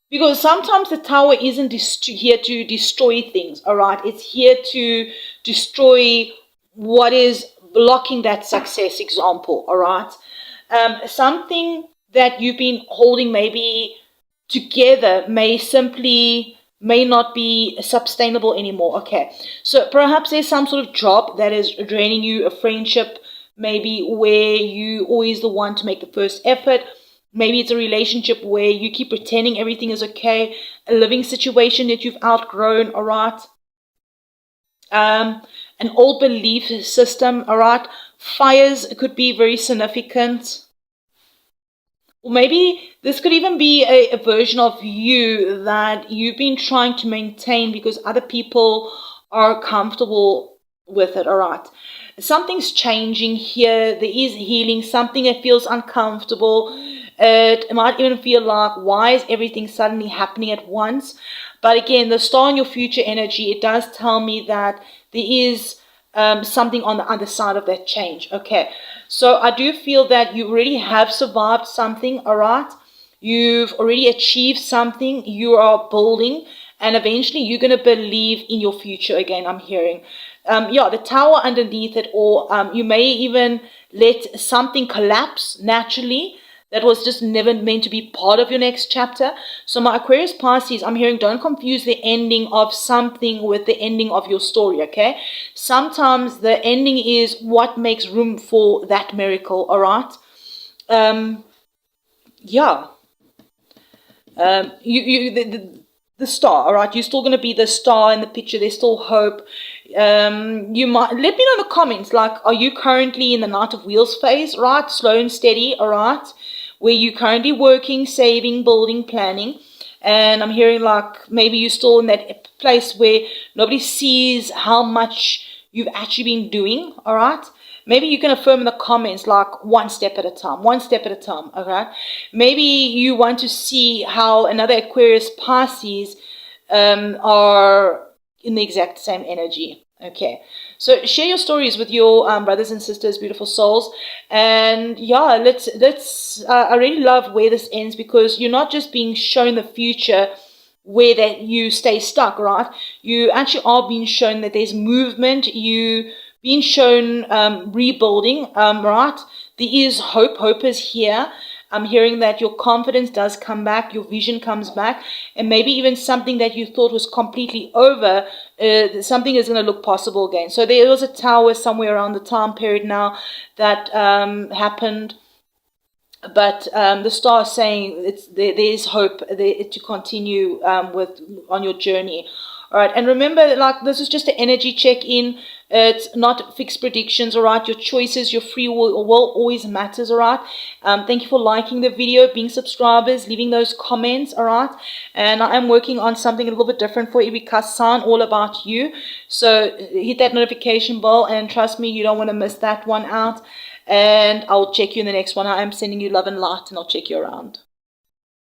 because sometimes the Tower isn't here to destroy things, all right? It's here to destroy what is blocking that success, example, all right? Something that you've been holding maybe together may not be sustainable anymore, okay? So perhaps there's some sort of job that is draining you, a friendship maybe where you always the one to make the first effort. Maybe it's a relationship where you keep pretending everything is okay, a living situation that you've outgrown, all right? An old belief system, all right? Fires could be very significant. Or maybe this could even be a version of you that you've been trying to maintain because other people are comfortable with it, all right? Something's changing here. There is healing, something that feels uncomfortable. It might even feel like, why is everything suddenly happening at once? But again, the star in your future energy, it does tell me that there is something on the other side of that change. Okay, so I do feel that you already have survived something, all right? You've already achieved something, you are building, and eventually you're going to believe in your future again, I'm hearing. Yeah, the tower underneath it, or you may even let something collapse naturally that was just never meant to be part of your next chapter. So my Aquarius Pisces, I'm hearing, don't confuse the ending of something with the ending of your story, okay? Sometimes the ending is what makes room for that miracle, all right? Yeah. The star, all right? You're still going to be the star in the picture. There's still hope. You might let me know in the comments, like, are you currently in the Knight of Wheels phase, right? Slow and steady, all right? Where you're currently working, saving, building, planning. And I'm hearing like maybe you're still in that place where nobody sees how much you've actually been doing, all right? Maybe you can affirm in the comments, like, one step at a time, one step at a time, okay? Maybe you want to see how another Aquarius Pisces are in the exact same energy, okay? So share your stories with your brothers and sisters, beautiful souls. And yeah, I really love where this ends, because you're not just being shown the future where that you stay stuck, right? You actually are being shown that there's movement. You being shown rebuilding, right? There is hope. Hope is here. I'm hearing that your confidence does come back, your vision comes back, and maybe even something that you thought was completely over, something is going to look possible again. So there was a tower somewhere around the time period now that happened. But the star is saying there's hope to continue on your journey. All right, and remember, like, this is just an energy check-in. It's not fixed predictions, all right? Your choices, your free will always matters, all right? Thank you for liking the video, being subscribers, leaving those comments, all right? And I am working on something a little bit different for every cast sign, all about you. So hit that notification bell, and trust me, you don't want to miss that one out. And I'll check you in the next one. I am sending you love and light, and I'll check you around.